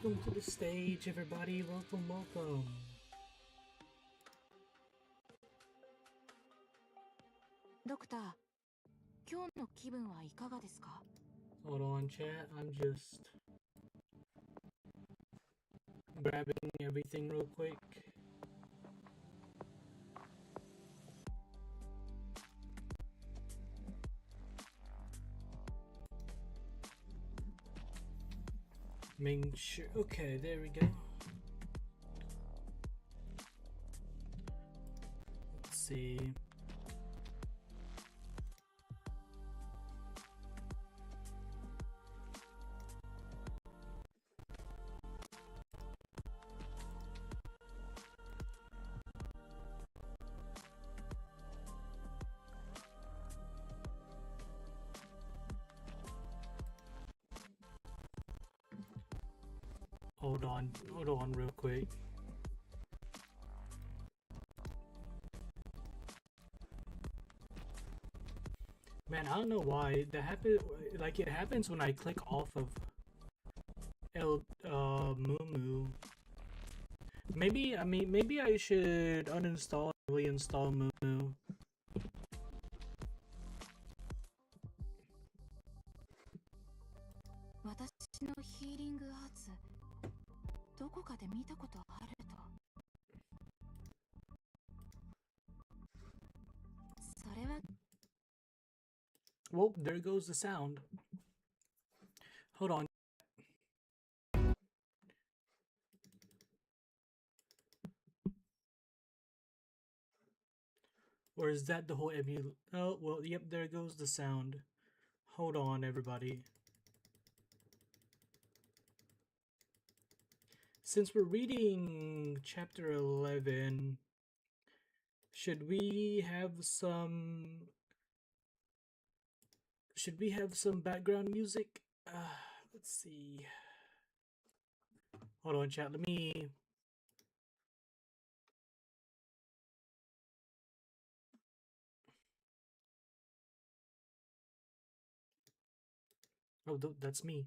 Welcome to the stage, everybody. Welcome, welcome. ドクター、今日の気分はいかがですか? Hold on, chat. I'm just grabbing everything real quick. Making sure. Okay, there we go. Let's see. Hold on real quick. Man, I don't know why that happened. Like, it happens when I click off of Mumu. Maybe I should uninstall and reinstall Mumu. 私のヒーリングアーツ、どこかで見たことあると。それは Well, there goes the sound. Hold on. Or is that the whole Oh, well, yep, there goes the sound. Hold on, everybody. Since we're reading chapter 11, should we have some background music? Let's see. Hold on, chat. Let me... Oh, that's me.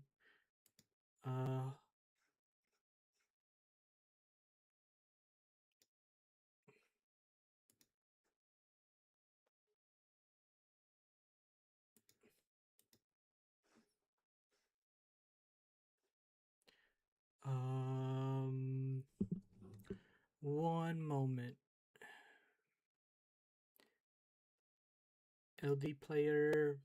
One moment. LD player.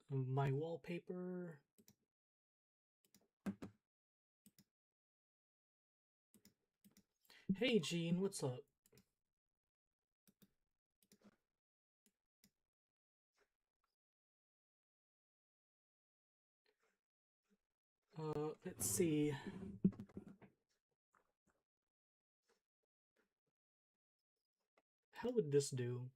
My wallpaper. Hey Gene, what's up? Let's see. How would this do?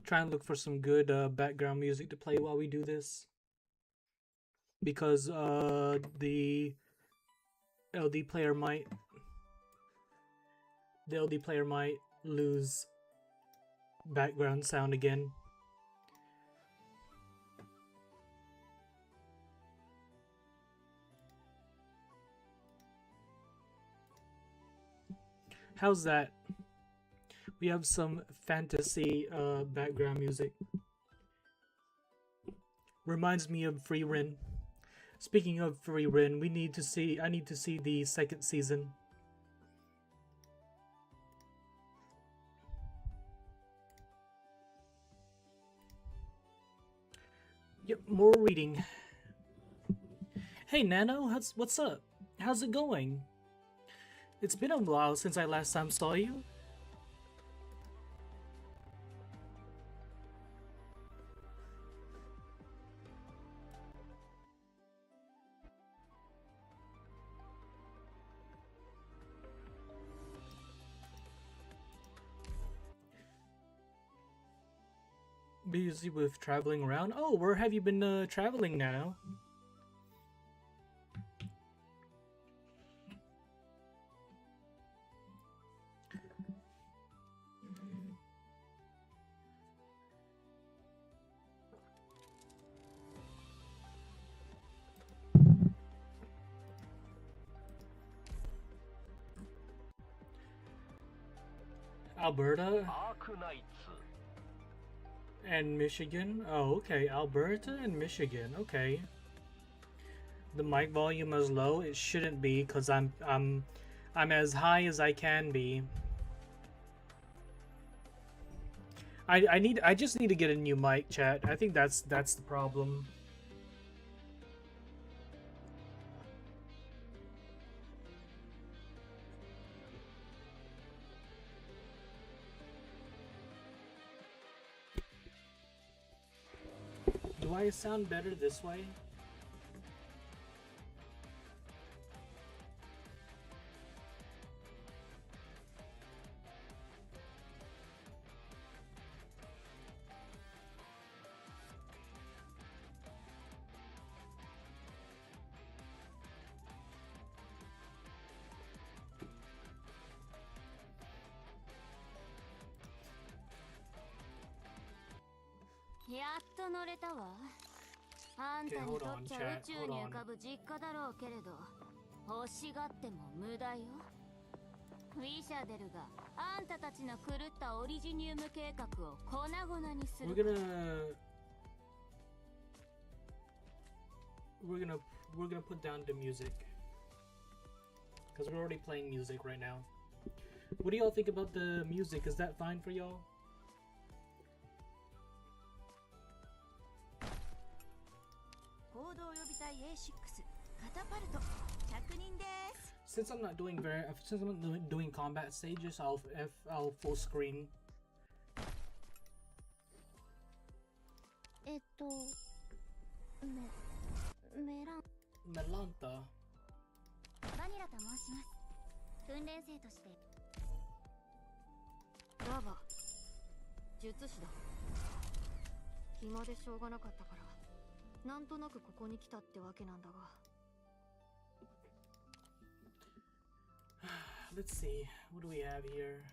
Try and look for some good background music to play while we do this, because the LD player might lose background sound again. How's that? We have some fantasy background music. Reminds me of Free Ren. Speaking of Free Ren, I need to see the second season. Yep, more reading. Hey Nano, what's up? How's it going? It's been a while since I last time saw you. Busy with traveling around? Oh, where have you been traveling, Nano? Alberta ARKNIGHTS. and Michigan? Oh, okay. Alberta and Michigan. Okay. The mic volume is low. It shouldn't be because I'm as high as I can be. I just need to get a new mic, chat. I think that's the problem. Do I sound better this way?やっと乗れたわ。あんたにとっちゃ Okay, hold on, 宇宙に浮かぶ実家だろうけれど、欲しがっても無駄よ。ウィシャデルがあんたたちの狂ったオリジニウム計画を粉々にする。We're gonna put down the music because we're already playing music right now. What do y'all think about the music? Is that fine for y'all? Since I'm not doing doing combat stages, I'll full screen. メラン Melanta. バニラと申します。訓練生として。だが、術師だ。暇でしょうがなかったから、なんとなくここに来たってわけなんだが。Let's see. What do we have here?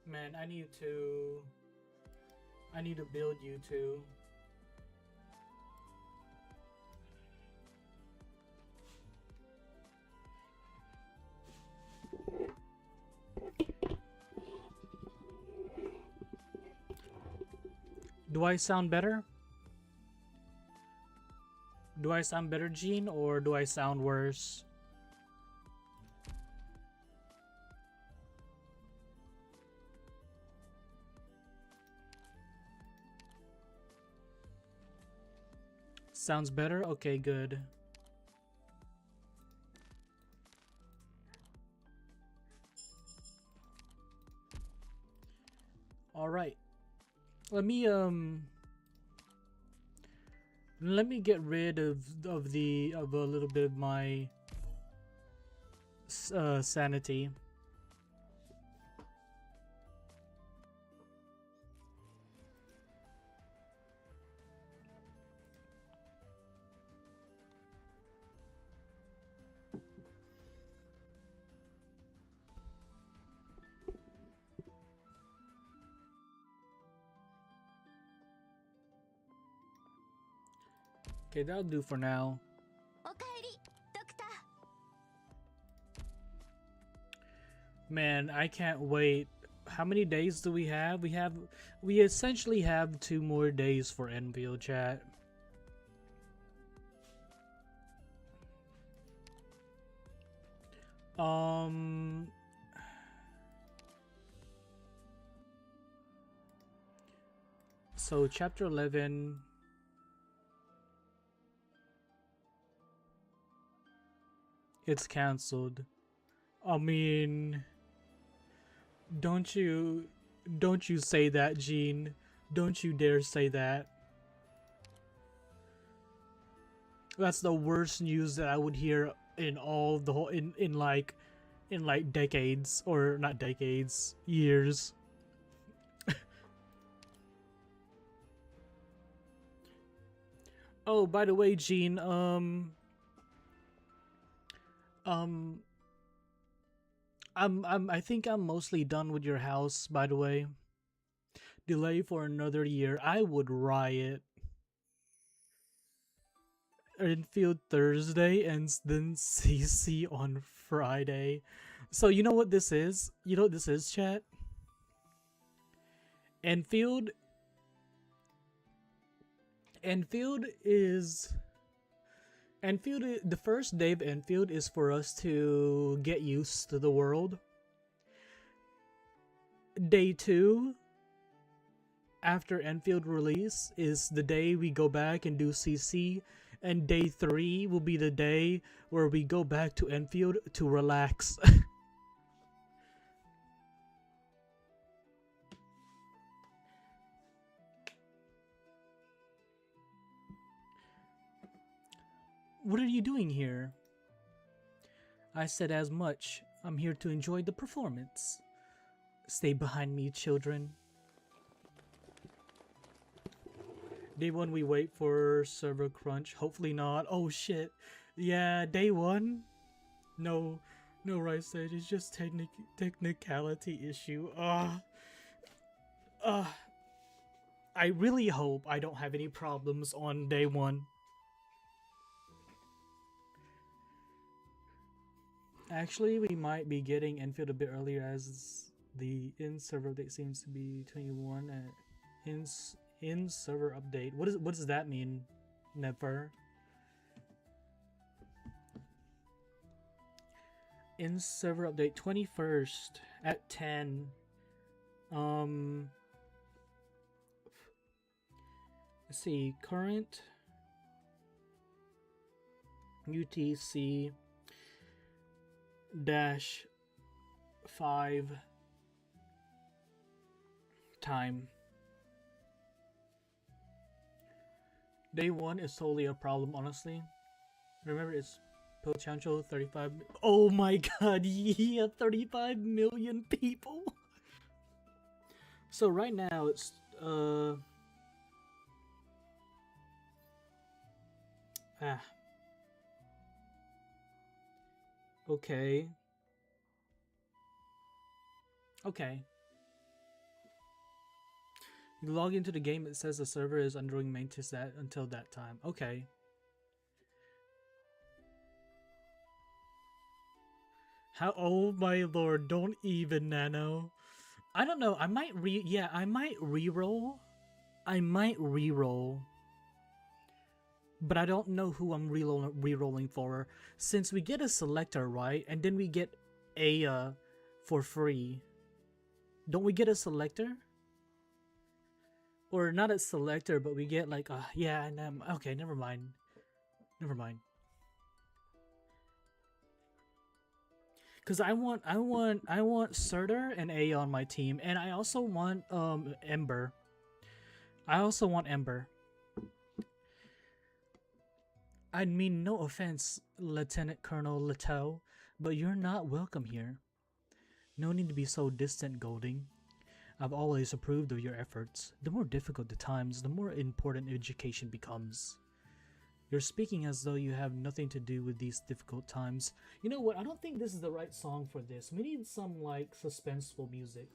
Man, I need to build you two. Do I sound better? Do I sound better, Gene, or do I sound worse? Sounds better? Okay, good. All right. Let me get rid of a little bit of my sanity. Okay, that'll do for now. おかえり、ドクタ Man, I can't wait. How many days do we have? We essentially have 2 more days for Enfield, chat. So chapter 11. It's cancelled. I mean, don't you say that, Gene. Don't you dare say that. That's the worst news that I would hear in all the whole in like decades, or not decades, years. Oh, by the way, Gene, I think I'm mostly done with your house, by the way. Delay for another year. I would riot. Enfield Thursday and then CC on Friday. So you know what this is? You know what this is, chat? Enfield is the first day of Enfield is for us to get used to the world. Day 2 after Enfield release is the day we go back and do CC, and day 3 will be the day where we go back to Enfield to relax. What are you doing here? I said as much. I'm here to enjoy the performance. Stay behind me, children. Day 1 we wait for server crunch. Hopefully not. Oh shit. Yeah, day 1? No, right stage. It's just technicality issue. I really hope I don't have any problems on day 1. Actually, we might be getting Enfield a bit earlier, as the in-server update seems to be 21 and in-server update. What does that mean? Never. In-server update 21st at 10. Let's see, current UTC -5 time. Day 1 is totally a problem, honestly. Remember, it's potential 35. Oh my god, yeah, 35 million people. So right now it's okay. You log into the game, it says the server is undergoing maintenance until that time. Okay. How? Oh my lord! Don't even, Nano. I don't know. I might re-roll. I might re-roll. But I don't know who I'm re-rolling for, since we get a selector, right? And then we get Aya for free. Don't we get a selector? Or not a selector, but we get like yeah, and okay, never mind. Cause I want Surtur and Aya on my team, and I also want Ember. I mean, no offense, Lieutenant Colonel Leto, but you're not welcome here. No need to be so distant, Golding. I've always approved of your efforts. The more difficult the times, the more important education becomes. You're speaking as though you have nothing to do with these difficult times. You know what? I don't think this is the right song for this. We need some, like, suspenseful music.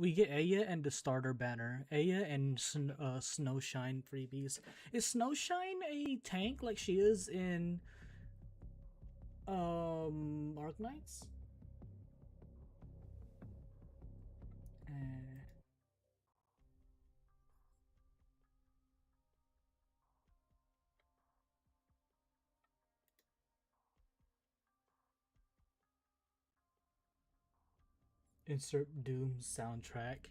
we get Aya and the starter banner. Aya and Snowshine freebies. Is Snowshine a tank like she is in Arknights? Uh, insert Doom soundtrack.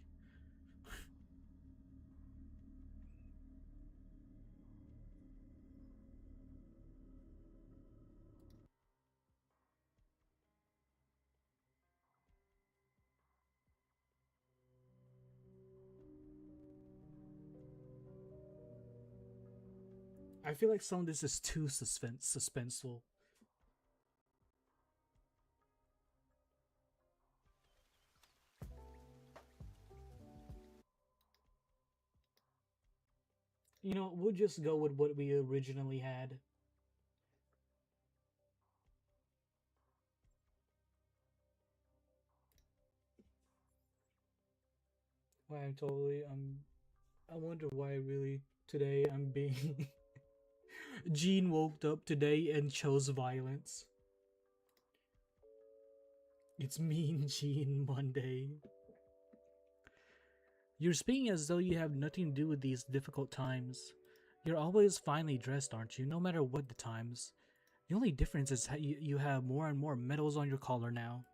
I feel like some of this is too suspenseful. You know, we'll just go with what we originally had. Why I'm totally I wonder why really today I'm being Jean woke up today and chose violence. It's Mean Gene Monday. You're speaking as though you have nothing to do with these difficult times. You're always finely dressed, aren't you? No matter what the times. The only difference is how you have more and more medals on your collar now.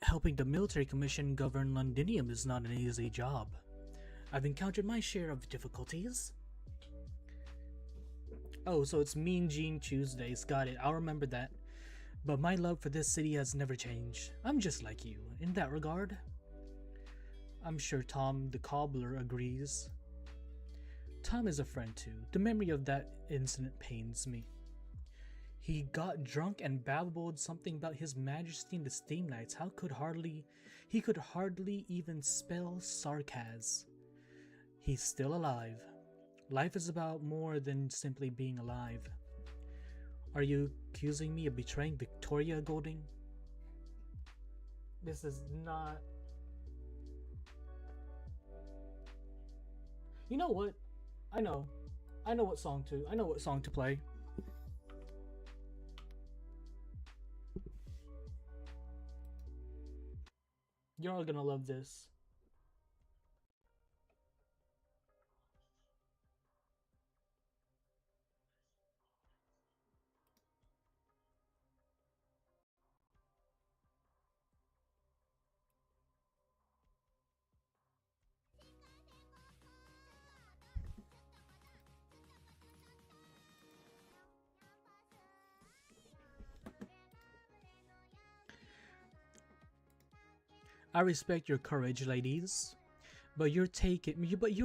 Helping the military commission govern Londinium is not an easy job. I've encountered my share of difficulties. Oh, so it's Mean Gene Tuesdays. Got it. I'll remember that. But my love for this city has never changed. I'm just like you, in that regard. I'm sure Tom the Cobbler agrees. Tom is a friend too. The memory of that incident pains me. He got drunk and babbled something about His Majesty and the Steam Knights. He could hardly even spell sarcasm. He's still alive. Life is about more than simply being alive. Are you accusing me of betraying Victoria, Golding? This is not... You know what? I know what song to play. You're all gonna love this. I respect your courage, ladies, but you're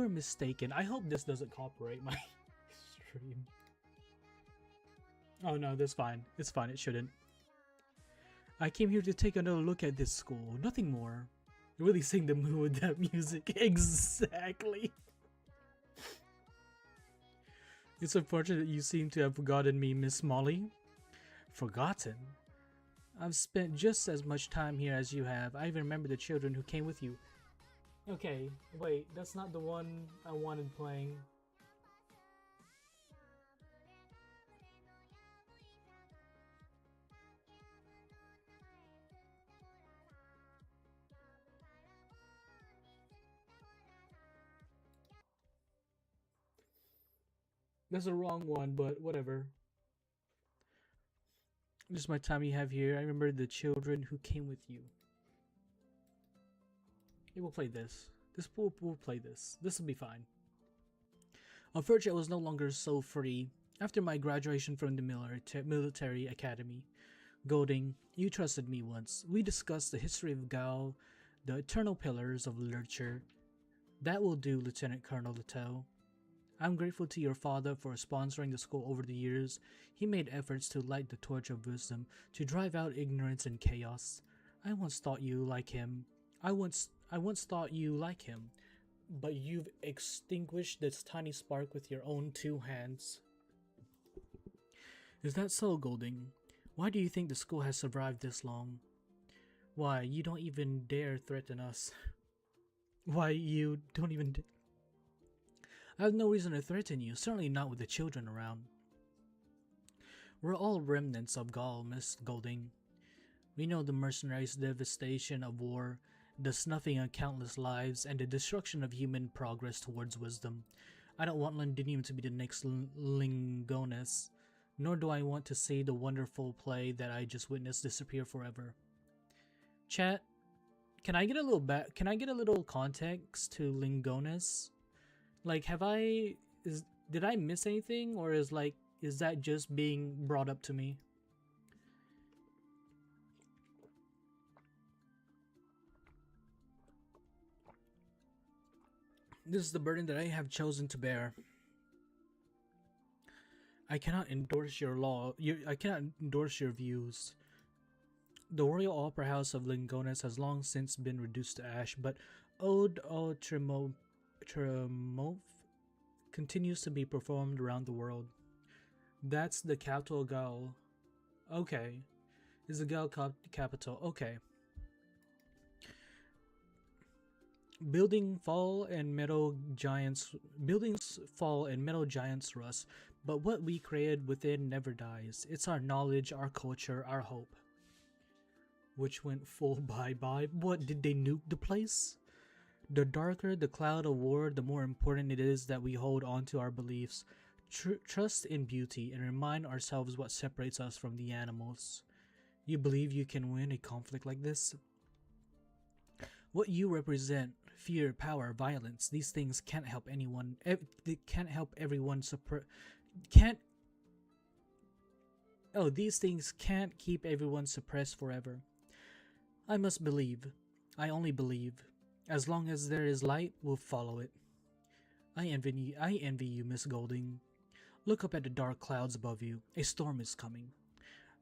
mistaken. I hope this doesn't copyright my stream. Oh no, that's fine. It's fine. It shouldn't. I came here to take another look at this school. Nothing more. You're really seeing the mood with that music. Exactly. It's unfortunate you seem to have forgotten me, Miss Molly. Forgotten? I've spent just as much time here as you have. I even remember the children who came with you. Okay, wait, that's not the one I wanted playing. That's the wrong one, but whatever. This is my time you have here. I remember the children who came with you. Hey, we'll play this. We'll play this. This will be fine. Unfortunately, I was no longer so free. After my graduation from the military academy, Golding, you trusted me once. We discussed the history of Gao, the eternal pillars of literature. That will do, Lieutenant Colonel Leto. I'm grateful to your father for sponsoring the school over the years. He made efforts to light the torch of wisdom, to drive out ignorance and chaos. I once thought you like him. I once thought you like him, but you've extinguished this tiny spark with your own 2 hands. Is that so, Golding? Why do you think the school has survived this long? Why, you don't even dare threaten us. Why, you don't even... I have no reason to threaten you, certainly not with the children around. We're all remnants of Gaul, Miss Golding. We know the mercenaries' devastation of war, the snuffing of countless lives, and the destruction of human progress towards wisdom. I don't want Londinium to be the next Lingonus, nor do I want to see the wonderful play that I just witnessed disappear forever. Chat, can I get a little Can I get a little context to Lingonus? Like, did I miss anything, or is that just being brought up to me? This is the burden that I have chosen to bear. I cannot endorse your I cannot endorse your views. The Royal Opera House of Lingonus has long since been reduced to ash, but Ode au Triomphe continues to be performed around the world. That's the capital Gaul. Okay. Is the Gaul capital. Okay. Buildings fall and metal giants rust, but what we created within never dies. It's our knowledge, our culture, our hope. Which went full bye-bye. What, did they nuke the place? The darker the cloud of war, the more important it is that we hold on to our beliefs, trust in beauty, and remind ourselves what separates us from the animals. You believe you can win a conflict like this? What you represent, fear, power, violence, these things can't help anyone. They can't help everyone these things can't keep everyone suppressed forever. I must believe. I only believe. As long as there is light, we'll follow it. I envy you, Miss Golding. Look up at the dark clouds above you. A storm is coming.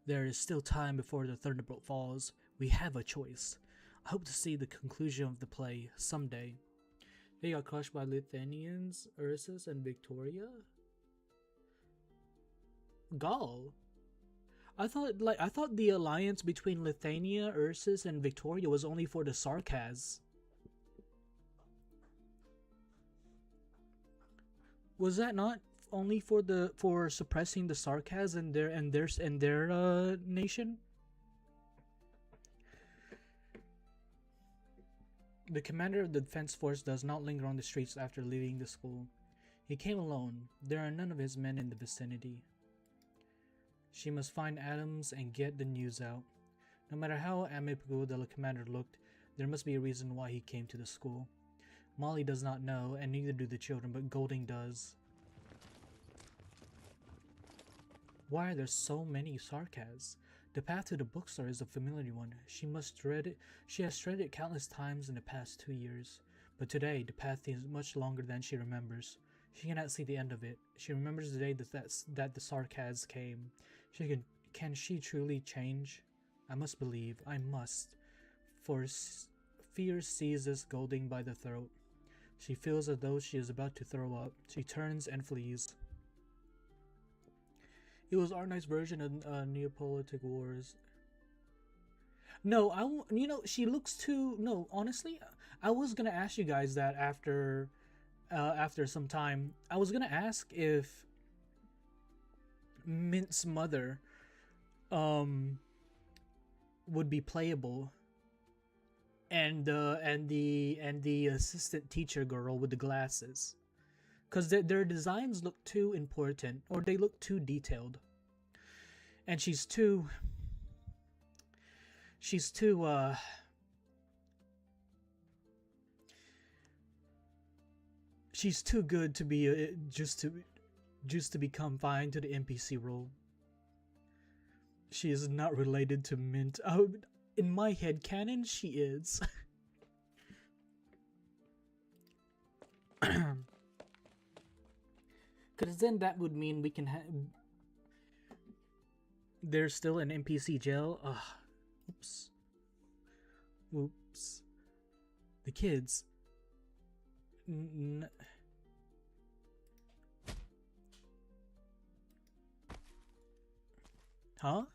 There is still time before the thunderbolt falls. We have a choice. I hope to see the conclusion of the play someday. They got crushed by Lithuanians, Ursus, and Victoria? Gaul? I thought the alliance between Lithuania, Ursus, and Victoria was only for the Sarkaz. Was that not only for suppressing the Sarkaz and their nation? The commander of the defense force does not linger on the streets after leaving the school. He came alone. There are none of his men in the vicinity. She must find Adams and get the news out. No matter how amicable the commander looked, there must be a reason why he came to the school. Molly does not know, and neither do the children, but Golding does. Why are there so many Sarkaz? The path to the bookstore is a familiar one. She has tread it countless times in the past 2 years. But today, the path is much longer than she remembers. She cannot see the end of it. She remembers the day that the Sarkaz came. Can she truly change? I must believe. I must. For fear seizes Golding by the throat. She feels as though she is about to throw up. She turns and flees. It was ARKNIGHTS' version of Neapolitan Wars. No, she looks too... No, honestly, I was gonna ask you guys that after some time. I was gonna ask if Mint's mother would be playable, and the assistant teacher girl with the glasses. Because their designs look too important, or they look too detailed. And she's too good to be just to be confined to the NPC role. She is not related to Mint. In my head canon, she is. Because then that would mean we can have... There's still an NPC jail? Oops. Oops. The kids. Huh?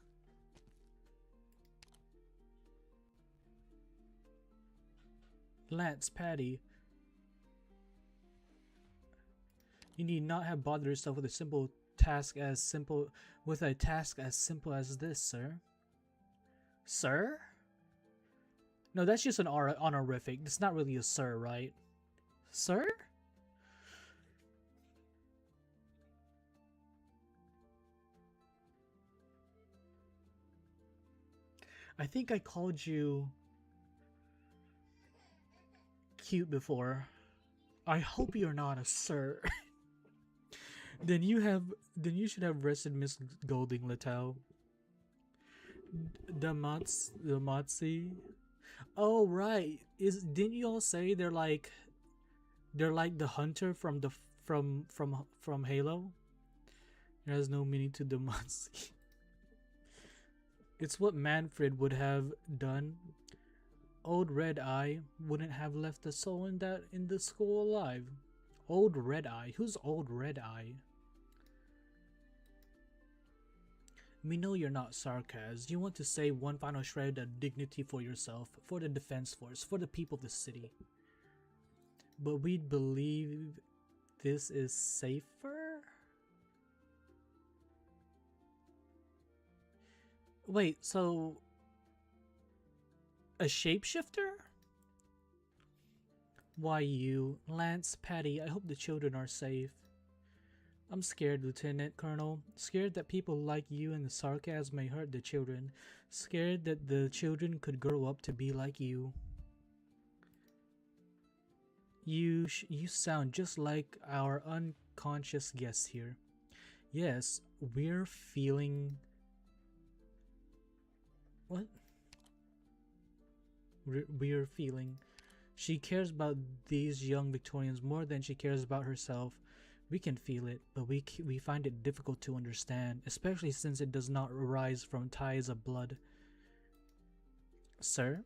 Lance, Patty, you need not have bothered yourself with a task as simple as this, sir. Sir? No, that's just an honorific. It's not really a sir, right? Sir? I think I called you cute before. I hope you're not a sir. then you should have rested Miss Golding Littell. Damatsi. Oh right. Didn't you all say they're like the hunter from from Halo? There has no meaning to Damatsi. It's what Manfred would have done. Old Red Eye wouldn't have left a soul in the school alive. Old Red Eye? Who's Old Red Eye? We know you're not sarcasm. You want to save one final shred of dignity for yourself, for the defense force, for the people of the city. But we believe this is safer? Wait, so a shapeshifter? Why you, Lance, Patty, I hope the children are safe. I'm scared, Lieutenant Colonel. Scared that people like you and the sarcasm may hurt the children. Scared that the children could grow up to be like you. You sound just like our unconscious guest here. Yes, we're feeling... What? We're feeling. She cares about these young Victorians more than she cares about herself. We can feel it, but we find it difficult to understand, especially since it does not arise from ties of blood. Sir,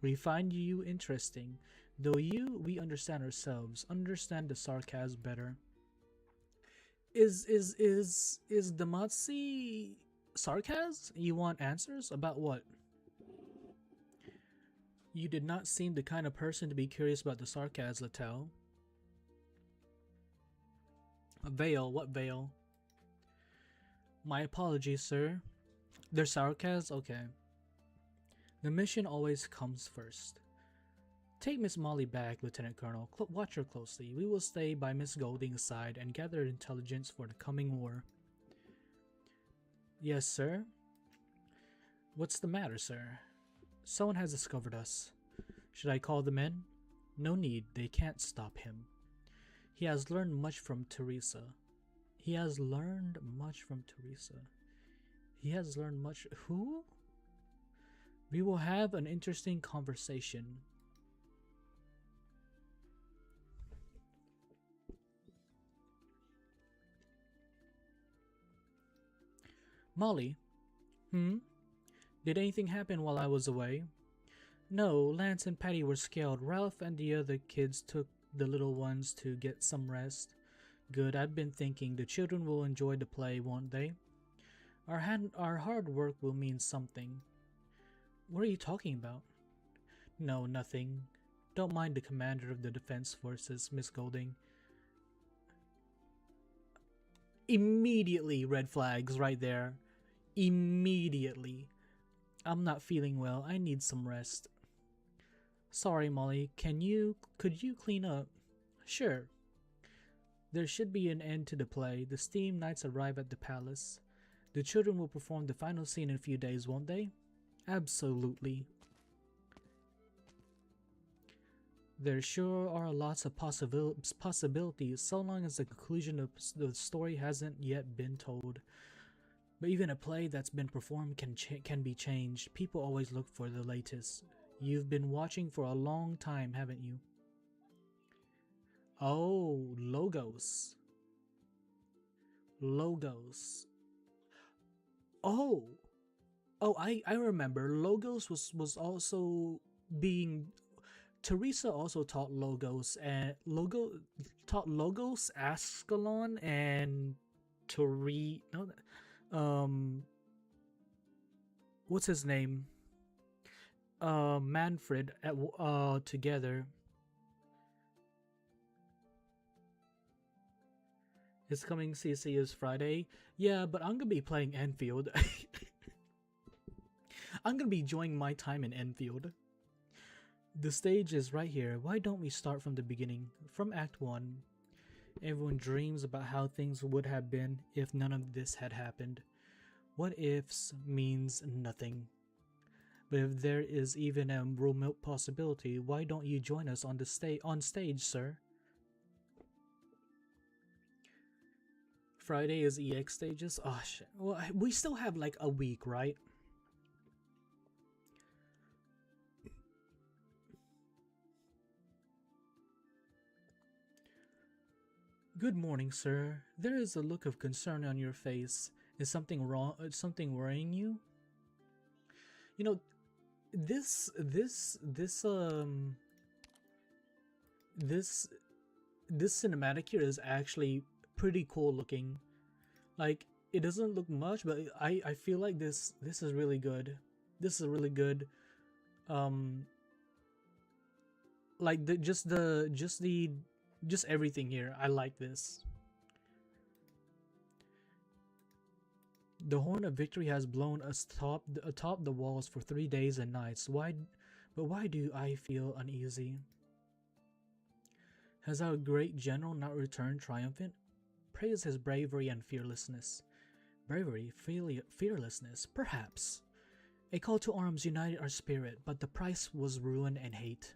we find you interesting, though we understand ourselves, understand the sarcasm better. Is Damatsi sarcasm? You want answers about what? You did not seem the kind of person to be curious about the sarcasm, Littell. A veil? What veil? My apologies, sir. They're sarcasm? Okay. The mission always comes first. Take Miss Molly back, Lieutenant Colonel. Watch her closely. We will stay by Miss Golding's side and gather intelligence for the coming war. Yes, sir? What's the matter, sir? Someone has discovered us. Should I call them in? No need. They can't stop him. He has learned much from Teresa. He has learned much from Teresa. He has learned much... Who? We will have an interesting conversation. Molly? Did anything happen while I was away? No, Lance and Patty were scared. Ralph and the other kids took the little ones to get some rest. Good, I've been thinking the children will enjoy the play, won't they? Our hard work will mean something. What are you talking about? No, nothing. Don't mind the commander of the defense forces, Miss Golding. Immediately red flags right there. Immediately. I'm not feeling well. I need some rest. Sorry, Molly. Could you clean up? Sure. There should be an end to the play. The steam knights arrive at the palace. The children will perform the final scene in a few days, won't they? Absolutely. There sure are lots of possibilities so long as the conclusion of the story hasn't yet been told. But even a play that's been performed can be changed. People always look for the latest. You've been watching for a long time, haven't you? Oh, logos. Logos. Oh, I remember. Logos was also being. Teresa also taught logos and logos, Ascalon, and what's his name? Manfred together. His coming CC is Friday. Yeah, but I'm gonna be playing Enfield. I'm gonna be enjoying my time in Enfield. The stage is right here. Why don't we start from the beginning? From Act 1. Everyone dreams about how things would have been if none of this had happened. What ifs means nothing. But if there is even a remote possibility, why don't you join us on stage, sir? Friday is EX stages. Oh shit. Well, we still have like a week, right? Good morning, sir. There is a look of concern on your face. Is something wrong? Something worrying you? You know, this cinematic here is actually pretty cool looking. Like, it doesn't look much, but I feel like this is really good. This is really good. Like just everything here. I like this. The horn of victory has blown atop the walls for 3 days and nights. Why do I feel uneasy? Has our great general not returned triumphant? Praise his bravery and fearlessness. Bravery, fearlessness, perhaps. A call to arms united our spirit, but the price was ruin and hate.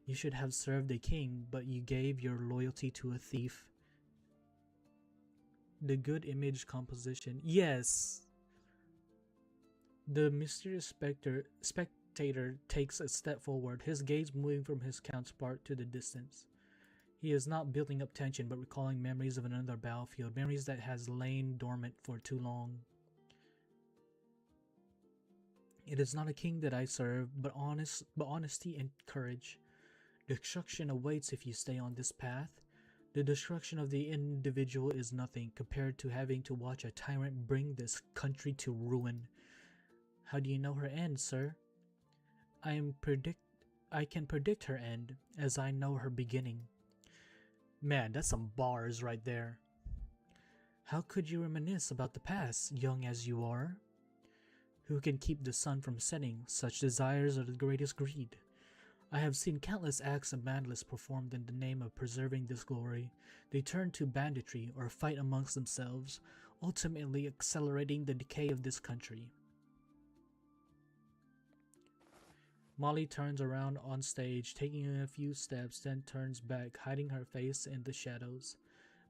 You should have served a king, but you gave your loyalty to a thief. The good image composition. Yes! The mysterious spectator takes a step forward, his gaze moving from his counterpart to the distance. He is not building up tension, but recalling memories of another battlefield, memories that has lain dormant for too long. It is not a king that I serve, but honesty and courage. Destruction awaits if you stay on this path. The destruction of the individual is nothing compared to having to watch a tyrant bring this country to ruin. How do you know her end, sir? I can predict her end, as I know her beginning. Man, that's some bars right there. How could you reminisce about the past, young as you are? Who can keep the sun from setting? Such desires are the greatest greed. I have seen countless acts of madness performed in the name of preserving this glory. They turn to banditry or fight amongst themselves, ultimately accelerating the decay of this country. Molly turns around on stage, taking a few steps, then turns back, hiding her face in the shadows.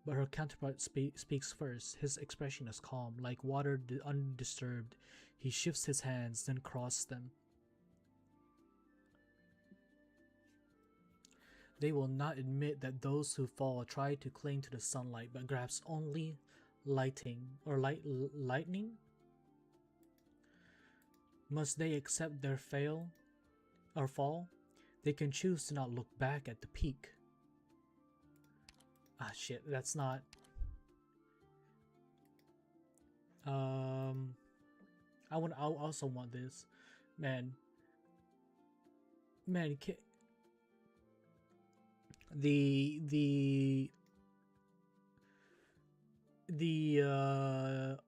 But her counterpart speaks first. His expression is calm, like water undisturbed. He shifts his hands, then crosses them. They will not admit that those who fall try to cling to the sunlight, but grasp only lightning. Must they accept their fall? They can choose to not look back at the peak. Ah shit, that's not. I also want this, man. The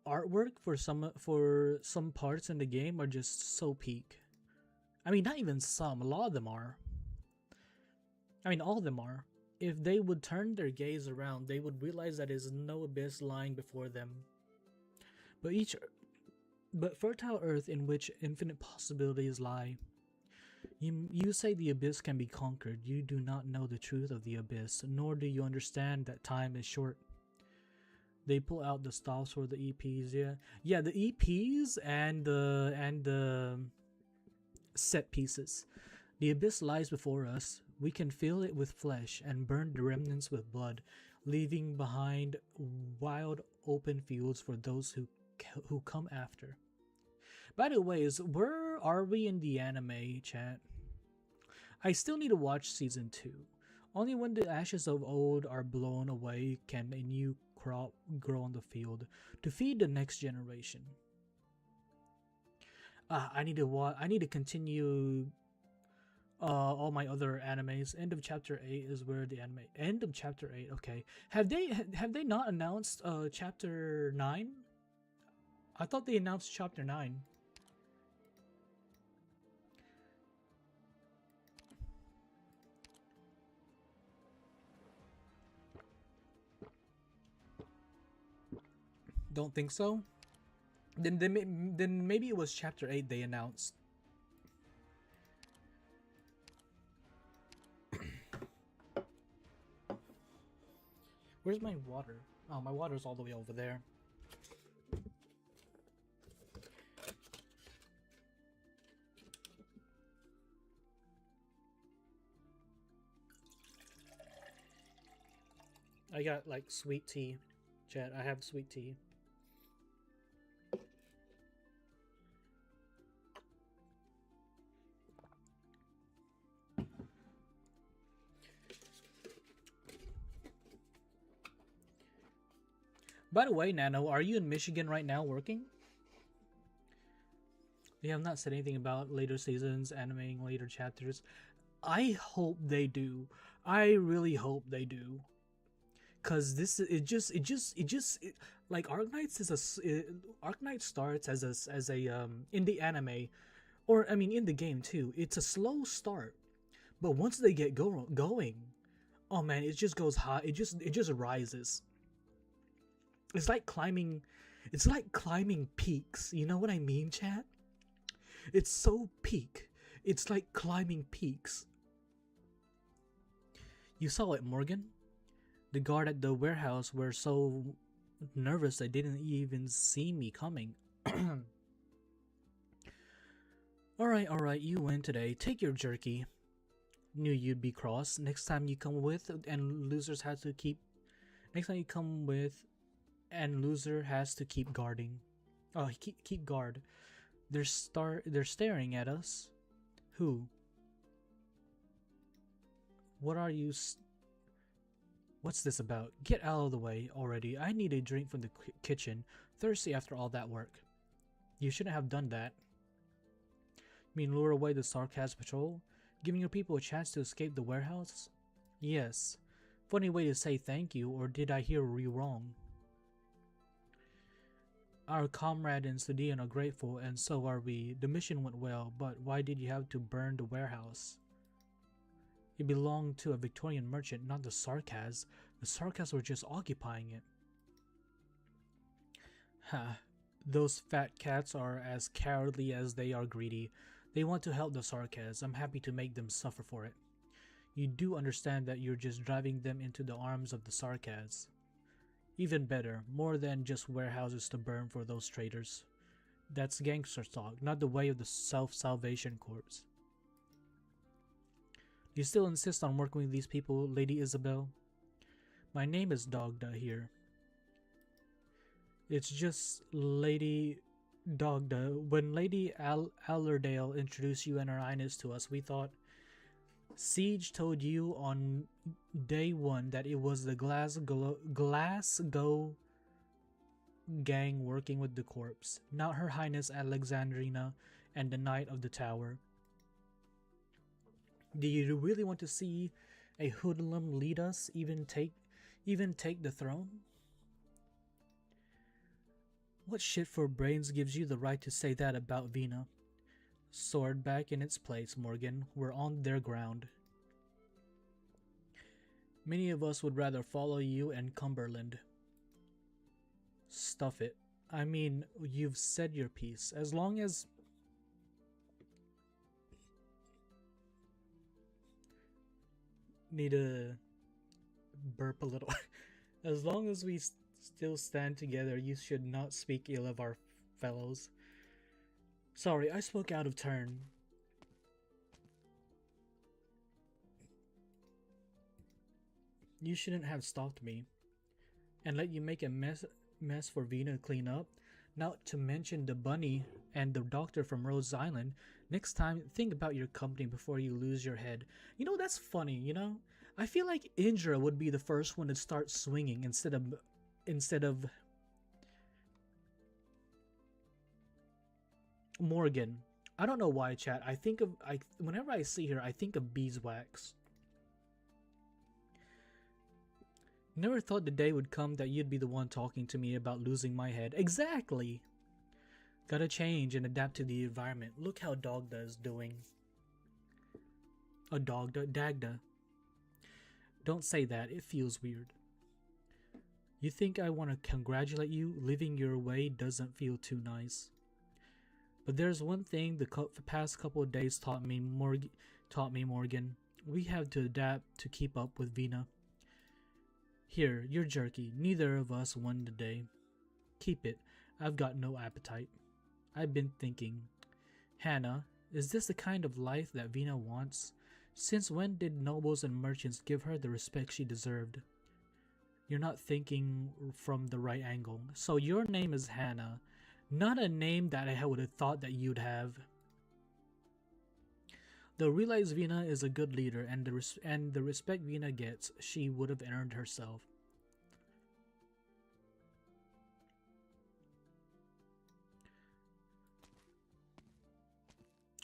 artwork for some parts in the game are just so peak. I mean, not even some. A lot of them are. I mean, all of them are. If they would turn their gaze around, they would realize that there is no abyss lying before them. But fertile earth in which infinite possibilities lie. You say the abyss can be conquered. You do not know the truth of the abyss, nor do you understand that time is short. They pull out the stops for the EPs, yeah, the EPs and the set pieces. The abyss lies before us. We can fill it with flesh and burn the remnants with blood, leaving behind wild open fields for those who come after. By the way, where are we in the anime, chat? I still need to watch season 2. Only when the ashes of old are blown away can a new crop grow on the field to feed the next generation. I need to I need to continue all my other animes. End of chapter 8 is where the anime. End of chapter 8. Okay. Have they not announced chapter 9? I thought they announced chapter 9. Don't think so. Then maybe it was chapter 8 they announced. Where's my water? Oh, my water's all the way over there. I got like sweet tea. Chat, I have sweet tea. By the way, Nano, are you in Michigan right now working? They have not said anything about later seasons, animating later chapters. I hope they do. I really hope they do. Cause this like Arknights is Arknights starts as a in the anime, or I mean in the game too. It's a slow start, but once they get going, oh man, it just goes high. It just rises. It's like climbing peaks. You know what I mean, chat? It's so peak. It's like climbing peaks. You saw it, Morgan? The guard at the warehouse were so nervous they didn't even see me coming. Alright, you win today. Take your jerky. Knew you'd be cross. Next time you come with and losers have to keep next time you come with and loser has to keep guarding. Oh, keep guard. They're staring at us. Who? What are you What's this about? Get out of the way already. I need a drink from the kitchen. Thirsty after all that work. You shouldn't have done that. You mean lure away the Sarkaz patrol? Giving your people a chance to escape the warehouse? Yes. Funny way to say thank you, or did I hear you wrong? Our comrade and Sudian are grateful, and so are we. The mission went well, but why did you have to burn the warehouse? It belonged to a Victorian merchant, not the Sarkaz. The Sarkaz were just occupying it. Ha. Those fat cats are as cowardly as they are greedy. They want to help the Sarkaz. I'm happy to make them suffer for it. You do understand that you're just driving them into the arms of the Sarkaz. Even better, more than just warehouses to burn for those traitors. That's gangster talk, not the way of the Self-Salvation Corps. You still insist on working with these people, Lady Isabel? My name is Dogda here. It's just Lady Dogda. When Lady Allerdale introduced you and her highness to us, we thought... Siege told you on day 1 that it was the Glasgow gang working with the corpse, not Her Highness Alexandrina and the Knight of the Tower. Do you really want to see a hoodlum lead us, even take the throne? What shit for brains gives you the right to say that about Vina? Sword back in its place, Morgan. We're on their ground. Many of us would rather follow you and Cumberland. Stuff it. I mean, you've said your piece. As long as... Need to burp a little. As long as we still stand together, you should not speak ill of our fellows. Sorry, I spoke out of turn. You shouldn't have stopped me and let you make a mess for Vina to clean up. Not to mention the bunny and the doctor from Rose Island. Next time, think about your company before you lose your head. You know, that's funny, you know? I feel like Indra would be the first one to start swinging instead of Morgan. I don't know why, chat. Whenever I see her, I think of beeswax. Never thought the day would come that you'd be the one talking to me about losing my head. Exactly. Gotta change and adapt to the environment. Look how Dogda is doing. Oh, Dagda. Don't say that. It feels weird. You think I want to congratulate you? Living your way doesn't feel too nice. But there's one thing the past couple of days taught me, Morgan. We have to adapt to keep up with Vina. Here, you're jerky. Neither of us won today. Keep it. I've got no appetite. I've been thinking. Hannah, is this the kind of life that Vina wants? Since when did nobles and merchants give her the respect she deserved? You're not thinking from the right angle. So your name is Hannah. Not a name that I would have thought that you'd have. Though realize Vina is a good leader and the respect Vina gets, she would have earned herself.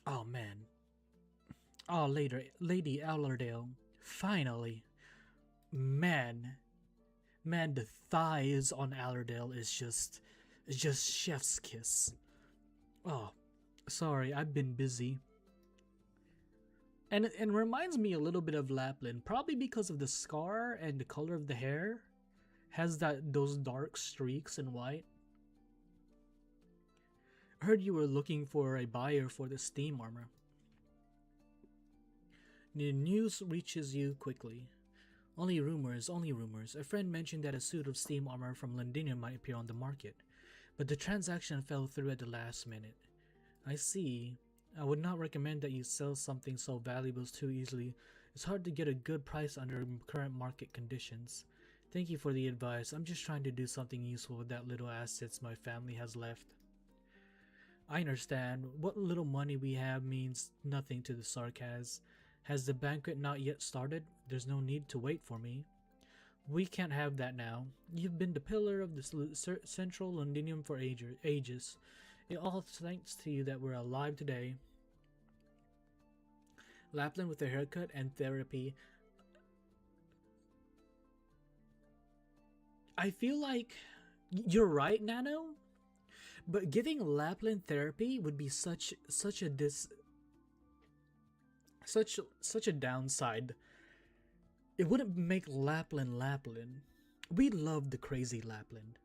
Oh man. Oh, Lady Allerdale. Finally. Man, the thighs on Allerdale is just chef's kiss. Oh, sorry, I've been busy. And it reminds me a little bit of Lapland, probably because of the scar and the color of the hair. Has those dark streaks in white. Heard you were looking for a buyer for the steam armor. The news reaches you quickly. Only rumors, only rumors. A friend mentioned that a suit of steam armor from Londinium might appear on the market, but the transaction fell through at the last minute. I see. I would not recommend that you sell something so valuable too easily. It's hard to get a good price under current market conditions. Thank you for the advice. I'm just trying to do something useful with that little assets my family has left. I understand. What little money we have means nothing to the Sarkaz. Has the banquet not yet started? There's no need to wait for me. We can't have that now. You've been the pillar of the central Londinium for ages. It all thanks to you that we're alive today. Lapland with a haircut and therapy. I feel like you're right, Nano. But giving Lapland therapy would be such a downside. It wouldn't make Lapland Lapland. We love the crazy Lapland.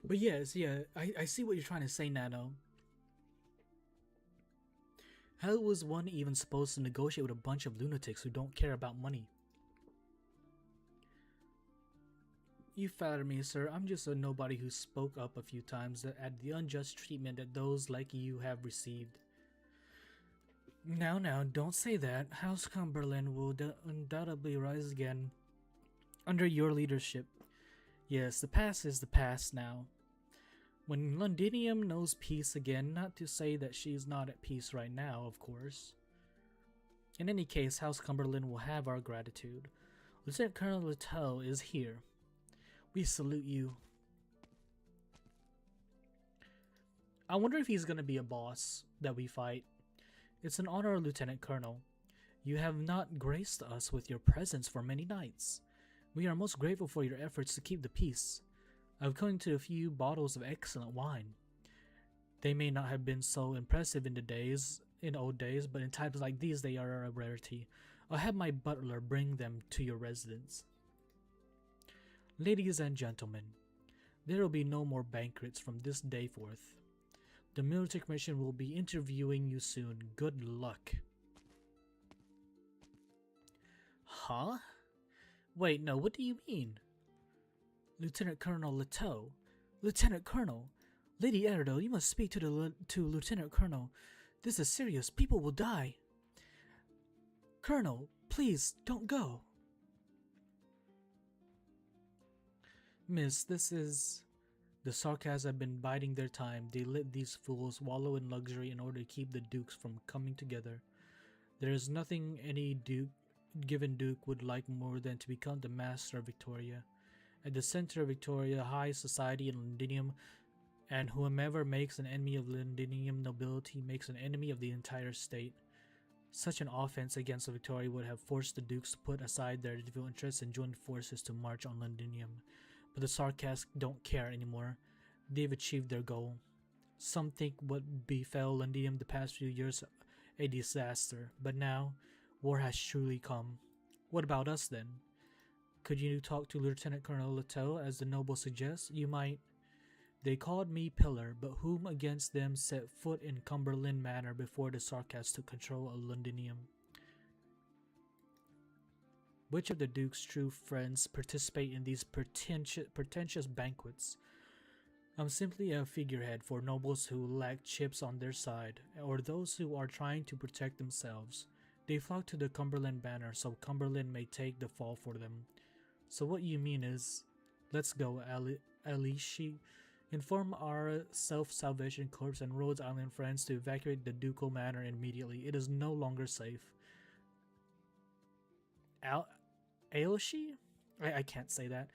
But yes, yeah, I see what you're trying to say, Nano. How was one even supposed to negotiate with a bunch of lunatics who don't care about money? You flatter me, sir. I'm just a nobody who spoke up a few times at the unjust treatment that those like you have received. Now, don't say that. House Cumberland will undoubtedly rise again under your leadership. Yes, the past is the past now. When Londinium knows peace again, not to say that she's not at peace right now, of course. In any case, House Cumberland will have our gratitude. Lieutenant Colonel Littell is here. We salute you. I wonder if he's gonna be a boss that we fight. It's an honor, Lieutenant Colonel. You have not graced us with your presence for many nights. We are most grateful for your efforts to keep the peace. I've come to a few bottles of excellent wine. They may not have been so impressive in old days, but in times like these they are a rarity. I'll have my butler bring them to your residence. Ladies and gentlemen, there will be no more banquets from this day forth. The military commission will be interviewing you soon. Good luck. Huh? Wait, no, what do you mean? Lieutenant Colonel Leteau. Lieutenant Colonel. Lady Eredale, you must speak to Lieutenant Colonel. This is serious. People will die. Colonel, please, don't go. Miss, this is... The Sarkaz have been biding their time. They let these fools wallow in luxury in order to keep the dukes from coming together. There is nothing any given duke would like more than to become the master of Victoria. At the center of Victoria, high society in Londinium And whomever makes an enemy of Londinium nobility makes an enemy of the entire state. Such an offense against Victoria would have forced the dukes to put aside their individual interests and join forces to march on Londinium. But the Sarkasts don't care anymore. They've achieved their goal. Some think what befell Londinium the past few years a disaster, but now war has truly come. What about us then? Could you talk to Lieutenant Colonel Leto as the noble suggests? You might. They called me Pillar, but whom against them set foot in Cumberland Manor before the Sarkasts took control of Londinium? Which of the Duke's true friends participate in these pretentious banquets? I'm simply a figurehead for nobles who lack chips on their side, or those who are trying to protect themselves. They flock to the Cumberland banner so Cumberland may take the fall for them. So what you mean is, let's go, Alishi. Inform our Self-Salvation Corps and Rhodes Island friends to evacuate the ducal manor immediately. It is no longer safe. Aoshi? I can't say that.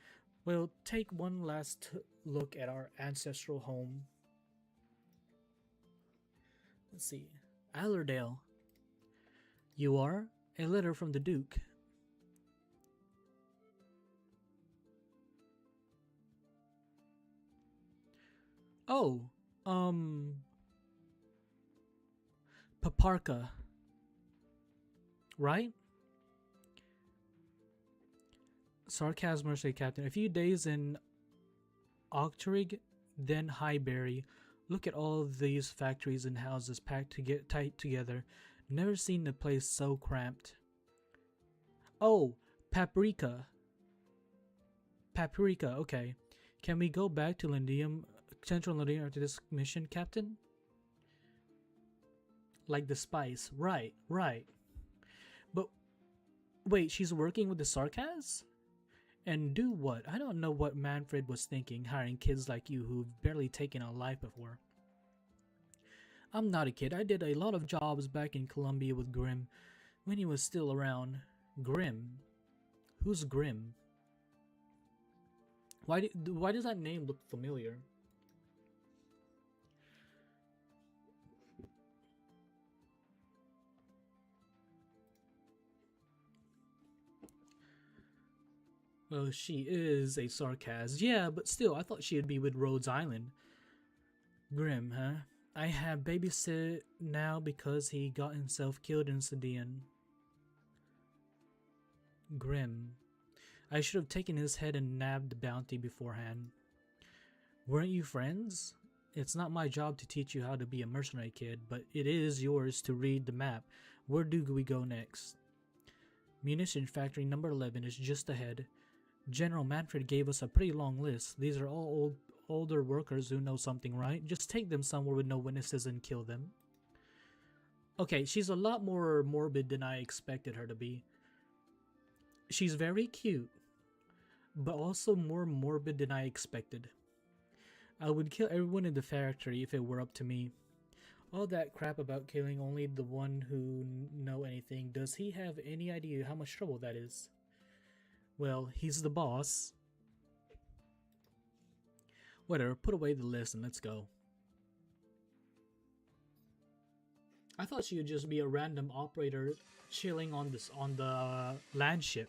We'll take one last look at our ancestral home. Let's see. Allerdale. You are? A letter from the Duke. Oh, Paparka. Right? Sarcasm Mercy Captain. A few days in Octorig, then Highbury. Look at all these factories and houses packed to get tight together. Never seen a place so cramped. Oh, Paprika. Paprika, okay. Can we go back to Londinium, Central Londinium after this mission, Captain? Like the spice. Right. But, wait, she's working with the Sarkasts? And do what? I don't know what Manfred was thinking, hiring kids like you who've barely taken a life before. I'm not a kid. I did a lot of jobs back in Columbia with Grimm when he was still around. Grimm? Who's Grimm? Why does that name look familiar? Well, she is a Sarkaz. Yeah, but still, I thought she'd be with Rhodes Island. Grim, huh? I have babysit now because he got himself killed in Sadian. Grim. I should have taken his head and nabbed the bounty beforehand. Weren't you friends? It's not my job to teach you how to be a mercenary, kid, but it is yours to read the map. Where do we go next? Munition factory number 11 is just ahead. General Manfred gave us a pretty long list. These are all older workers who know something, right? Just take them somewhere with no witnesses and kill them. Okay, she's a lot more morbid than I expected her to be. She's very cute, but also more morbid than I expected. I would kill everyone in the factory if it were up to me. All that crap about killing only the one who know anything, does he have any idea how much trouble that is? Well, he's the boss. Whatever, put away the list and let's go. I thought she would just be a random operator chilling on the land ship.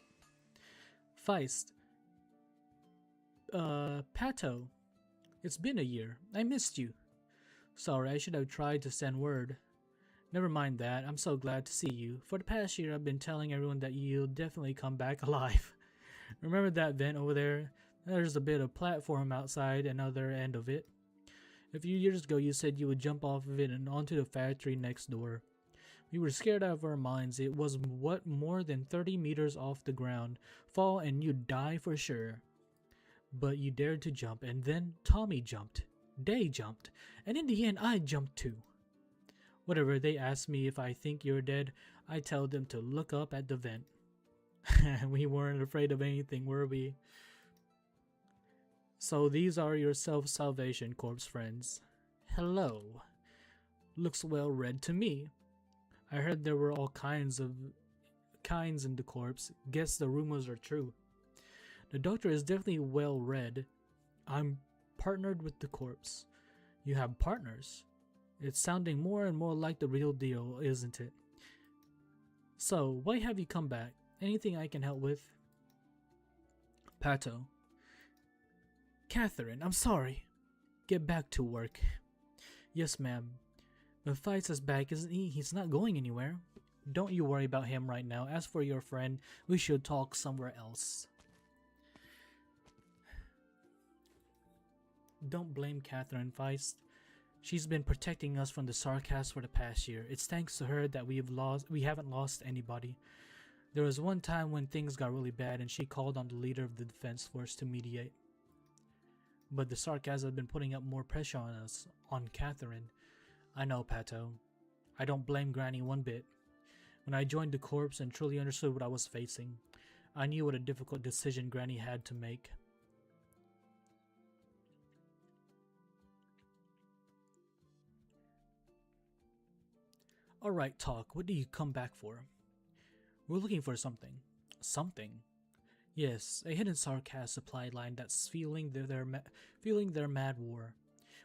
Feist. Pato. It's been a year. I missed you. Sorry, I should have tried to send word. Never mind that. I'm so glad to see you. For the past year, I've been telling everyone that you'll definitely come back alive. Remember that vent over there? There's a bit of platform outside another end of it. A few years ago, you said you would jump off of it and onto the factory next door. We were scared out of our minds. It was, more than 30 meters off the ground. Fall and you'd die for sure. But you dared to jump, and then Tommy jumped. Day jumped, and in the end, I jumped too. Whatever, they ask me if I think you're dead, I tell them to look up at the vent. We weren't afraid of anything, were we? So these are your Self-Salvation Corps friends. Hello. Looks well read to me. I heard there were all kinds in the corps. Guess the rumors are true. The doctor is definitely well read. I'm partnered with the corps. You have partners. It's sounding more and more like the real deal, isn't it? So, why have you come back? Anything I can help with? Pato. Catherine, I'm sorry. Get back to work. Yes, ma'am. But Fights is back, isn't he? He's not going anywhere. Don't you worry about him right now. As for your friend, we should talk somewhere else. Don't blame Catherine, Feist. She's been protecting us from the sarcasm for the past year. It's thanks to her that we haven't lost anybody. There was one time when things got really bad and she called on the leader of the defense force to mediate. But the sarcasm has been putting up more pressure on us, on Catherine. I know, Pato. I don't blame Granny one bit. When I joined the corps and truly understood what I was facing, I knew what a difficult decision Granny had to make. Alright, talk. What do you come back for? We're looking for something. Something? Yes, a hidden sarcasm supply line that's fueling their mad war.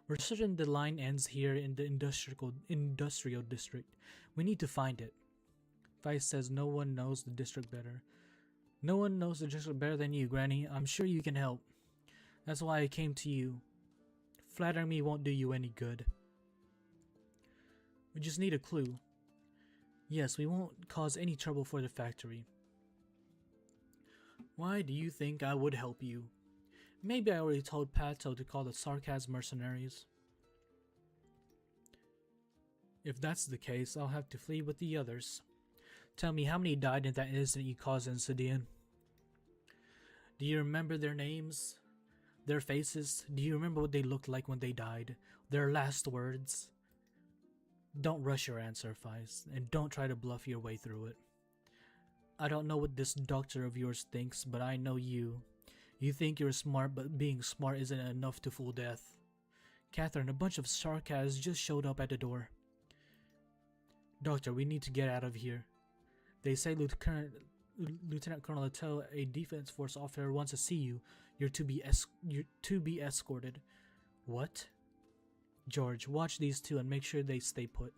We're certain the line ends here in the industrial district. We need to find it. Vice says no one knows the district better. No one knows the district better than you, Granny. I'm sure you can help. That's why I came to you. Flattering me won't do you any good. We just need a clue. Yes, we won't cause any trouble for the factory. Why do you think I would help you? Maybe I already told Pato to call the sarcasm mercenaries. If that's the case, I'll have to flee with the others. Tell me, how many died in that incident you caused in Sidian? Do you remember their names? Their faces? Do you remember what they looked like when they died? Their last words? Don't rush your answer, Feist, and don't try to bluff your way through it. I don't know what this doctor of yours thinks, but I know you. You think you're smart, but being smart isn't enough to fool death. Catherine, a bunch of sarcasms just showed up at the door. Doctor, we need to get out of here. They say Lieutenant Colonel Littell, a defense force officer, wants to see you. You're to be escorted. What? George, watch these two and make sure they stay put.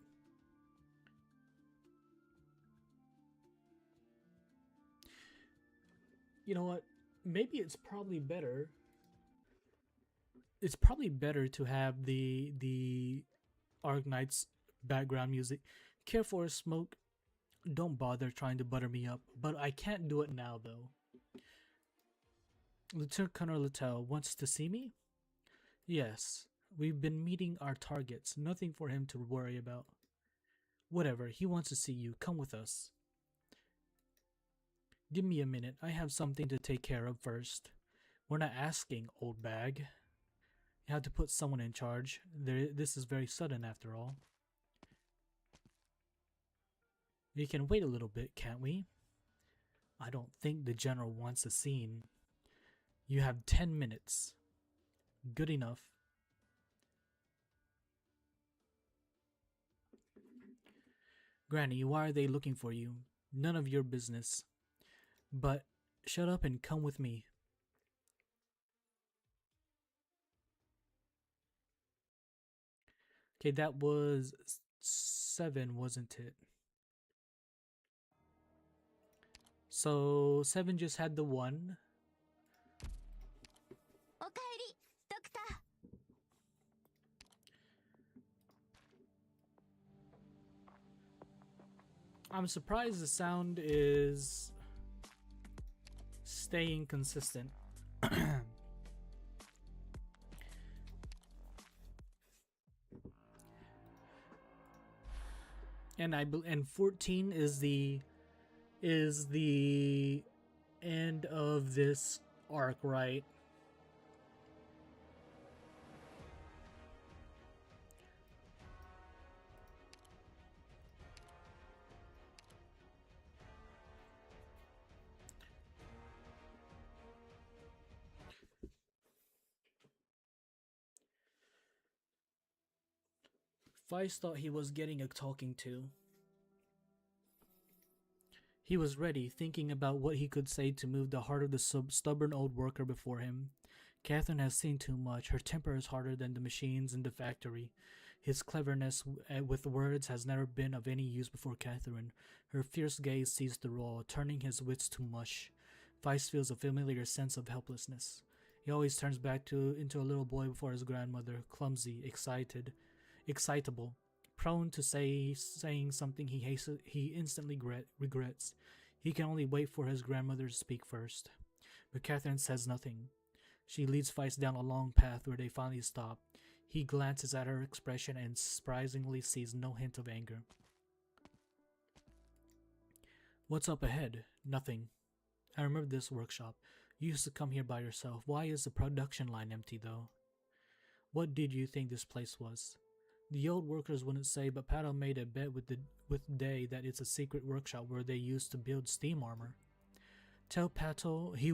You know what? Maybe it's probably better. It's probably better to have the ARKNIGHTS background music. Care for a smoke? Don't bother trying to butter me up, but I can't do it now though. Lieutenant Colonel Littell wants to see me? Yes. We've been meeting our targets. Nothing for him to worry about. Whatever, he wants to see you. Come with us. Give me a minute. I have something to take care of first. We're not asking, old bag. You have to put someone in charge. This is very sudden after all. We can wait a little bit, can't we? I don't think the general wants a scene. You have 10 minutes. Good enough. Granny, why are they looking for you? None of your business. But shut up and come with me. Okay, that was 7, wasn't it? So 7 just had the 1. I'm surprised the sound is staying consistent. And 14 is the end of this arc, right? Feist thought he was getting a talking to. He was ready, thinking about what he could say to move the heart of the stubborn old worker before him. Catherine has seen too much. Her temper is harder than the machines in the factory. His cleverness with words has never been of any use before Catherine. Her fierce gaze sees through all, turning his wits to mush. Vice feels a familiar sense of helplessness. He always turns back into a little boy before his grandmother, clumsy, excitable, prone to saying something he instantly regrets. He can only wait for his grandmother to speak first. But Catherine says nothing. She leads Feist down a long path where they finally stop. He glances at her expression and surprisingly sees no hint of anger. What's up ahead? Nothing. I remember this workshop. You used to come here by yourself. Why is the production line empty, though? What did you think this place was? The old workers wouldn't say, but Pato made a bet with Day that it's a secret workshop where they used to build steam armor. Tell Pato he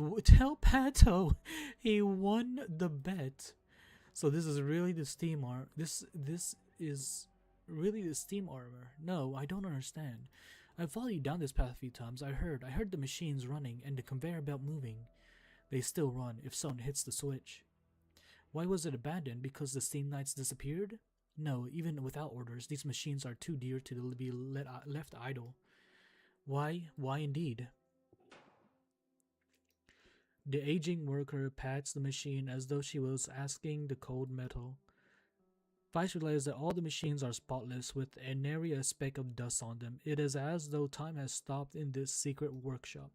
won the bet. So this is really the steam armor. This is really the steam armor. No, I don't understand. I followed you down this path a few times. I heard the machines running and the conveyor belt moving. They still run if someone hits the switch. Why was it abandoned? Because the steam knights disappeared? No, even without orders, these machines are too dear to be left idle. Why? Why indeed? The aging worker pats the machine as though she was asking the cold metal. Vice realizes that all the machines are spotless with nary a speck of dust on them. It is as though time has stopped in this secret workshop.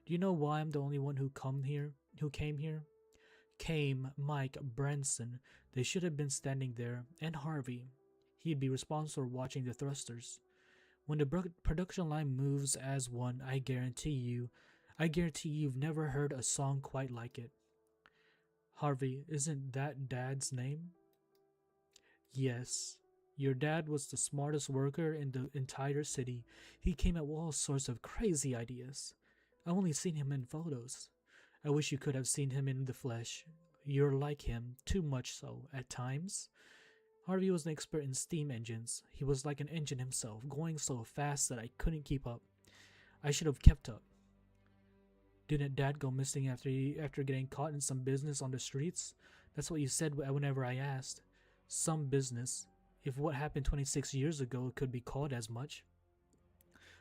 Do you know why I'm the only one who came here? Came Mike Branson. They should have been standing there, and Harvey. He'd be responsible for watching the thrusters. When the production line moves as one, I guarantee you've never heard a song quite like it. Harvey, isn't that Dad's name? Yes. Your dad was the smartest worker in the entire city. He came up with all sorts of crazy ideas. I've only seen him in photos. I wish you could have seen him in the flesh. You're like him, too much so, at times. Harvey was an expert in steam engines. He was like an engine himself, going so fast that I couldn't keep up. I should have kept up. Didn't Dad go missing after getting caught in some business on the streets? That's what you said whenever I asked. Some business. If what happened 26 years ago could be called as much.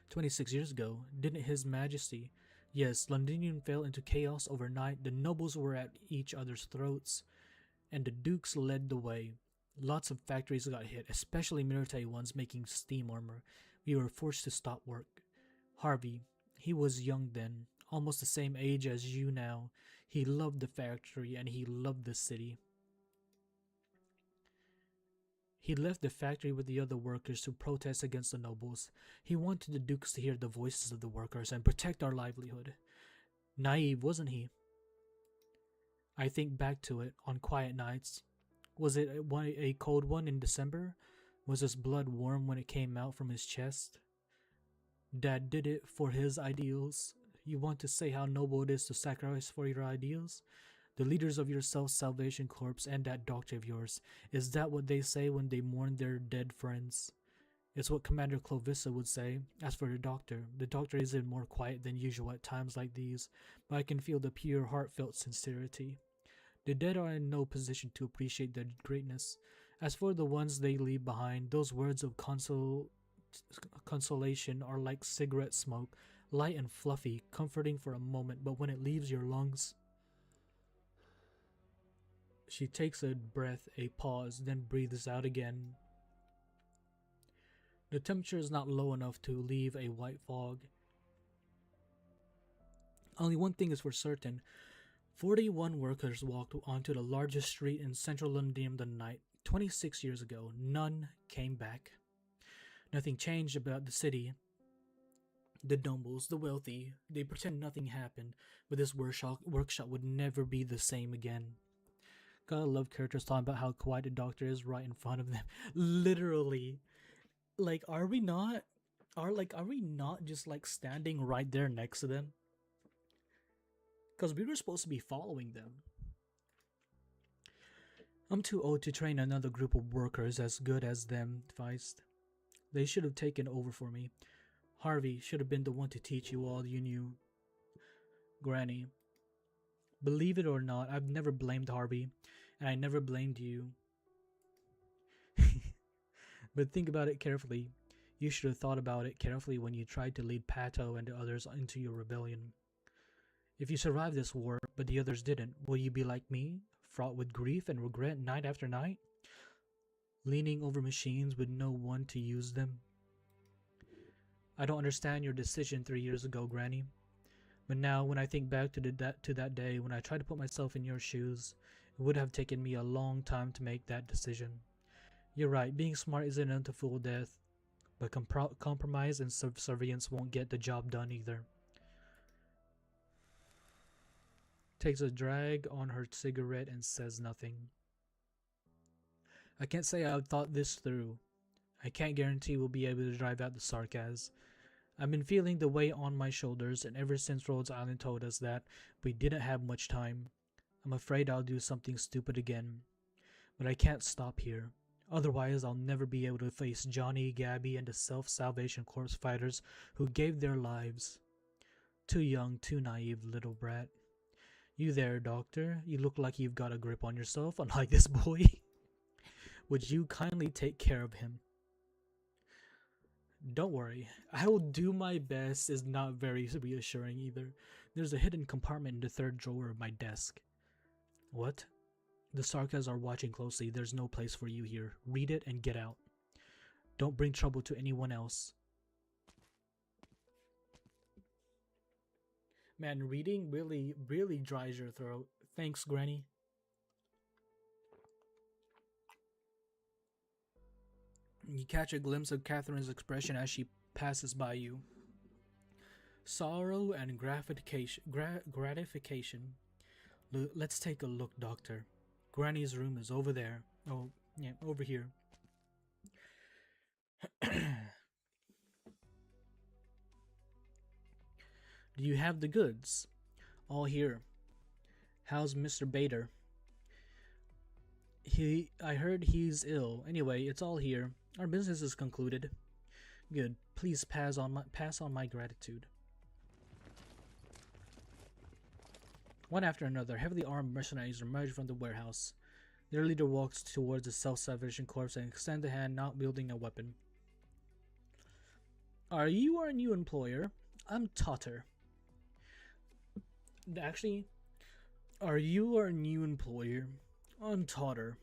26 years ago, didn't His Majesty... Yes, Londinium fell into chaos overnight. The nobles were at each other's throats, and the dukes led the way. Lots of factories got hit, especially military ones making steam armor. We were forced to stop work. Harvey, he was young then, almost the same age as you now. He loved the factory and he loved the city. He left the factory with the other workers to protest against the nobles. He wanted the dukes to hear the voices of the workers and protect our livelihood. Naive, wasn't he? I think back to it on quiet nights. Was it a cold one in December? Was his blood warm when it came out from his chest? Dad did it for his ideals. You want to say how noble it is to sacrifice for your ideals? The leaders of your Self-Salvation Corps and that doctor of yours, is that what they say when they mourn their dead friends? It's what Commander Clovissa would say. As for the doctor is more quiet than usual at times like these, but I can feel the pure, heartfelt sincerity. The dead are in no position to appreciate their greatness. As for the ones they leave behind, those words of consolation are like cigarette smoke, light and fluffy, comforting for a moment, but when it leaves your lungs... She takes a breath, a pause, then breathes out again. The temperature is not low enough to leave a white fog. Only one thing is for certain. 41 workers walked onto the largest street in central London that night. 26 years ago, none came back. Nothing changed about the city. The nobles, the wealthy, they pretend nothing happened, but this workshop would never be the same again. Gotta love characters talking about how quiet the doctor is right in front of them. Literally. Like, are we not just like standing right there next to them? Because we were supposed to be following them. I'm too old to train another group of workers as good as them, Feist. They should have taken over for me. Harvey should have been the one to teach you all you knew. Granny. Believe it or not, I've never blamed Harvey, and I never blamed you. But think about it carefully. You should have thought about it carefully when you tried to lead Pato and the others into your rebellion. If you survive this war, but the others didn't, will you be like me, fraught with grief and regret night after night? Leaning over machines with no one to use them? I don't understand your decision 3 years ago, Granny. But now, when I think back to that day when I tried to put myself in your shoes, it would have taken me a long time to make that decision. You're right, being smart isn't enough to fool death, but compromise and subservience won't get the job done either. Takes a drag on her cigarette and says nothing. I can't say I've thought this through. I can't guarantee we'll be able to drive out the sarcasm. I've been feeling the weight on my shoulders, and ever since Rhodes Island told us that we didn't have much time, I'm afraid I'll do something stupid again. But I can't stop here. Otherwise, I'll never be able to face Johnny, Gabby, and the Self-Salvation Corps fighters who gave their lives. Too young, too naive, little brat. You there, doctor? You look like you've got a grip on yourself, unlike this boy. Would you kindly take care of him? Don't worry, I will do my best is not very reassuring either. There's a hidden compartment in the third drawer of my desk. What? The Sarkas are watching closely. There's no place for you here. Read it and get out. Don't bring trouble to anyone else. Man, reading really dries your throat. Thanks, Granny. You catch a glimpse of Catherine's expression as she passes by you. Sorrow and gratification. Let's take a look, Doctor. Granny's room is over there. Oh, yeah, over here. Do you have the goods? All here. How's Mr. Bader? I heard he's ill. Anyway, it's all here. Our business is concluded. Good. Please pass on my gratitude. One after another, heavily armed mercenaries emerge from the warehouse. Their leader walks towards the Self-Salvation Corps and extends a hand, not wielding a weapon. Are you our new employer? I'm Totter. Actually, are you our new employer? I'm Totter.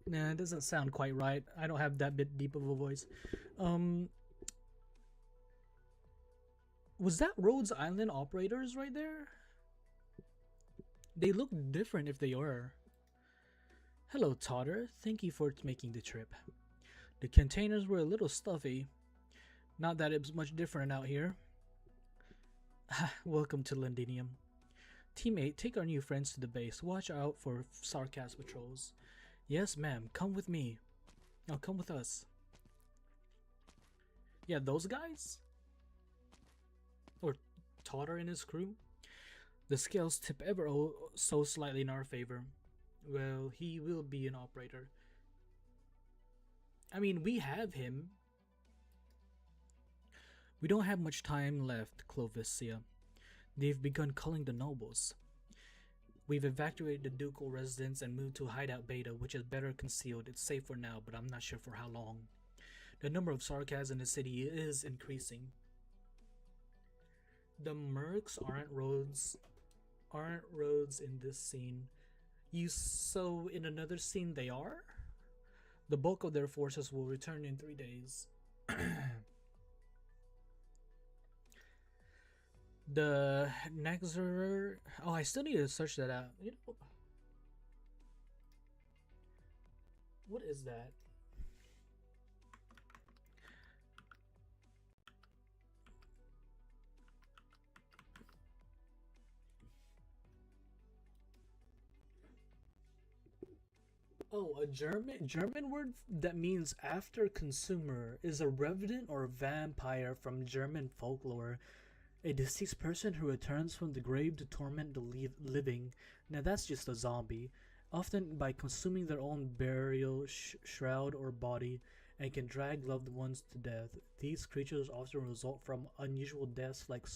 Nah, it doesn't sound quite right. I don't have that bit deep of a voice. Was that Rhodes Island operators right there? They look different if they are. Hello, Totter. Thank you for making the trip. The containers were a little stuffy. Not that it's much different out here. Welcome to Londinium. Teammate, take our new friends to the base. Watch out for Sarkas patrols. Yes, ma'am. Come with me. Oh, come with us. Yeah, those guys? Or Totter and his crew? The scales tip ever so slightly in our favor. Well, he will be an operator. I mean, we have him. We don't have much time left, Clovicia. They've begun culling the nobles. We've evacuated the ducal residence and moved to Hideout Beta, which is better concealed. It's safe for now, but I'm not sure for how long. The number of Sarkas in the city is increasing. The mercs aren't roads in this scene. So in another scene they are? The bulk of their forces will return in 3 days. The Nexer. Oh, I still need to search that out. You know, what is that? Oh, a German word that means after consumer is a revenant or vampire from German folklore. A deceased person who returns from the grave to torment the living. Now that's just a zombie. Often by consuming their own burial shroud or body, and can drag loved ones to death. These creatures often result from unusual deaths like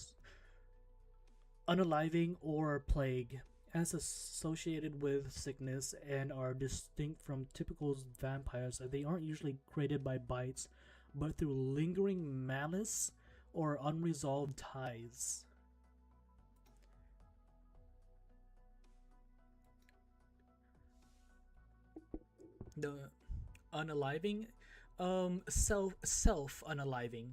unaliving or plague. as associated with sickness and are distinct from typical vampires. They aren't usually created by bites, but through lingering malice or unresolved ties. The unaliving, self unaliving.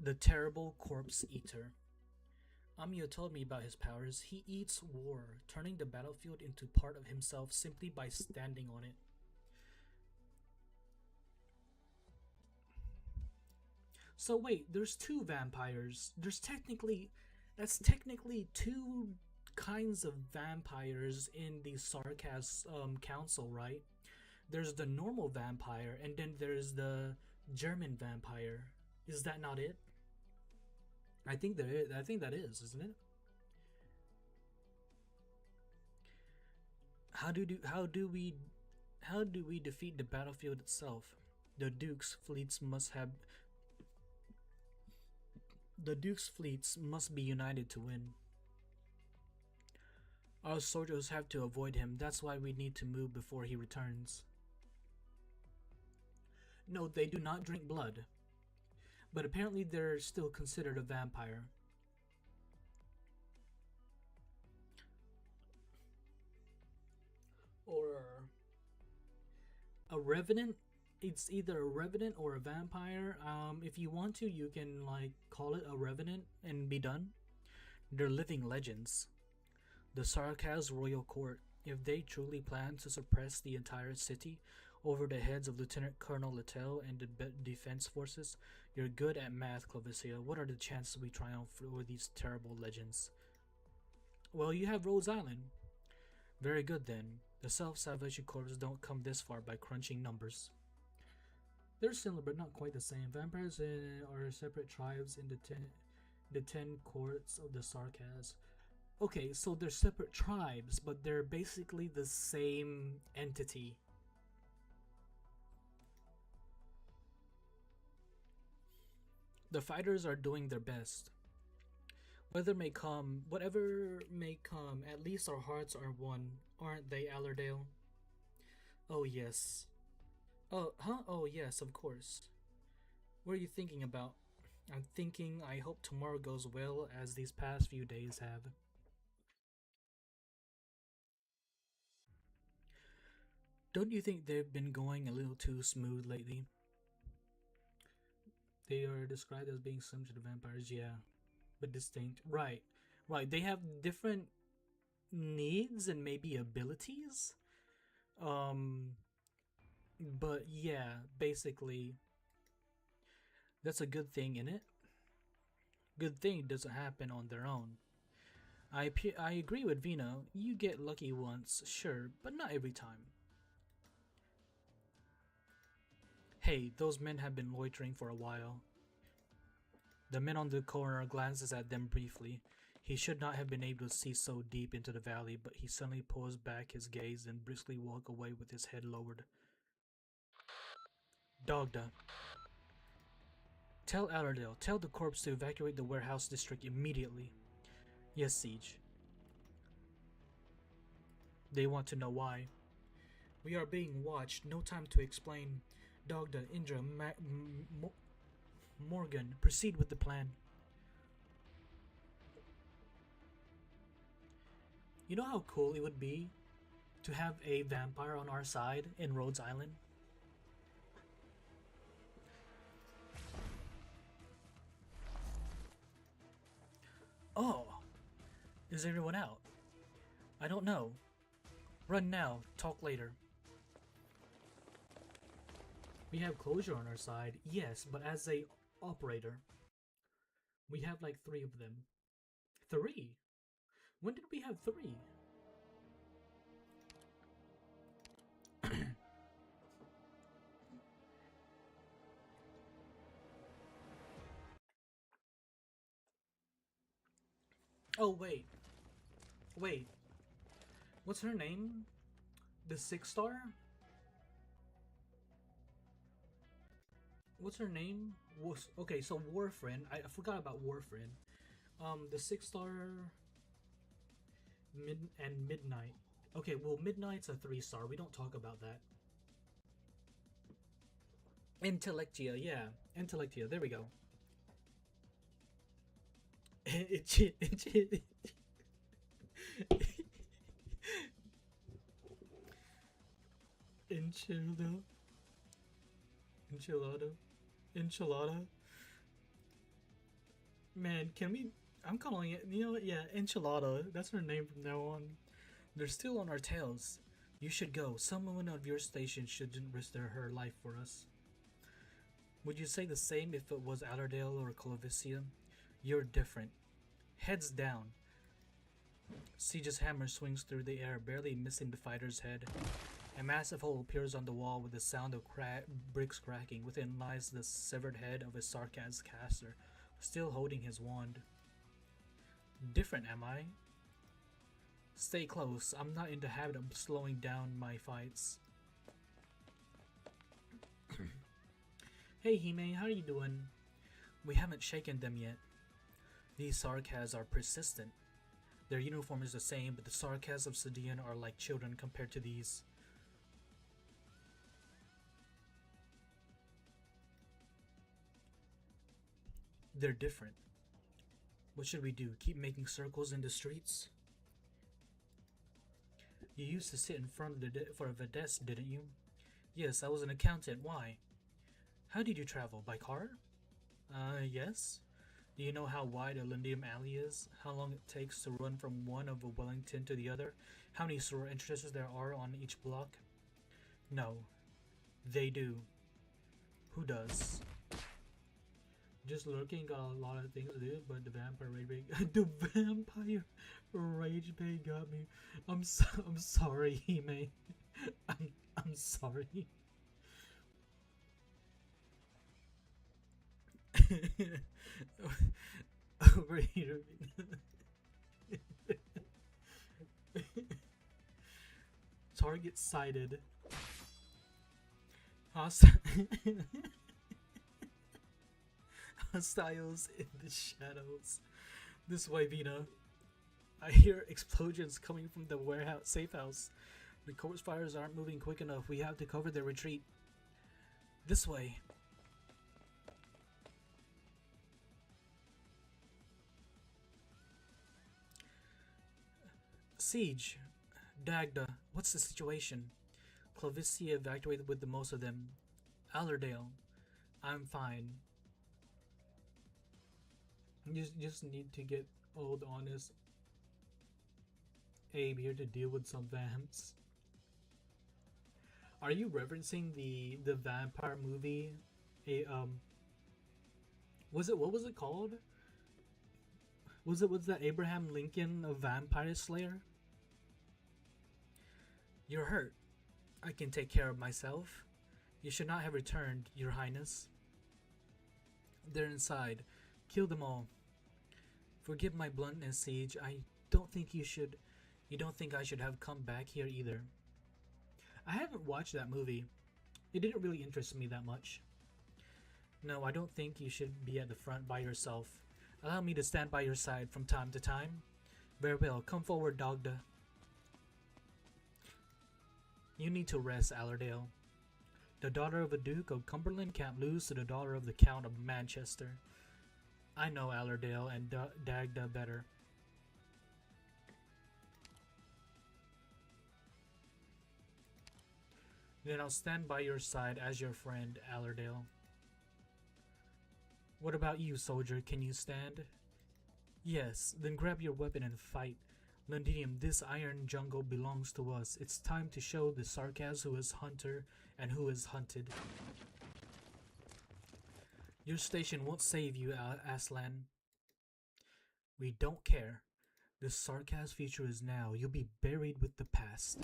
The terrible corpse eater. Amio told me about his powers. He eats war, turning the battlefield into part of himself simply by standing on it. So wait, there's two vampires. That's technically two kinds of vampires in the Sarkas council, right? There's the normal vampire, and then there's the German vampire. Is that not it? I think there is. I think that is, isn't it? How do how do we defeat the battlefield itself? The Duke's fleets must have the Duke's fleets must be united to win. Our soldiers have to avoid him. That's why we need to move before he returns. No, they do not drink blood. But apparently they're still considered a vampire. Or a revenant. It's either a revenant or a vampire. If you want to, you can like call it a revenant and be done. They're living legends. The Sarkaz royal court, if they truly plan to suppress the entire city over the heads of Lieutenant Colonel Littell and the defense forces, you're good at math, Clovicia. What are the chances we triumph over these terrible legends? Well, you have Rhodes Island. Very good then. The Self-Salvation Corps don't come this far by crunching numbers. They're similar, but not quite the same. Vampires are separate tribes in the 10 courts of the Sarkaz. Okay, so they're separate tribes, but they're basically the same entity. The fighters are doing their best. Whatever may come, at least our hearts are one, aren't they, Allerdale? Oh, yes. Oh, huh? Oh, yes, of course. What are you thinking about? I'm thinking I hope tomorrow goes well as these past few days have. Don't you think they've been going a little too smooth lately? They are described as being similar to the vampires, yeah, but distinct. Right, right. They have different needs and maybe abilities. Um, but yeah, basically, that's a good thing in it. Good thing doesn't happen on their own. I agree with Vino. You get lucky once, sure, but not every time. Hey, those men have been loitering for a while. The man on the corner glances at them briefly. He should not have been able to see so deep into the valley, but he suddenly pulls back his gaze and briskly walks away with his head lowered. Dogda. Tell Allerdale, tell the corpse to evacuate the warehouse district immediately. Yes, Siege. They want to know why. We are being watched. No time to explain. Dogda, Indra, Morgan, proceed with the plan. You know how cool it would be to have a vampire on our side in Rhodes Island? Oh, is everyone out? I don't know. Run now, talk later. We have closure on our side, yes, but as a operator, we have like 3 of them. 3? When did we have 3? Oh, wait. Wait. What's her name? The 6-star? What's her name? Okay, so Warfriend. I forgot about Warfriend. The 6-star midnight. Okay, well, midnight's a 3-star. We don't talk about that. Intellectia, yeah, Intellectia. There we go. Enchilada, enchilada, enchilada. Man, can we? I'm calling it. You know what? Yeah, enchilada. That's her name from now on. They're still on our tails. You should go. Someone of your station shouldn't risk her life for us. Would you say the same if it was Allerdale or Clovicia? You're different. Heads down. Siege's hammer swings through the air, barely missing the fighter's head. A massive hole appears on the wall with the sound of bricks cracking. Within lies the severed head of a Sarkaz caster, still holding his wand. Different, am I? Stay close. I'm not in the habit of slowing down my fights. Hey Hime, how are you doing? We haven't shaken them yet. These Sarkaz are persistent. Their uniform is the same, but the Sarkaz of Sadian are like children compared to these. They're different. What should we do? Keep making circles in the streets? You used to sit in front of a desk, didn't you? Yes, I was an accountant. Why? How did you travel? By car? Yes. Do you know how wide a Lindium alley is? How long it takes to run from one of a Wellington to the other? How many store entrances there are on each block? No. They do. Who does? Just lurking, got a lot of things to do, but the vampire rage bait the vampire rage bait got me. I'm sorry, Hime. I'm sorry. Over here. Target sighted. Hostiles in the shadows. This way, Vina. I hear explosions coming from the warehouse safe house. The corpse fires aren't moving quick enough. We have to cover their retreat. This way. Siege. Dagda, what's the situation? Clovicia evacuated with the most of them. Allerdale. I'm fine. You just need to get old, honest Abe here to deal with some vamps. Are you referencing the vampire movie? Was it, what was it called? Was that Abraham Lincoln a vampire slayer? You're hurt. I can take care of myself. You should not have returned, Your Highness. They're inside. Kill them all. Forgive my bluntness, Siege. I don't think you should. You don't think I should have come back here either. I haven't watched that movie. It didn't really interest me that much. No, I don't think you should be at the front by yourself. Allow me to stand by your side from time to time. Very well. Come forward, Dagda. You need to rest, Allerdale. The daughter of a Duke of Cumberland can't lose to the daughter of the Count of Manchester. I know Allerdale and Dagda better. Then I'll stand by your side as your friend, Allerdale. What about you, soldier? Can you stand? Yes, then grab your weapon and fight. Londinium, this iron jungle belongs to us. It's time to show the Sarkaz who is hunter and who is hunted. Your station won't save you, Aslan. We don't care. The Sarkaz future is now. You'll be buried with the past.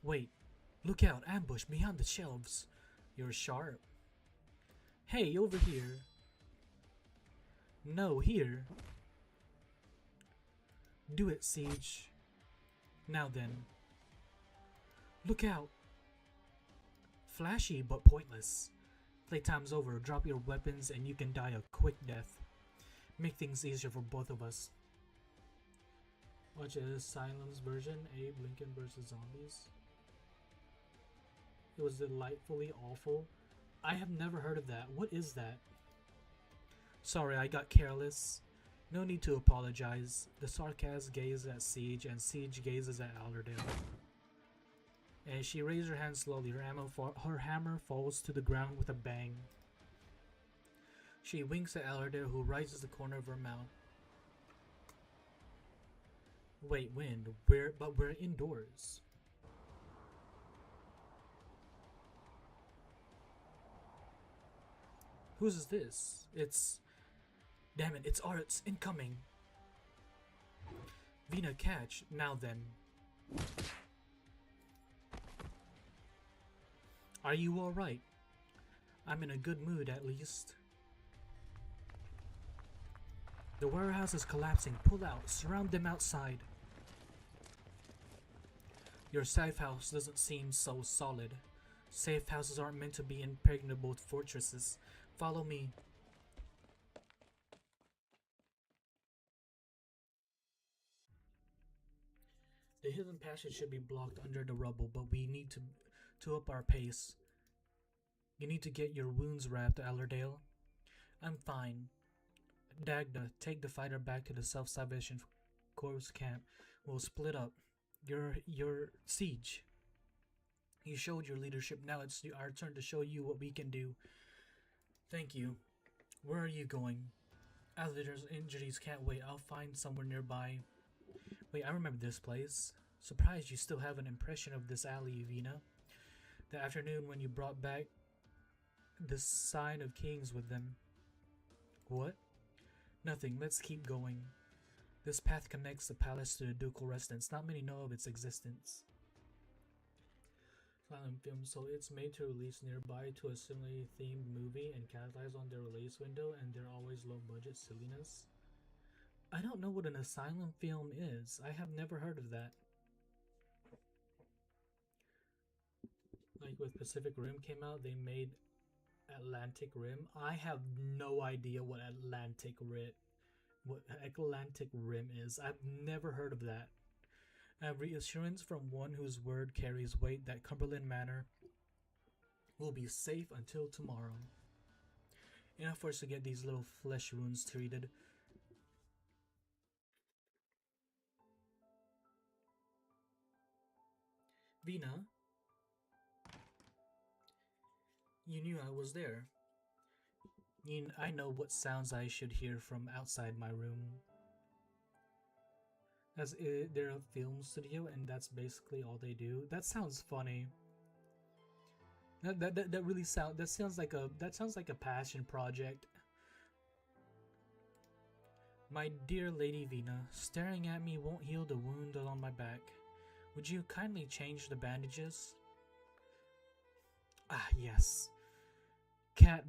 Wait. Look out. Ambush behind the shelves. You're sharp. Hey, over here. No, here. Do it, Siege. Now then. Look out. Flashy but pointless. Playtime's over. Drop your weapons and you can die a quick death. Make things easier for both of us. Watch a Silence version, Abe Lincoln vs. Zombies. It was delightfully awful. I have never heard of that. What is that? Sorry, I got careless. No need to apologize. The Sarkaz gazes at Siege, and Siege gazes at Allerdale. And she raised her hand slowly. Her hammer falls to the ground with a bang. She winks at Allerdale, who rises the corner of her mouth. Wait, wind. But we're indoors. Whose is this? It's... Damn it, it's Art's incoming. Vina, catch. Now then. Are you alright? I'm in a good mood, at least. The warehouse is collapsing. Pull out. Surround them outside. Your safe house doesn't seem so solid. Safe houses aren't meant to be impregnable fortresses. Follow me. The hidden passage should be blocked under the rubble, but we need to up our pace. You need to get your wounds wrapped, Allerdale. I'm fine. Dagda, take the fighter back to the Self-Salvation Corps camp. We'll split up. Your Siege. You showed your leadership. Now it's our turn to show you what we can do. Thank you. Where are you going? Alligator's injuries can't wait. I'll find somewhere nearby. Wait, I remember this place. Surprised you still have an impression of this alley, Vina. The afternoon when you brought back the sign of kings with them. What? Nothing. Let's keep going. This path connects the palace to the ducal residence. Not many know of its existence. Silent film, so it's made to release nearby to a similarly themed movie and capitalize on their release window and their always low budget silliness. I don't know what an asylum film is. I have never heard of that. Like with Pacific Rim came out, they made Atlantic Rim. I have no idea what Atlantic Rim is. I've never heard of that. I have reassurance from one whose word carries weight that Cumberland Manor will be safe until tomorrow. Enough for us to get these little flesh wounds treated. Vina, you knew I was there. I know what sounds I should hear from outside my room. They're a film studio, and that's basically all they do. That sounds funny. That really sounds like a passion project. My dear Lady Vina, staring at me won't heal the wound on my back. Would you kindly change the bandages? Ah, yes. Cat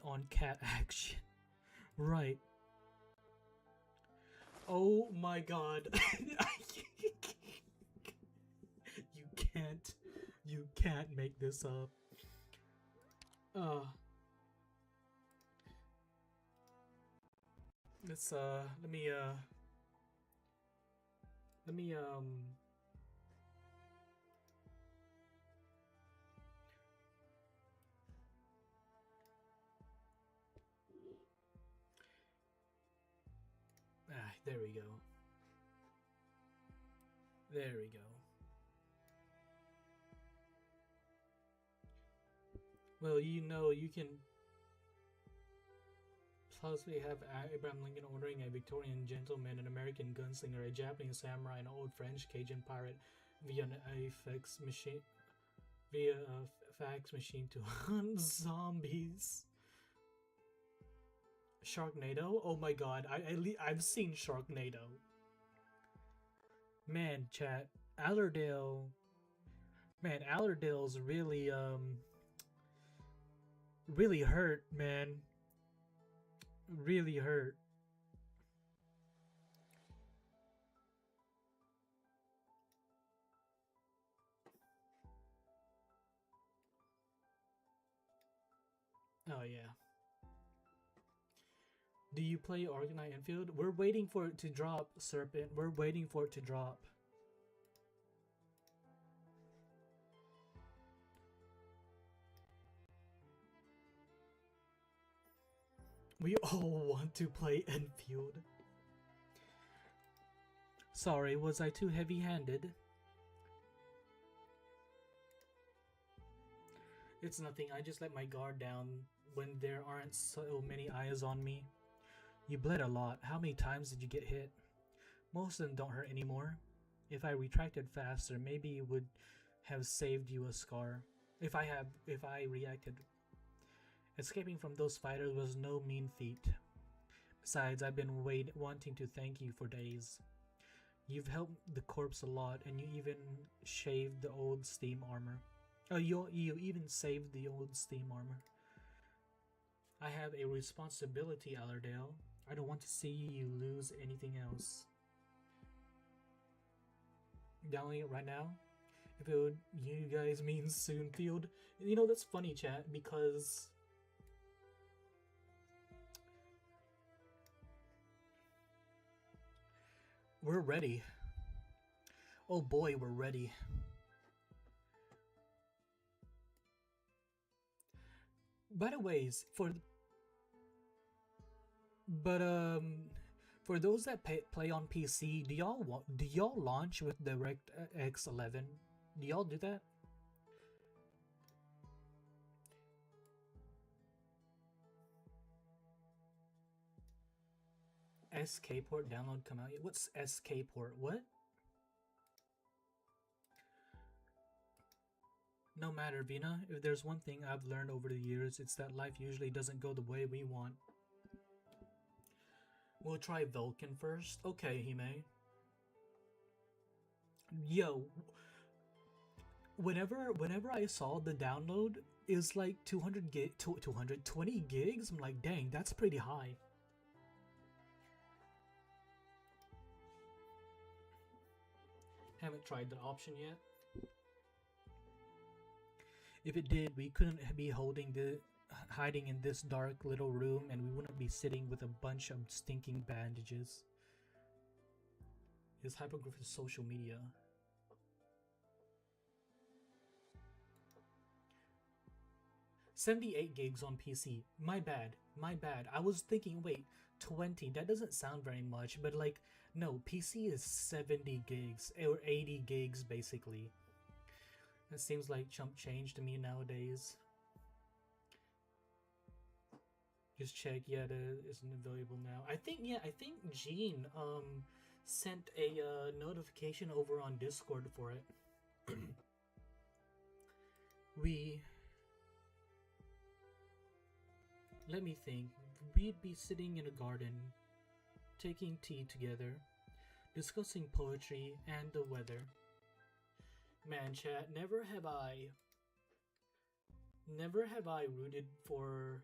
on cat action. Right. Oh my god. You can't make this up. Let's let me there we go. There we go. Well, you know, you can possibly have Abraham Lincoln ordering a Victorian gentleman, an American gunslinger, a Japanese samurai, and an old French Cajun pirate via a fax machine to hunt zombies. Sharknado? Oh my god, I've seen Sharknado. Man, chat, Allerdale's really hurt, man. Really hurt. Oh yeah. Do you play Arcanite Infield? We're waiting for it to drop, Serpent. We're waiting for it to drop. We all want to play Enfield. Sorry, was I too heavy-handed? It's nothing, I just let my guard down when there aren't so many eyes on me. You bled a lot. How many times did you get hit? Most of them don't hurt anymore. If I retracted faster, maybe it would have saved you a scar. If I reacted. Escaping from those fighters was no mean feat. Besides, I've been wanting to thank you for days. You've helped the corpse a lot, and you even shaved the old steam armor. Oh, you even saved the old steam armor. I have a responsibility, Allerdale. I don't want to see you lose anything else. Downloading it right now. If it would, you guys mean soon, Field. You know, that's funny, chat, because we're ready. Oh boy, we're ready. By the ways, for those that play on PC, do y'all launch with DirectX 11? Do y'all do that? SK port download come out yet? What's SK port? What? No matter, Vina. If there's one thing I've learned over the years, it's that life usually doesn't go the way we want. We'll try Vulcan first. Okay, Hime. Yo, whenever I saw the download is like 220 gigs, I'm like, dang, that's pretty high. Haven't tried that option yet. If it did, we couldn't be hiding in this dark little room, and we wouldn't be sitting with a bunch of stinking bandages. His hypergraph is social media. $78 gigs on PC. My bad. I was thinking, wait, 20. That doesn't sound very much, but like, no, PC is 70 gigs or 80 gigs basically. That seems like chump change to me nowadays. Just check, yeah, it isn't available now. I think Gene sent a notification over on Discord for it. Let me think. We'd be sitting in a garden, taking tea together, discussing poetry and the weather. Man, chat, never have I rooted for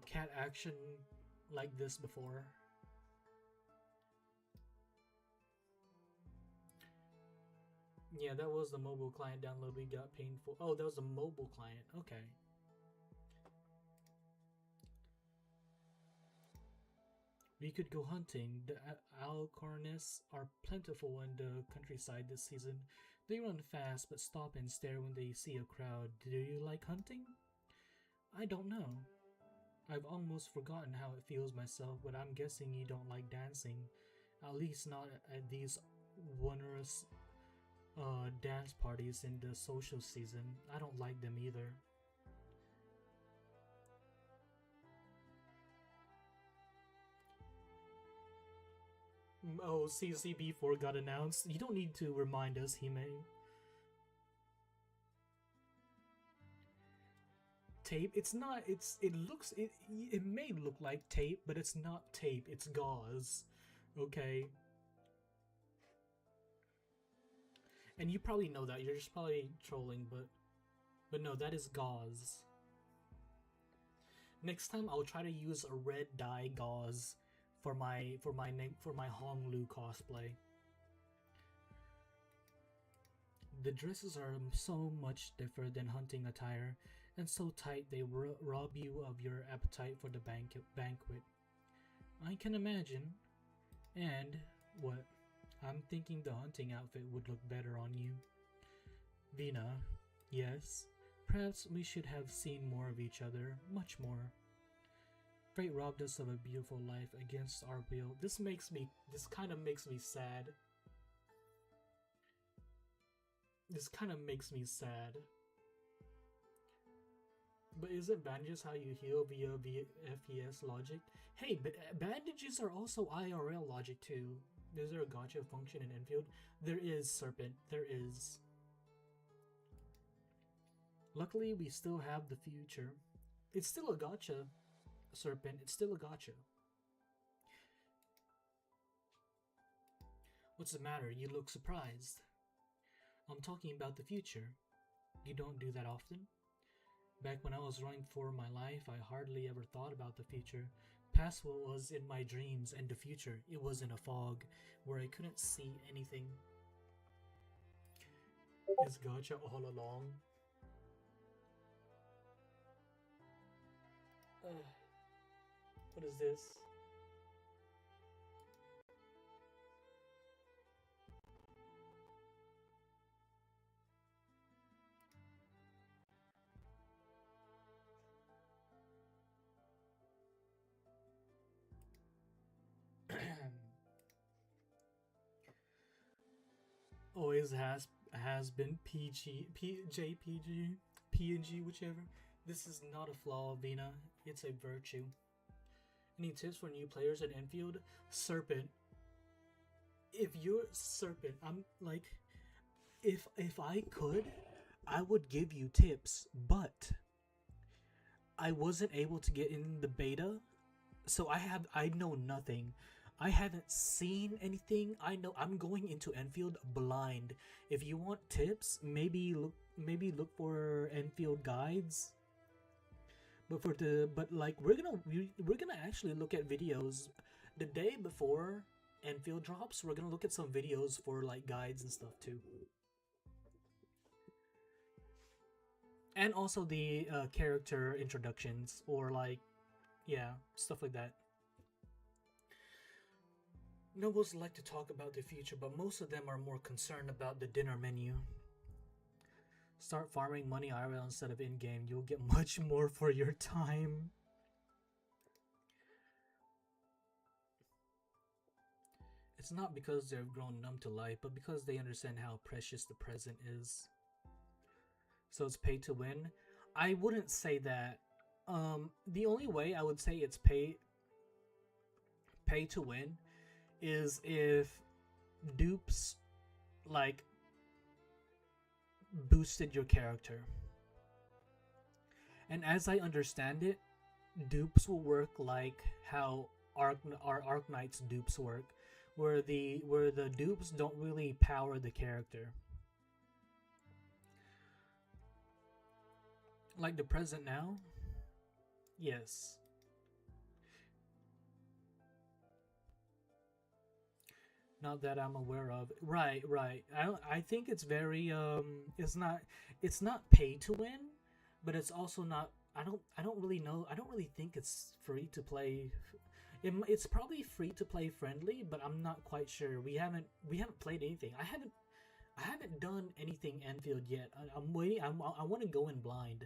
cat action like this before. Yeah, that was the mobile client download we got painful. Oh, that was the mobile client. Okay. We could go hunting. The ARKNIGHTS are plentiful in the countryside this season. They run fast but stop and stare when they see a crowd. Do you like hunting? I don't know. I've almost forgotten how it feels myself, but I'm guessing you don't like dancing. At least not at these wondrous dance parties in the social season. I don't like them either. Oh, CCB4 got announced. You don't need to remind us, Hime. Tape? It's not, it may look like tape, but it's not tape, it's gauze. Okay? And you probably know that, you're just probably trolling, but no, that is gauze. Next time I'll try to use a red dye gauze for my Honglu cosplay. The dresses are so much different than hunting attire, and so tight they rob you of your appetite for the banquet. I can imagine. And what? I'm thinking the hunting outfit would look better on you. Vina, yes. Perhaps we should have seen more of each other, much more. Fate robbed us of a beautiful life against our will. This kind of makes me sad. This kind of makes me sad. But isn't bandages how you heal via FES logic? Hey, but bandages are also IRL logic too. Is there a gacha function in Enfield? There is, Serpent. There is. Luckily, we still have the future. It's still a gacha, Serpent. It's still a gacha. What's the matter? You look surprised. I'm talking about the future. You don't do that often? Back when I was running for my life, I hardly ever thought about the future. Past was in my dreams, and the future, it was in a fog, where I couldn't see anything. Is gacha all along? What is this? Always has been JPG, PNG, whichever. This is not a flaw, Vina. It's a virtue. Any tips for new players at Enfield? Serpent. If you're Serpent, I'm like, if I could, I would give you tips, but I wasn't able to get in the beta, so I know nothing. I haven't seen anything. I know I'm going into Enfield blind. If you want tips, maybe look for Enfield guides. But we're gonna actually look at videos the day before Enfield drops. We're gonna look at some videos for like guides and stuff too. And also the character introductions or like, yeah, stuff like that. Nobles like to talk about the future, but most of them are more concerned about the dinner menu. Start farming money IRL instead of in-game. You'll get much more for your time. It's not because they've grown numb to life, but because they understand how precious the present is. So it's pay to win? I wouldn't say that. The only way I would say it's pay to win is if dupes like boosted your character. And as I understand it, dupes will work like how our ARKNIGHTS dupes work, where the dupes don't really power the character. Like the present now? Yes. Not that I'm aware of. Right. I think it's very it's not pay to win, but it's also not I don't really know. I don't really think it's free to play. It's probably free to play friendly, but I'm not quite sure. We haven't played anything. I haven't done anything Enfield yet. I'm waiting. I want to go in blind.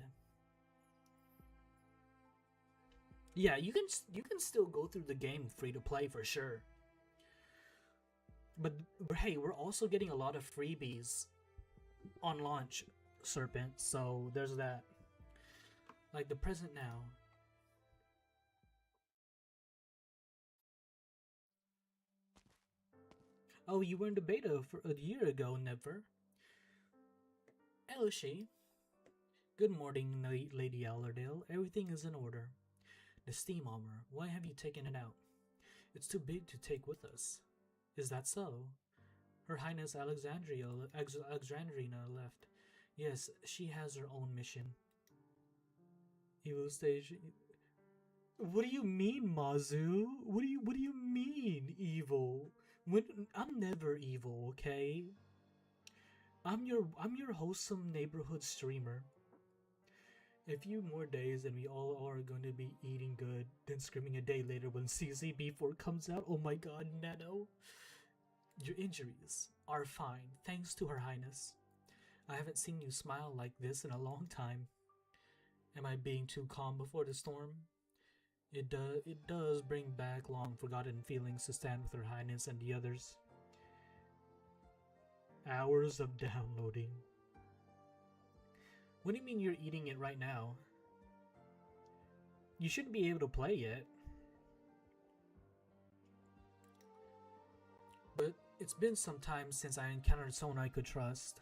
Yeah, you can still go through the game free to play for sure. But hey, we're also getting a lot of freebies on launch, Serpent. So there's that. Like the present now. Oh, you were in the beta for a year ago, never. Eloshi. Good morning, Lady Allerdale. Everything is in order. The steam armor. Why have you taken it out? It's too big to take with us. Is that so? Her Highness Alexandrina left. Yes, she has her own mission. Evil stage. What do you mean, Mazu? What do you mean, evil? I'm never evil, okay? I'm your wholesome neighborhood streamer. A few more days and we all are going to be eating good, then screaming a day later when CCB4 comes out. Oh my god, Nano. Your injuries are fine, thanks to Her Highness. I haven't seen you smile like this in a long time. Am I being too calm before the storm? It does bring back long forgotten feelings to stand with Her Highness and the others. Hours of downloading. What do you mean you're eating it right now? You shouldn't be able to play yet. But it's been some time since I encountered someone I could trust.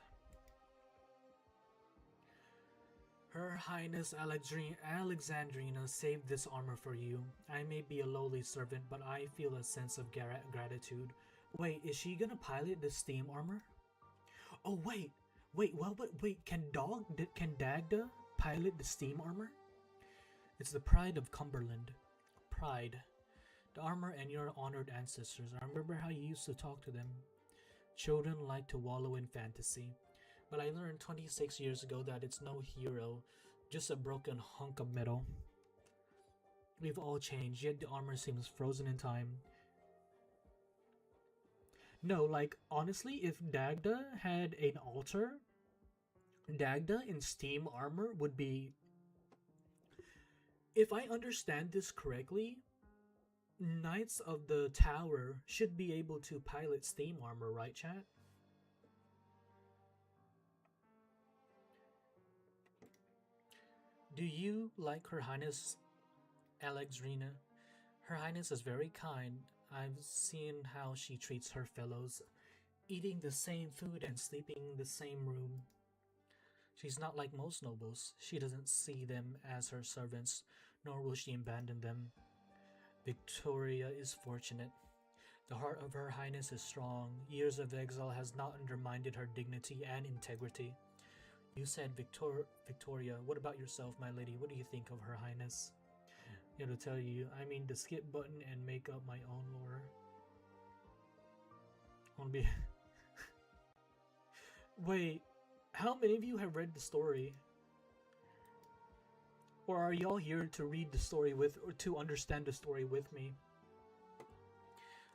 Her Highness Alexandrina saved this armor for you. I may be a lowly servant, but I feel a sense of gratitude. Wait, is she gonna pilot the steam armor? Oh wait, can Dagda pilot the steam armor? It's the pride of Cumberland. Pride. The armor and your honored ancestors. I remember how you used to talk to them. Children like to wallow in fantasy. But I learned 26 years ago that it's no hero, just a broken hunk of metal. We've all changed, yet the armor seems frozen in time. No, like, honestly, if Dagda had an altar, Dagda in steam armor would be... If I understand this correctly, Knights of the Tower should be able to pilot steam armor, right, chat? Do you like Her Highness Alexandrina? Her Highness is very kind. I've seen how she treats her fellows, eating the same food and sleeping in the same room. She's not like most nobles. She doesn't see them as her servants, nor will she abandon them. Victoria is fortunate. The heart of Her Highness is strong. Years of exile has not undermined her dignity and integrity. You said Victoria. What about yourself, my lady? What do you think of Her Highness? Here to tell you, I mean the skip button and make up my own lore. I wanna be... Wait, how many of you have read the story? Or are y'all here to read the story with, or to understand the story with me?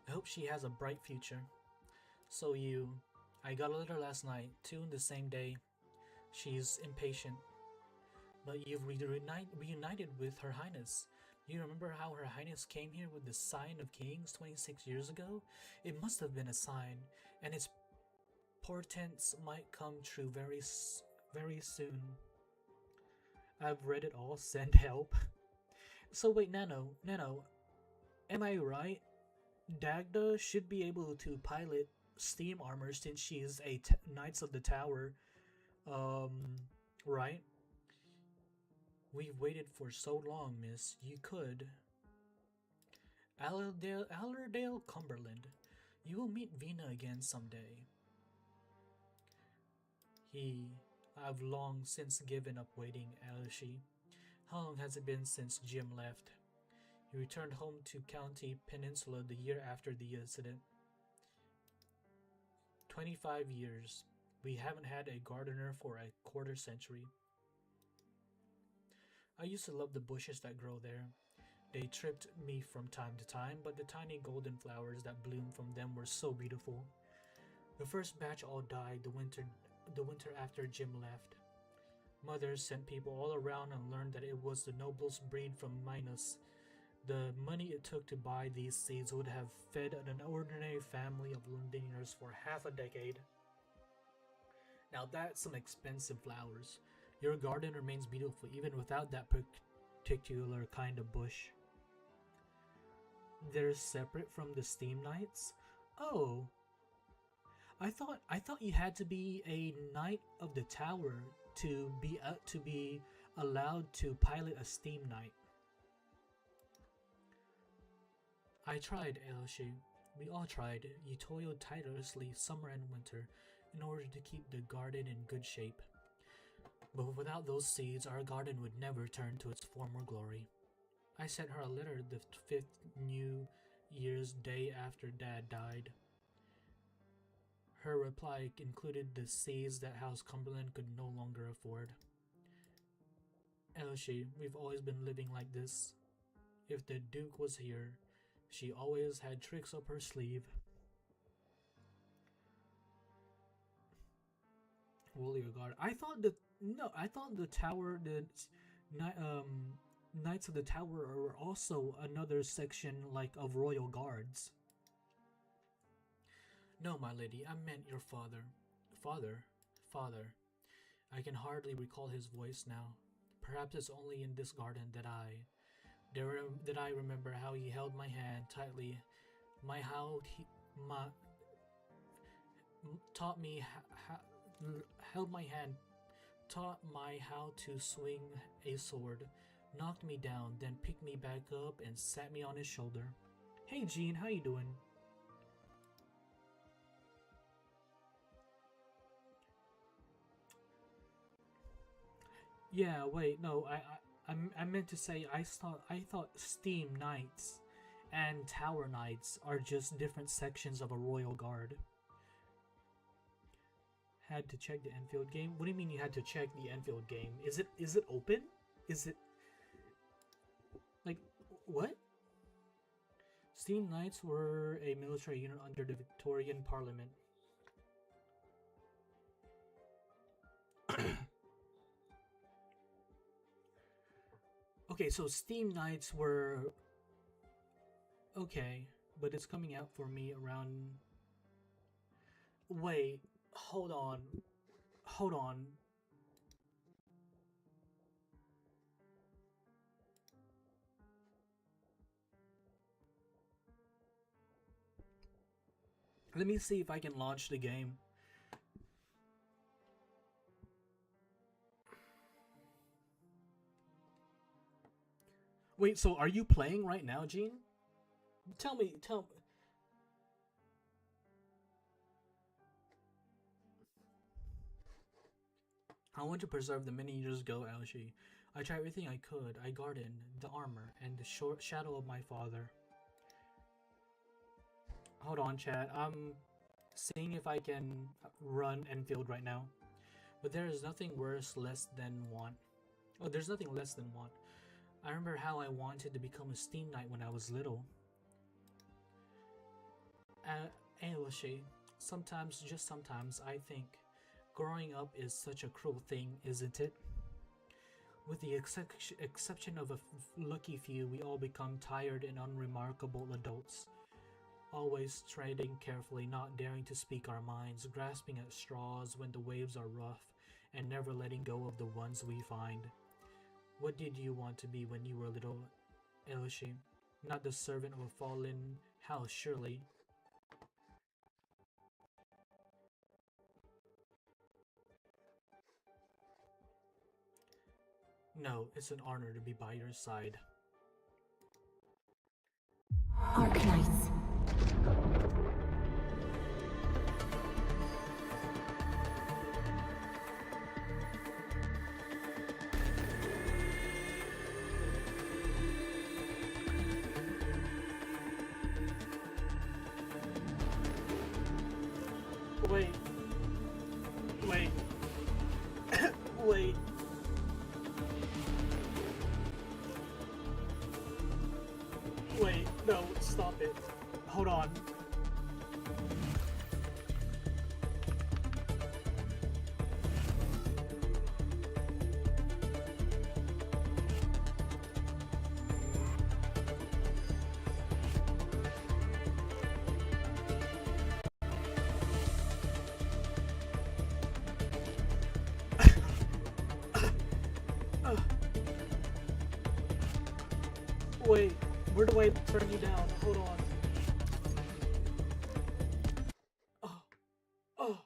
I hope she has a bright future. So I got a letter last night, 2 in the same day. She's impatient. But you've reunited with Her Highness. You remember how Her Highness came here with the Sign of Kings 26 years ago? It must have been a sign, and its portents might come true very soon. I've read it all. Send help. So wait, Nano, am I right? Dagda should be able to pilot steam armor since she is a Knights of the Tower, right? We've waited for so long, miss. You could. Allerdale, Cumberland. You will meet Vina again someday. I've long since given up waiting, Elshi. How long has it been since Jim left? He returned home to County Peninsula the year after the incident. 25 years. We haven't had a gardener for a quarter century. I used to love the bushes that grow there. They tripped me from time to time, but the tiny golden flowers that bloomed from them were so beautiful. The first batch all died the winter after Jim left. Mothers sent people all around and learned that it was the noblest breed from Minos. The money it took to buy these seeds would have fed an ordinary family of Londoners for half a decade. Now that's some expensive flowers. Your garden remains beautiful even without that particular kind of bush. They're separate from the Steam Knights? Oh. I thought you had to be a Knight of the Tower to be allowed to pilot a Steam Knight. I tried, Elshi. We all tried. You toiled tirelessly summer and winter in order to keep the garden in good shape. But without those seeds, our garden would never turn to its former glory. I sent her a letter the 5th New Year's Day after Dad died. Her reply included the seeds that House Cumberland could no longer afford. Elshi, we've always been living like this. If the Duke was here, she always had tricks up her sleeve. Warrior Guard. I thought the tower, Knights of the Tower are also another section like of royal guards. No, my lady, I meant your father. Father? Father. I can hardly recall his voice now. Perhaps it's only in this garden that I remember how he held my hand tightly, my how he my taught me held my hand, taught my how to swing a sword, knocked me down, then picked me back up and sat me on his shoulder. Hey Jean, how you doing? Yeah, wait, no, I meant to say I thought Steam Knights and Tower Knights are just different sections of a royal guard. Had to check the Enfield game. What do you mean you had to check the Enfield game? Is it open? Is it like what? Steam Knights were a military unit under the Victorian Parliament. Okay, so Steam Knights were okay, but it's coming out for me around. Wait, hold on, hold on. Let me see if I can launch the game. Wait, so are you playing right now, Gene? Tell me. I want to preserve the many years ago, Elshi. I tried everything I could. I guarded the armor and the short shadow of my father. Hold on, chat. I'm seeing if I can run Enfield right now. But there is nothing less than want. Oh, there's nothing less than want. I remember how I wanted to become a Steam Knight when I was little. Elshi, sometimes, just sometimes, I think growing up is such a cruel thing, isn't it? With the exception of a lucky few, we all become tired and unremarkable adults. Always treading carefully, not daring to speak our minds, grasping at straws when the waves are rough, and never letting go of the ones we find. What did you want to be when you were little, Elshi? Not the servant of a fallen house, surely. No, it's an honor to be by your side. ARKNIGHTS. Wait. Wait. Wait. Wait, no, stop it. Hold on. Wait, where do I turn you down? Hold on. Oh, oh.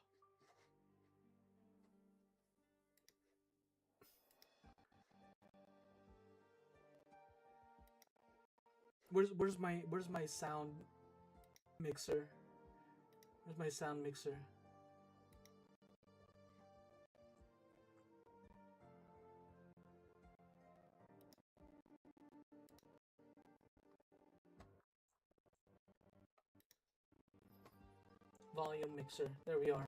Where's my sound mixer? Where's my sound mixer? Volume mixer. There we are.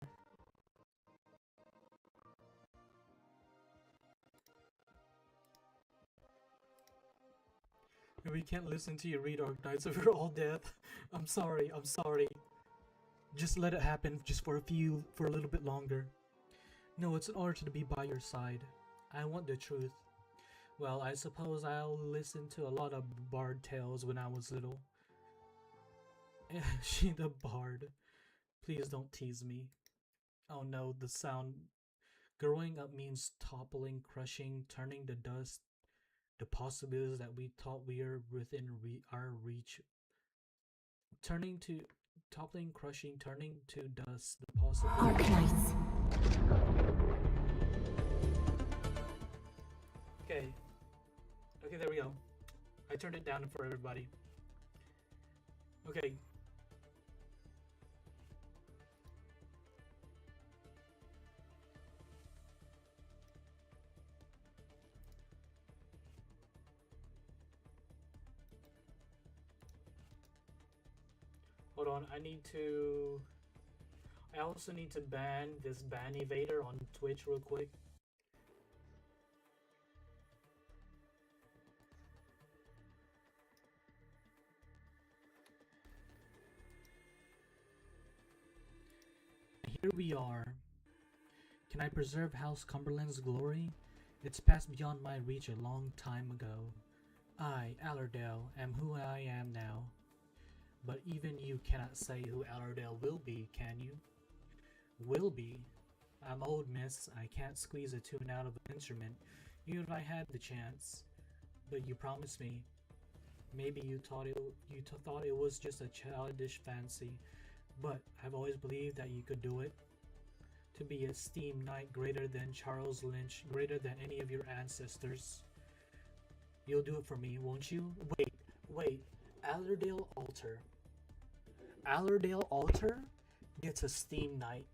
We can't listen to you read Arknights if you're all dead. I'm sorry, I'm sorry. Just let it happen just for a little bit longer. No, it's an honor to be by your side. I want the truth. Well, I suppose I'll listen to a lot of bard tales when I was little. She the bard. Please don't tease me. Oh no, the sound. Growing up means toppling, crushing, turning to dust. The possibilities that we thought we are within our reach. Turning to toppling, crushing, turning to dust. The possibilities. ARKNIGHTS. Okay. Okay, there we go. I turned it down for everybody. Okay. Hold on, I also need to ban this ban evader on Twitch real quick. Here we are. Can I preserve House Cumberland's glory? It's passed beyond my reach a long time ago. I, Allerdale, am who I am now. But even you cannot say who Allerdale will be, can you? Will be? I'm old, miss. I can't squeeze a tune out of an instrument, even if I had the chance. But you promised me. Maybe you thought it was just a childish fancy, but I've always believed that you could do it. To be a steam knight greater than Charles Lynch, greater than any of your ancestors. You'll do it for me, won't you? Wait. Allerdale Altar. Allerdale Altar gets a steam knight.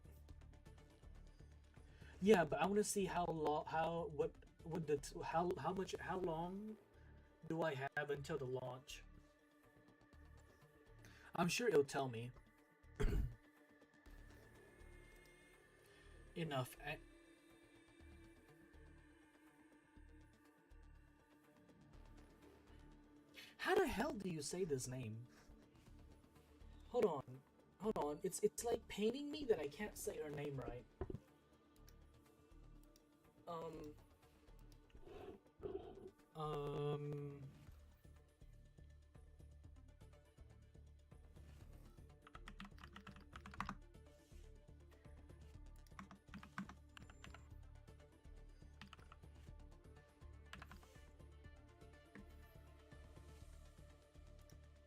Yeah, but I want to see how long do I have until the launch? I'm sure it'll tell me. Enough. How the hell do you say this name? Hold on. It's like paining me that I can't say her name right.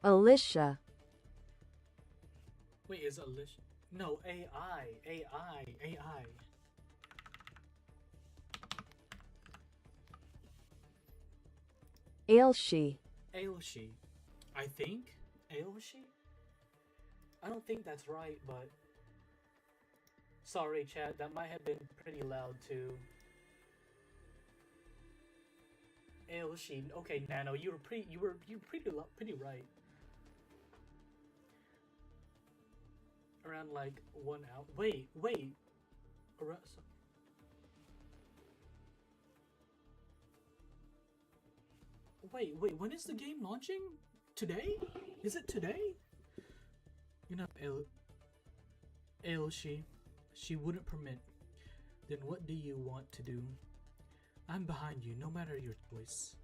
Alicia. Wait, is Alicia? No, AI. Ailshi. Ailshi. I think? Ailshi? I don't think that's right, but... Sorry, chat, that might have been pretty loud, too. Ailshi. Okay, Nano, you were pretty right. Around like 1 hour. Wait. Around, wait. When is the game launching? Today? Is it today? You know, Ailshi. She wouldn't permit. Then what do you want to do? I'm behind you, no matter your choice.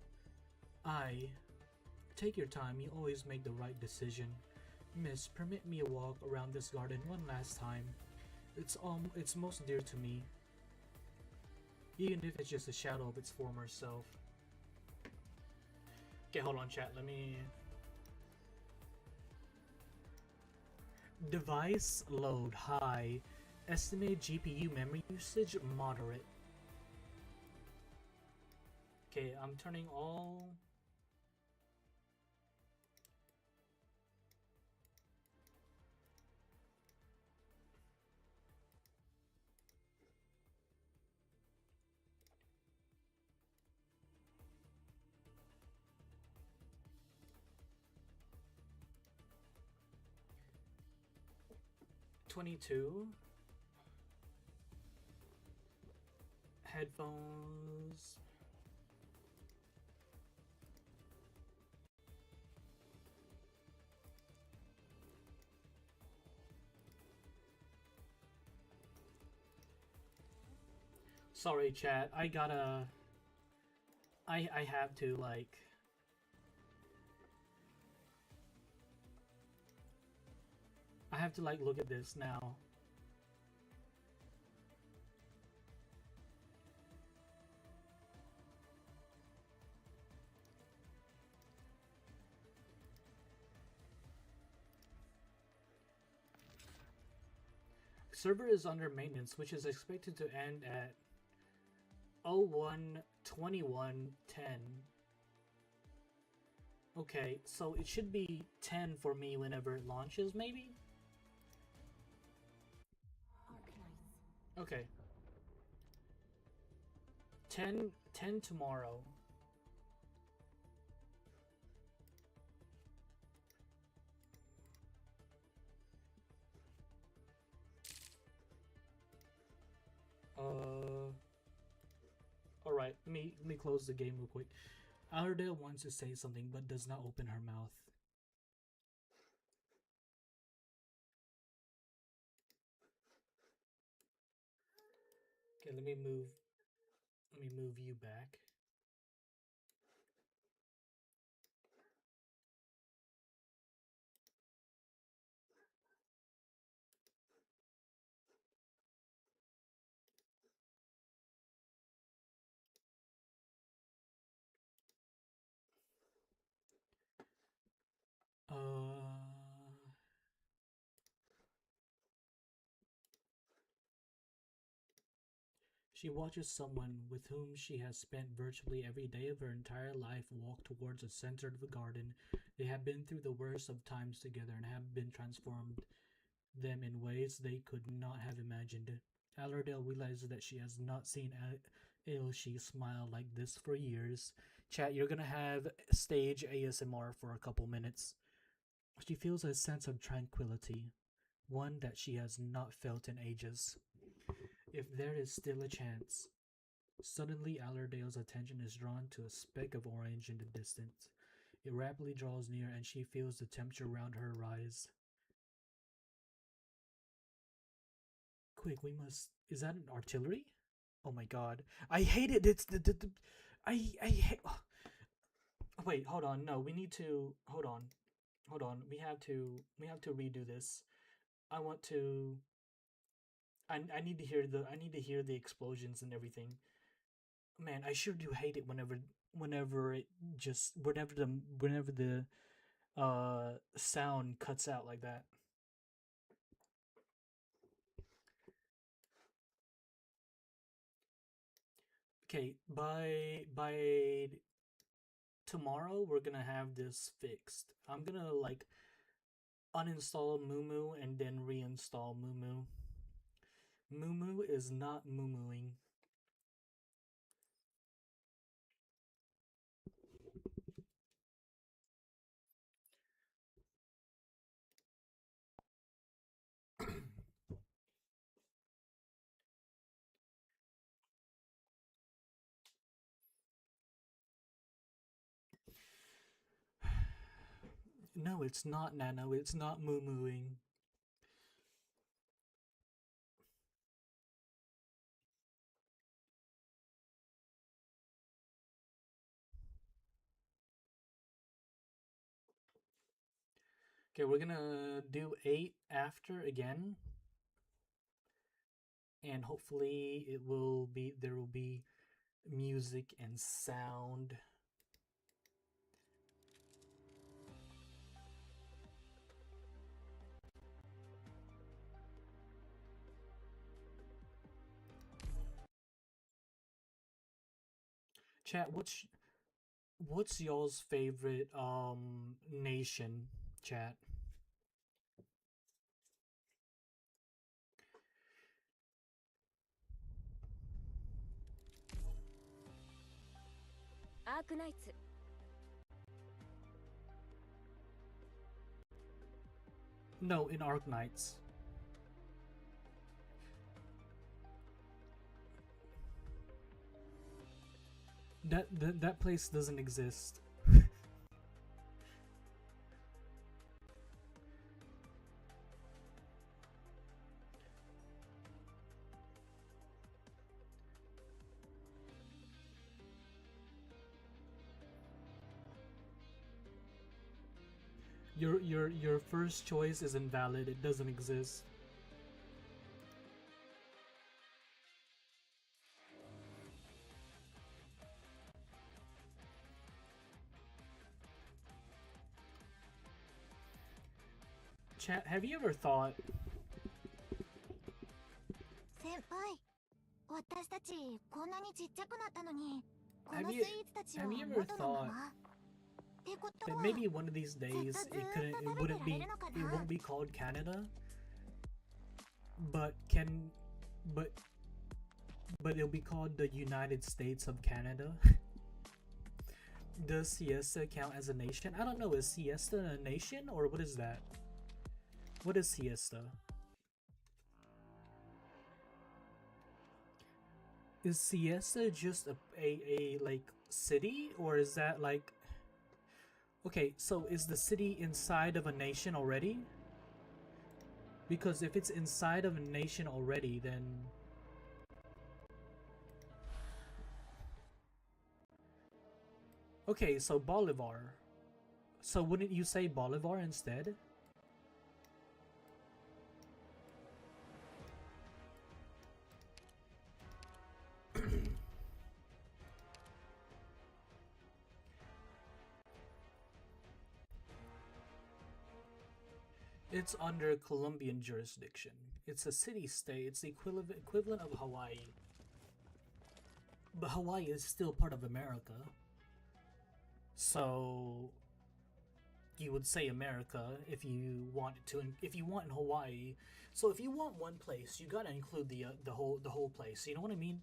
Take your time. You always make the right decision. Miss, permit me a walk around this garden one last time. It's most dear to me. Even if it's just a shadow of its former self. Okay, hold on, chat. Let me... Device load high. Estimated GPU memory usage moderate. Okay, I'm turning all... $22. Headphones. Sorry, chat. I have to like. I have to like look at this now. Server is under maintenance, which is expected to end at 01/21/10. Okay, so it should be 10 for me whenever it launches, maybe? ARKNIGHTS. Okay. 10 tomorrow. Alright, let me close the game real quick. Allerdale wants to say something but does not open her mouth. Okay, let me move you back. She watches someone with whom she has spent virtually every day of her entire life walk towards the center of a garden. They have been through the worst of times together and have been transformed them in ways they could not have imagined. Allerdale realizes that she has not seen Aoshi smile like this for years. Chat, you're gonna have stage ASMR for a couple minutes. She feels a sense of tranquility, one that she has not felt in ages. If there is still a chance. Suddenly, Allerdale's attention is drawn to a speck of orange in the distance. It rapidly draws near, and she feels the temperature around her rise. Quick, we must. Is that an artillery? Oh my god. I hate it. It's the I hate. Oh. Wait, hold on. No, we need to. Hold on. Hold on. We have to redo this. I want to. I need to hear the explosions and everything. Man, I sure do hate it whenever it just whenever the sound cuts out like that. Okay, by tomorrow we're gonna have this fixed. I'm gonna like uninstall Mumu and then reinstall Mumu. Mumu is not Mumuing. No, it's not Nano. It's not Mumuing. Okay, we're gonna do 8 after again. And hopefully there will be music and sound. Chat, what's y'all's favorite nation, chat? ARKNIGHTS. No, in ARKNIGHTS. That place doesn't exist. Your first choice is invalid. It doesn't exist. Chat, have you ever thought 先輩、私たちこんなにちっちゃくなったのに、こ have のスイ you ーツたちは have 元 you の ever ま thought まってこと that は maybe one of these days it couldn't it wouldn't be it won't be called Canada, but but it'll be called the United States of Canada? Does Siesta count as a nation? I don't know. Is Siesta a nation or what is that? What is Siesta? Is Siesta just a like city, or is that like, okay, so is the city inside of a nation already? Because if it's inside of a nation already, then okay, so Bolivar. So wouldn't you say Bolivar instead? It's under Colombian jurisdiction. It's a city-state. It's the equivalent of Hawaii. But Hawaii is still part of America. So you would say America if you want if you want in Hawaii. So if you want one place, you gotta include the whole place. You know what I mean?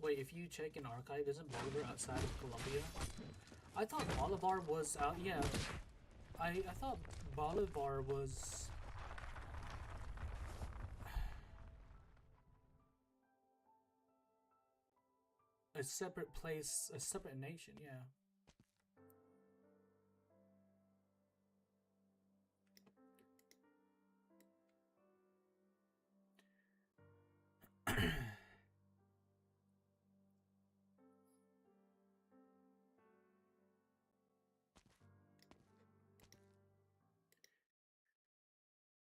Wait, if you check an archive, isn't Bolivar outside of Colombia? I thought Bolivar was out. Yeah, I thought Bolivar was. A separate place, a separate nation, yeah.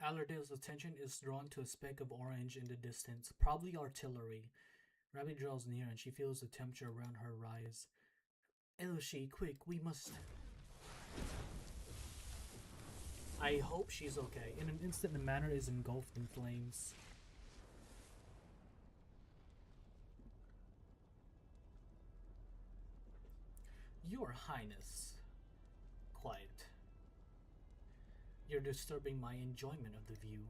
Allerdale's attention is drawn to a speck of orange in the distance, probably artillery. Rabbit draws near and she feels the temperature around her rise. Eloshi, quick, we must. I hope she's okay. In an instant, the manor is engulfed in flames. Your Highness. Quiet. You're disturbing my enjoyment of the view.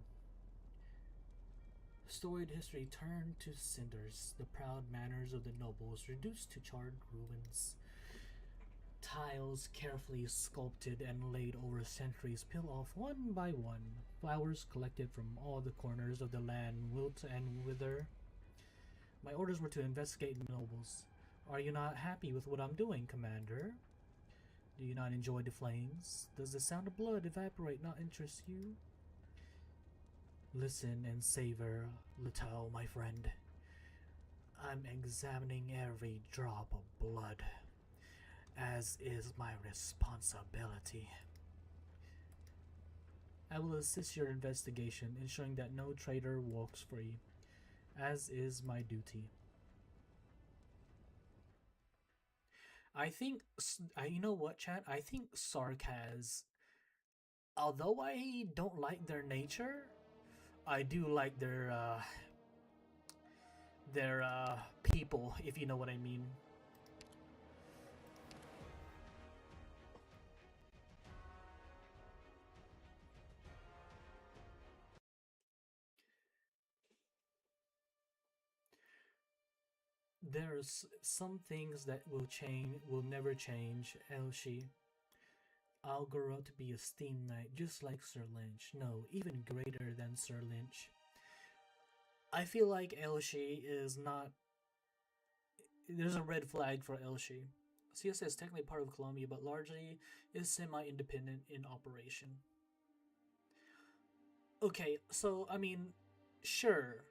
Storied history turned to cinders, the proud manners of the nobles reduced to charred ruins. Tiles carefully sculpted and laid over centuries peel off one by one. Flowers collected from all the corners of the land wilt and wither. My orders were to investigate the nobles. Are you not happy with what I'm doing, Commander? Do you not enjoy the flames? Does the sound of blood evaporate not interest you? Listen and savor, Leto, my friend. I'm examining every drop of blood, as is my responsibility. I will assist your investigation, ensuring that no traitor walks free, as is my duty. I think, you know what, chat? I think Sarkaz, although I don't like their nature, I do like their people, if you know what I mean. There's some things that will never change, Elshi. I'll grow up to be a steam knight, just like Sir Lynch. No, even greater than Sir Lynch. I feel like Elshi is not. There's a red flag for Elshi. CSA is technically part of Colombia, but largely is semi-independent in operation. Okay, so I mean, sure.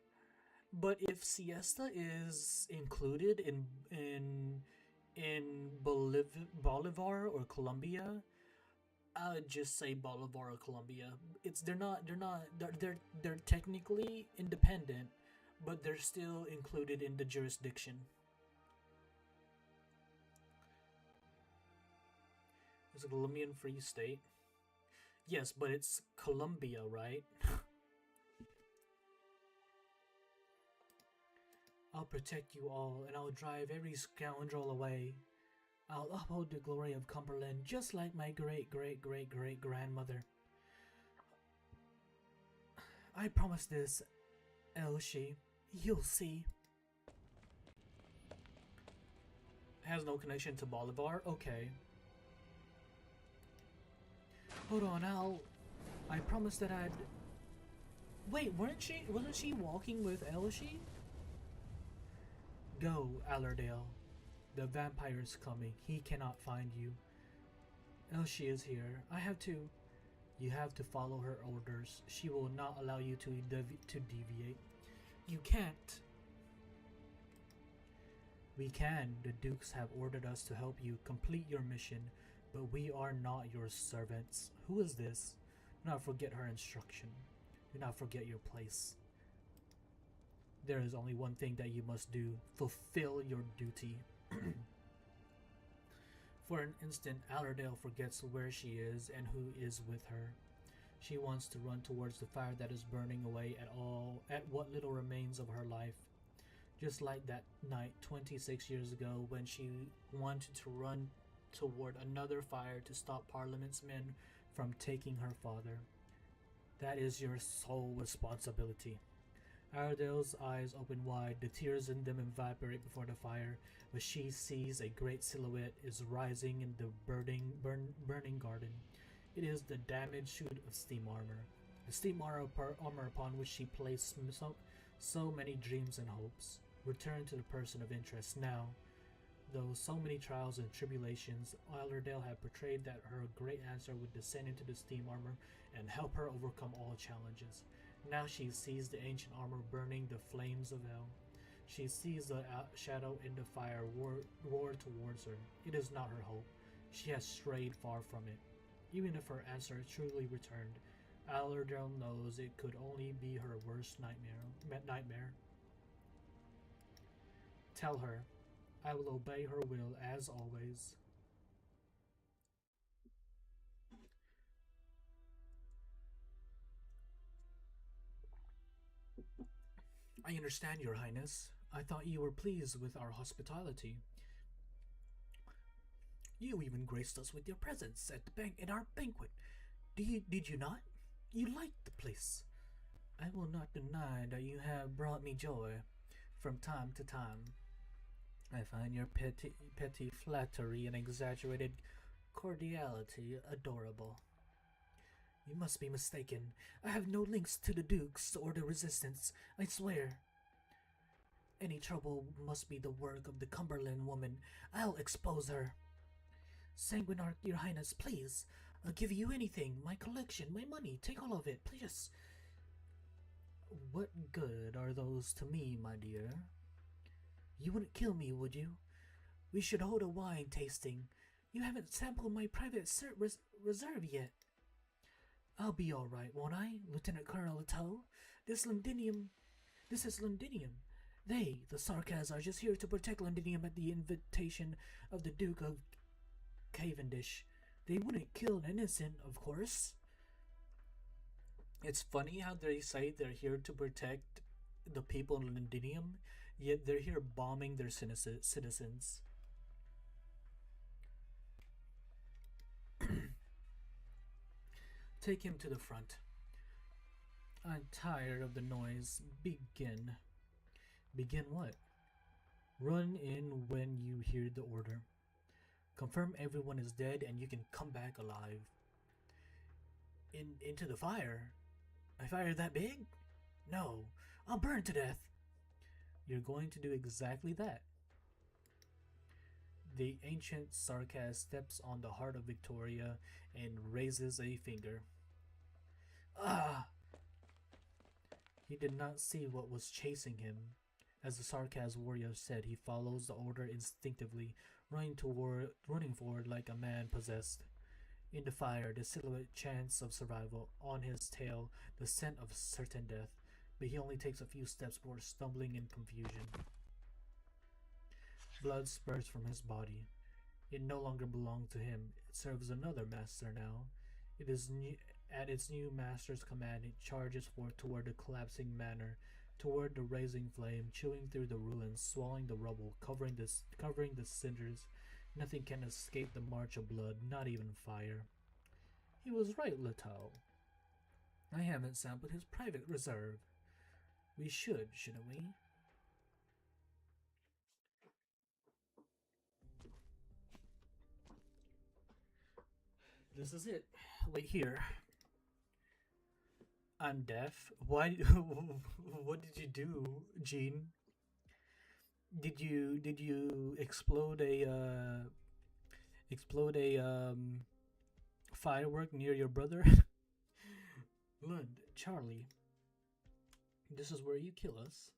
But if siesta is included in Bolivar or Colombia, I would just say Bolivar or Colombia. It's they're technically independent, but they're still included in the jurisdiction. It's a Colombian free state. Yes, but it's Colombia, right? I'll protect you all, and I'll drive every scoundrel away. I'll uphold the glory of Cumberland just like my great-great-great-great-grandmother. I promise this, Elsie. You'll see. Has no connection to Bolivar? Okay. Hold on, I promised that I'd... Wait, wasn't she walking with Elsie? Go, Allerdale. The vampire's coming. He cannot find you. Elsie is here. I have to... You have to follow her orders. She will not allow you to deviate. You can't. We can. The Dukes have ordered us to help you complete your mission, but we are not your servants. Who is this? Do not forget her instruction. Do not forget your place. There is only one thing that you must do. Fulfill your duty. For an instant, Allerdale forgets where she is and who is with her. She wants to run towards the fire that is burning away at what little remains of her life. Just like that night 26 years ago when she wanted to run toward another fire to stop Parliament's men from taking her father. That is your sole responsibility. Allerdale's eyes open wide, the tears in them evaporate before the fire, but she sees a great silhouette is rising in the burning garden. It is the damaged suit of steam armor. The steam armor upon which she placed so many dreams and hopes. Return to the person of interest now. Though so many trials and tribulations, Allerdale had portrayed that her great answer would descend into the steam armor and help her overcome all challenges. Now she sees the ancient armor burning the flames of hell. She sees the shadow in the fire roar towards her. It is not her hope. She has strayed far from it. Even if her answer truly returned, Allerdale knows it could only be her worst nightmare. Tell her, I will obey her will as always. I understand, Your Highness. I thought you were pleased with our hospitality. You even graced us with your presence at our banquet. Did you not? You liked the place. I will not deny that you have brought me joy from time to time. I find your petty flattery and exaggerated cordiality adorable. You must be mistaken. I have no links to the Dukes or the Resistance, I swear. Any trouble must be the work of the Cumberland woman. I'll expose her. Sanguinarch, Your Highness, please. I'll give you anything. My collection, my money. Take all of it, please. What good are those to me, my dear? You wouldn't kill me, would you? We should hold a wine tasting. You haven't sampled my private reserve yet. I'll be all right, won't I, Lieutenant Colonel Leto? This is Londinium. They, the Sarkas, are just here to protect Londinium at the invitation of the Duke of Cavendish. They wouldn't kill an innocent, of course. It's funny how they say they're here to protect the people in Londinium, yet they're here bombing their citizens. Take him to the front. I'm tired of the noise. Begin. Begin what? Run in when you hear the order. Confirm everyone is dead and you can come back alive. Into the fire? A fire that big? No, I'll burn to death. You're going to do exactly that. The ancient Sarkas steps on the heart of Victoria and raises a finger. Ah! He did not see what was chasing him. As the sarcasm warrior said, he follows the order instinctively, running forward like a man possessed. In the fire, the silhouette chance of survival, on his tail, the scent of certain death, but he only takes a few steps before stumbling in confusion. Blood spurts from his body. It no longer belonged to him. It serves another master now. It is at its new master's command. It charges forth toward the collapsing manor, toward the rising flame, chewing through the ruins, swallowing the rubble, covering the cinders. Nothing can escape the march of blood, not even fire. He was right, Leto. I haven't sampled his private reserve. We should, shouldn't we? This is it. Wait here. I'm deaf. Why? What did you do, Gene? Did you explode a firework near your brother? Lund, Charlie, this is where you kill us.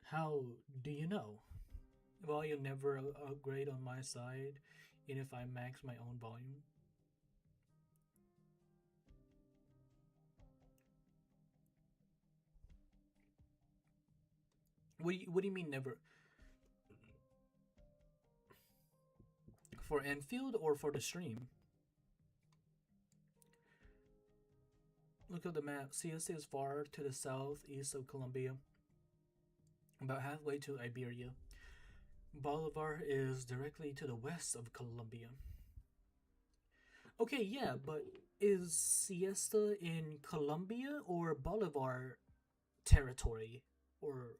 How do you know? Volume never upgrade on my side, even if I max my own volume. What do you mean never? For Enfield or for the stream? Look at the map. CSA is far to the southeast of Colombia, about halfway to Iberia. Bolivar is directly to the west of Colombia. Okay, yeah, but is Siesta in Colombia or Bolivar territory? Or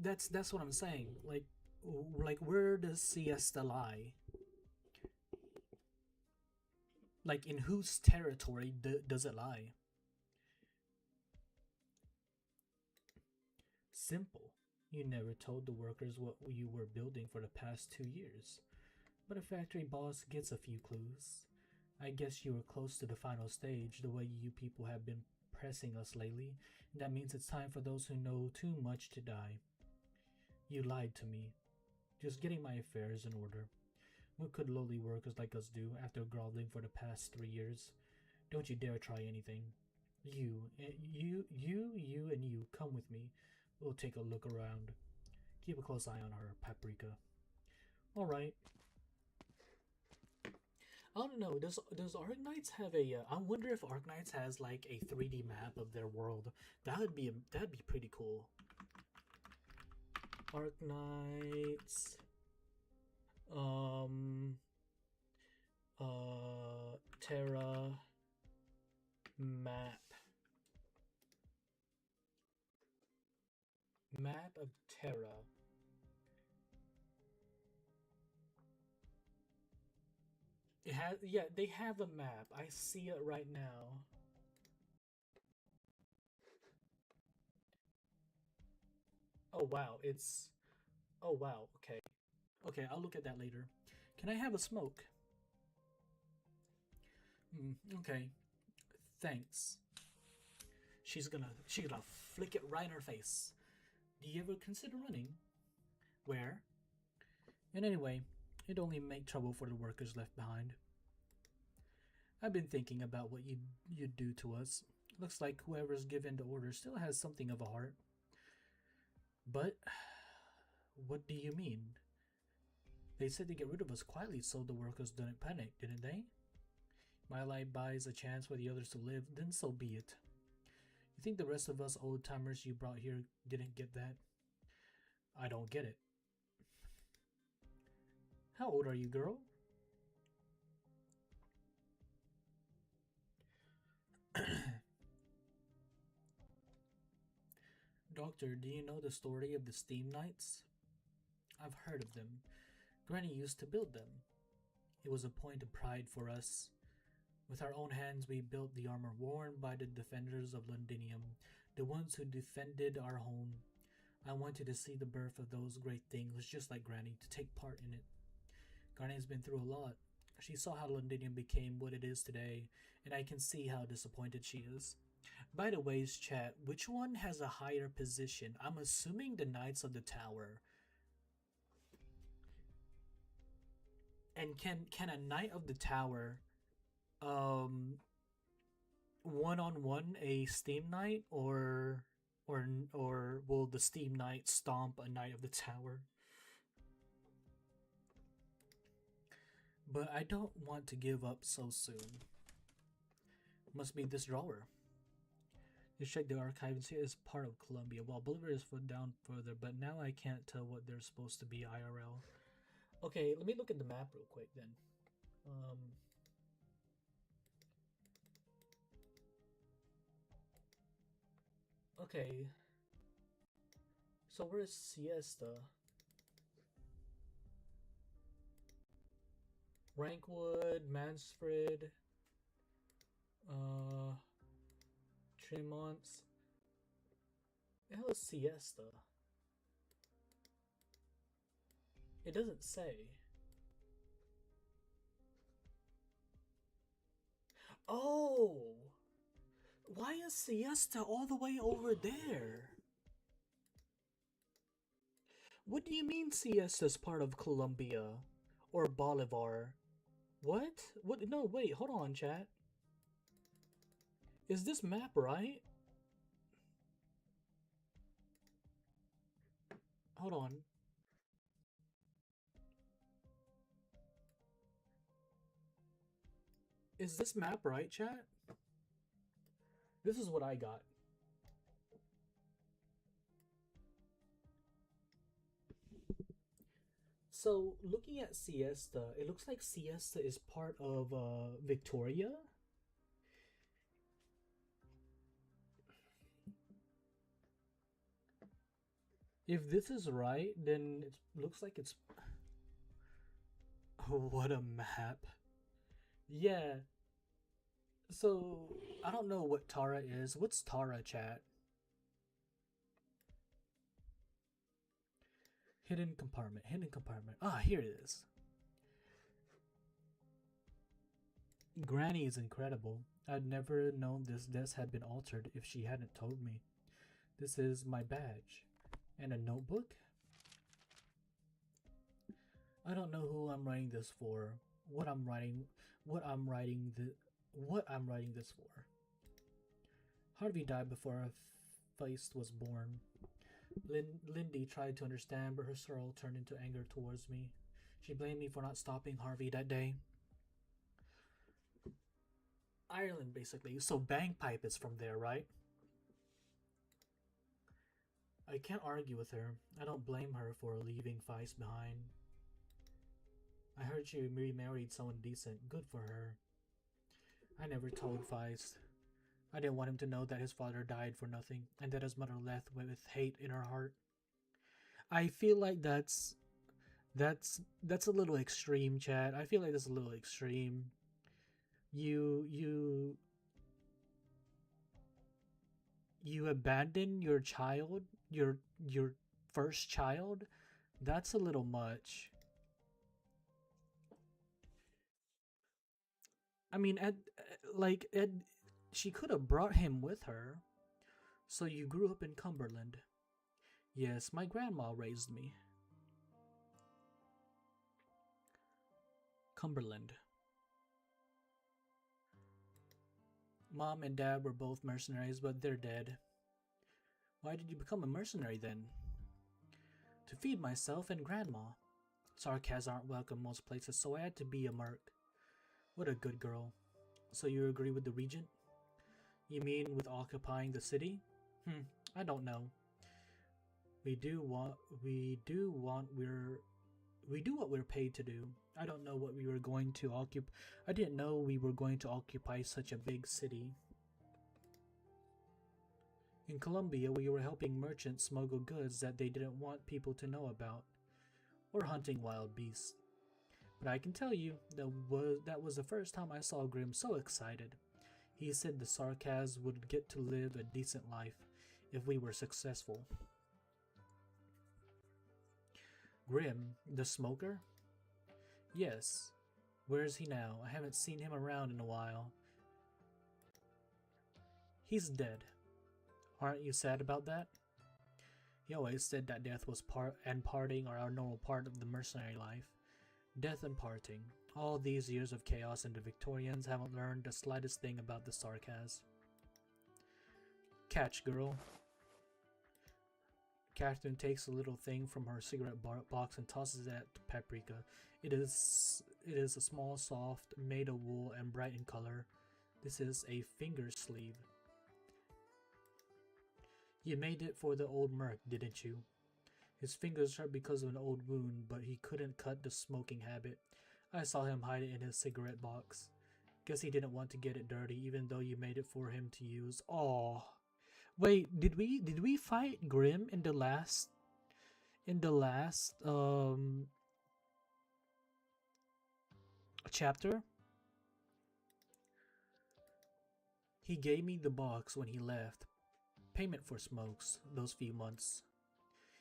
that's what I'm saying. Like where does Siesta lie? Like in whose territory does it lie? Simple. You never told the workers what you were building for the past 2 years. But a factory boss gets a few clues. I guess you were close to the final stage, the way you people have been pressing us lately. That means it's time for those who know too much to die. You lied to me. Just getting my affairs in order. What could lowly workers like us do after groveling for the past 3 years? Don't you dare try anything. You, and you, come with me. We'll take a look around. Keep a close eye on her, Paprika. Alright. I don't know, does ARKNIGHTS have a, I wonder if ARKNIGHTS has like a 3D map of their world. That'd be pretty cool. ARKNIGHTS, Terra map of Terra. It has, yeah, they have a map. I see it right now. Oh wow, it's, oh wow, okay. Okay, I'll look at that later. Can I have a smoke? Okay, thanks. She's gonna flick it right in her face. Do you ever consider running? Where? And anyway, it'd only make trouble for the workers left behind. I've been thinking about what you'd do to us. Looks like whoever's given the order still has something of a heart. But what do you mean? They said to get rid of us quietly so the workers didn't panic, didn't they? My life buys a chance for the others to live, then so be it. You think the rest of us old-timers you brought here didn't get that? I don't get it. How old are you, girl? Doctor, do you know the story of the Steam Knights? I've heard of them. Granny used to build them. It was a point of pride for us. With our own hands we built the armor worn by the defenders of Londinium, the ones who defended our home. I wanted to see the birth of those great things just like Granny, to take part in it. Granny's been through a lot. She saw how Londinium became what it is today, and I can see how disappointed she is. By the way, chat, which one has a higher position? I'm assuming the Knights of the Tower. And can a Knight of the Tower one-on-one a Steam Knight, or will the Steam Knight stomp a Knight of the Tower? But I don't want to give up so soon. Must be this drawer. You check the archives here is part of Columbia, while Bolivar is down further, but now I can't tell what they're supposed to be IRL. Okay, let me look at the map real quick then. Okay. So where's Siesta? Rankwood, Mansford, Tremonts. The hell is Siesta? It doesn't say. Oh! Why is Siesta all the way over there? What do you mean Siesta's part of Colombia? Or Bolivar? What? What? No, wait, hold on, chat. Is this map right? Hold on. Is this map right, chat? This is what I got. So, looking at Siesta, it looks like Siesta is part of Victoria. If this is right, then it looks like it's... Oh, what a map. Yeah. So, I don't know what Tara is. What's Tara, chat? Hidden compartment. Hidden compartment. Ah, here it is. Granny is incredible. I'd never known this desk had been altered if she hadn't told me. This is my badge. And a notebook? I don't know who I'm writing this for. What I'm writing this for. Harvey died before a Feist was born. Lindy tried to understand, but her sorrow turned into anger towards me. She blamed me for not stopping Harvey that day. Ireland, basically. So Bagpipe is from there, right? I can't argue with her. I don't blame her for leaving Feist behind. I heard she remarried someone decent. Good for her. I never told Feist. I didn't want him to know that his father died for nothing, and that his mother left with hate in her heart. I feel like that's a little extreme, Chad. I feel like that's a little extreme. You abandon your child, your first child. That's a little much. I mean, she could have brought him with her. So you grew up in Cumberland. Yes, my grandma raised me. Cumberland. Mom and Dad were both mercenaries, but they're dead. Why did you become a mercenary then? To feed myself and Grandma. Sarkas aren't welcome most places, so I had to be a merc. What a good girl. So you agree with the Regent? You mean with occupying the city? I don't know. We do what we're paid to do. I don't know what we were going to occupy. I didn't know we were going to occupy such a big city. In Colombia, we were helping merchants smuggle goods that they didn't want people to know about, or hunting wild beasts. But I can tell you, that was the first time I saw Grim so excited. He said the Sarkas would get to live a decent life if we were successful. Grim, the smoker? Yes. Where is he now? I haven't seen him around in a while. He's dead. Aren't you sad about that? He always said that death was parting are our normal part of the mercenary life. Death and parting. All these years of chaos and the Victorians haven't learned the slightest thing about the sarcasm. Catch, girl. Catherine takes a little thing from her cigarette box and tosses it at Paprika. It is a small, soft, made of wool and bright in color. This is a finger sleeve. You made it for the old Merc, didn't you? His fingers hurt because of an old wound, but he couldn't cut the smoking habit. I saw him hide it in his cigarette box. Guess he didn't want to get it dirty, even though you made it for him to use. Aww. Wait, did we fight Grim in the last chapter? He gave me the box when he left. Payment for smokes, those few months.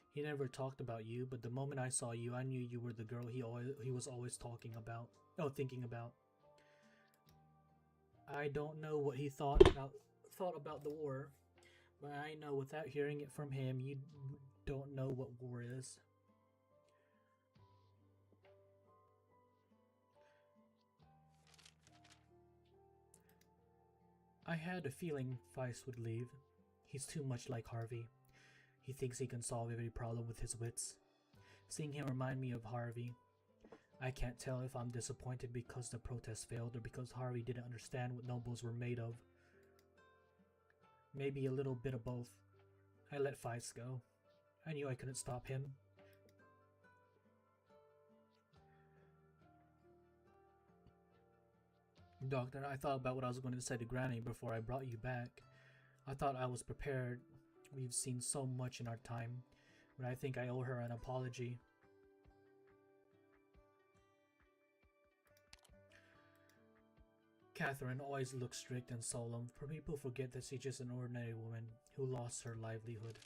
He never talked about you, but the moment I saw you, I knew you were the girl he was always talking about. Oh, thinking about. I don't know what he thought about the war, but I know without hearing it from him, you don't know what war is. I had a feeling Feist would leave. He's too much like Harvey. He thinks he can solve every problem with his wits. Seeing him remind me of Harvey. I can't tell if I'm disappointed because the protest failed or because Harvey didn't understand what nobles were made of. Maybe a little bit of both. I let Feist go. I knew I couldn't stop him. Doctor, I thought about what I was going to say to Granny before I brought you back. I thought I was prepared. We've seen so much in our time, but I think I owe her an apology. Catherine always looks strict and solemn, for people forget that she's just an ordinary woman who lost her livelihood.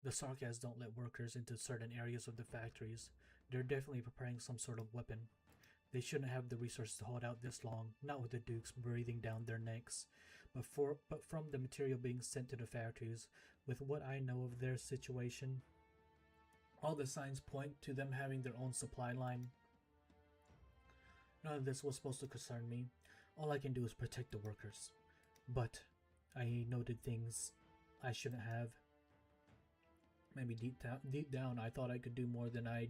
The Sarkas don't let workers into certain areas of the factories. They're definitely preparing some sort of weapon. They shouldn't have the resources to hold out this long, not with the Dukes breathing down their necks. But from the material being sent to the factories, with what I know of their situation, all the signs point to them having their own supply line. None of this was supposed to concern me. All I can do is protect the workers. But I noted things I shouldn't have. Maybe deep down, I thought I could do more than I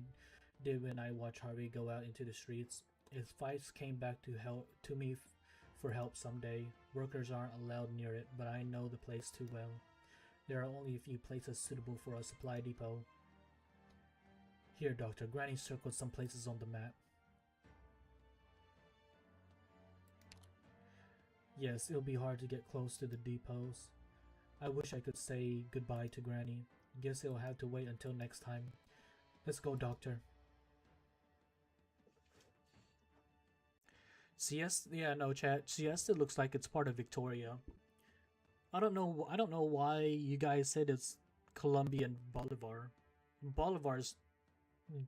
did when I watched Harvey go out into the streets. If Feist came back to me for help someday, workers aren't allowed near it, but I know the place too well. There are only a few places suitable for a supply depot. Here, Doctor, Granny circled some places on the map. Yes, it'll be hard to get close to the depots. I wish I could say goodbye to Granny. Guess it'll have to wait until next time. Let's go, Doctor. Siesta, yeah, no, chat. Siesta looks like it's part of Victoria. I don't know why you guys said it's Colombian Bolivar. Bolivar's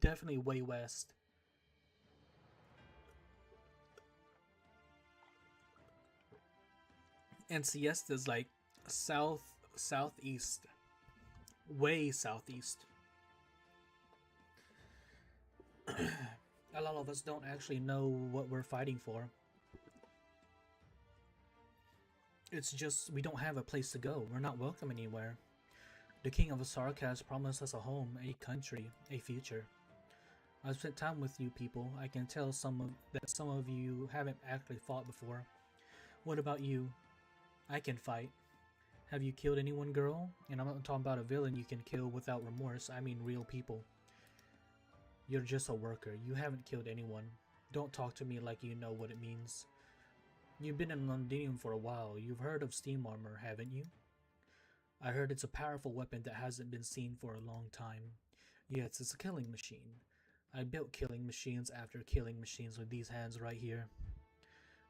definitely way west. And Siesta's like southeast. Way southeast. A lot of us don't actually know what we're fighting for. It's just we don't have a place to go. We're not welcome anywhere. The King of Asarkas promised us a home, a country, a future. I've spent time with you people. I can tell that some of you haven't actually fought before. What about you? I can fight. Have you killed anyone, girl? And I'm not talking about a villain you can kill without remorse. I mean real people. You're just a worker. You haven't killed anyone. Don't talk to me like you know what it means. You've been in Londinium for a while. You've heard of steam armor, haven't you? I heard it's a powerful weapon that hasn't been seen for a long time. Yes, it's a killing machine. I built killing machines after killing machines with these hands right here.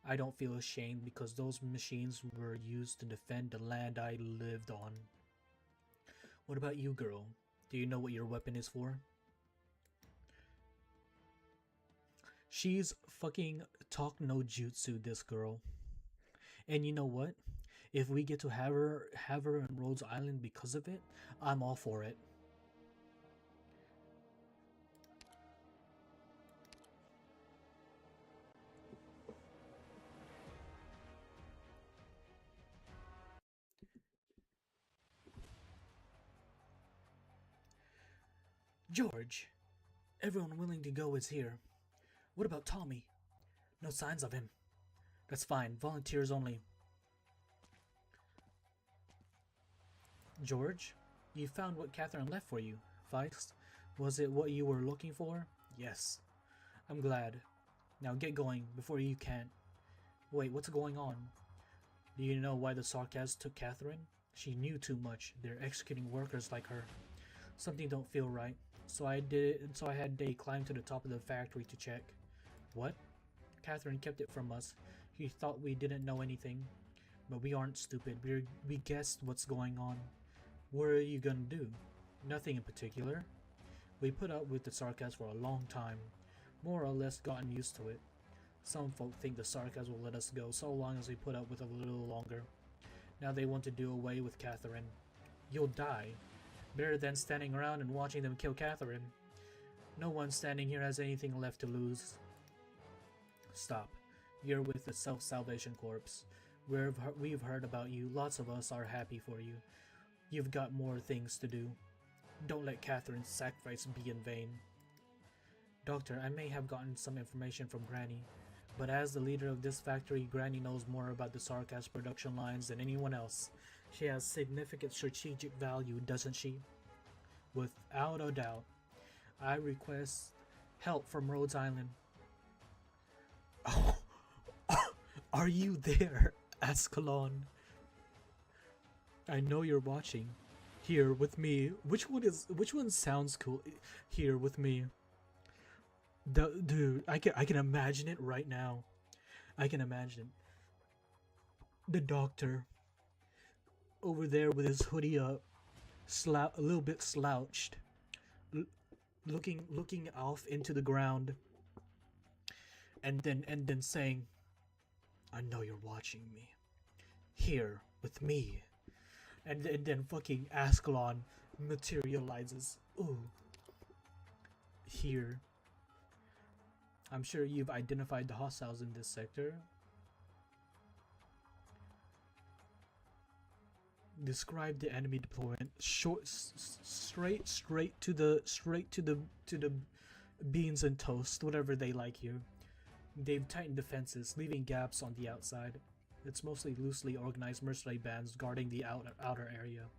I don't feel ashamed because those machines were used to defend the land I lived on. What about you, girl? Do you know what your weapon is for? She's fucking talk no jutsu, this girl. And you know what? If we get to have her in Rhodes Island because of it, I'm all for it. George, everyone willing to go is here. What about Tommy? No signs of him. That's fine. Volunteers only. George, you found what Catherine left for you. Feist, was it what you were looking for? Yes. I'm glad. Now get going before you can't. Wait, what's going on? Do you know why the Sarkas took Catherine? She knew too much. They're executing workers like her. Something don't feel right. So I had Day climb to the top of the factory to check. What? Catherine kept it from us. He thought we didn't know anything. But we aren't stupid. We guessed what's going on. What are you gonna do? Nothing in particular. We put up with the Sarkas for a long time. More or less gotten used to it. Some folk think the Sarkas will let us go so long as we put up with it a little longer. Now they want to do away with Catherine. You'll die. Better than standing around and watching them kill Catherine. No one standing here has anything left to lose. Stop. You're with the Self-Salvation Corps. We've heard about you. Lots of us are happy for you. You've got more things to do. Don't let Catherine's sacrifice be in vain. Doctor, I may have gotten some information from Granny, but as the leader of this factory, Granny knows more about the Sarkas production lines than anyone else. She has significant strategic value, doesn't she? Without a doubt. I request help from Rhodes Island. Oh, are you there, Ascalon? I know you're watching. Here with me. Which one sounds cool? Here with me. Dude, I can imagine it right now. I can imagine the doctor over there with his hoodie up, a little bit slouched, looking off into the ground, and then saying, "I know you're watching me. Here with me." And then fucking Ascalon materializes. Ooh. Here. I'm sure you've identified the hostiles in this sector. Describe the enemy deployment. Straight to the beans and toast, whatever they like here. They've tightened defenses, leaving gaps on the outside. It's mostly loosely organized mercenary bands guarding the outer area.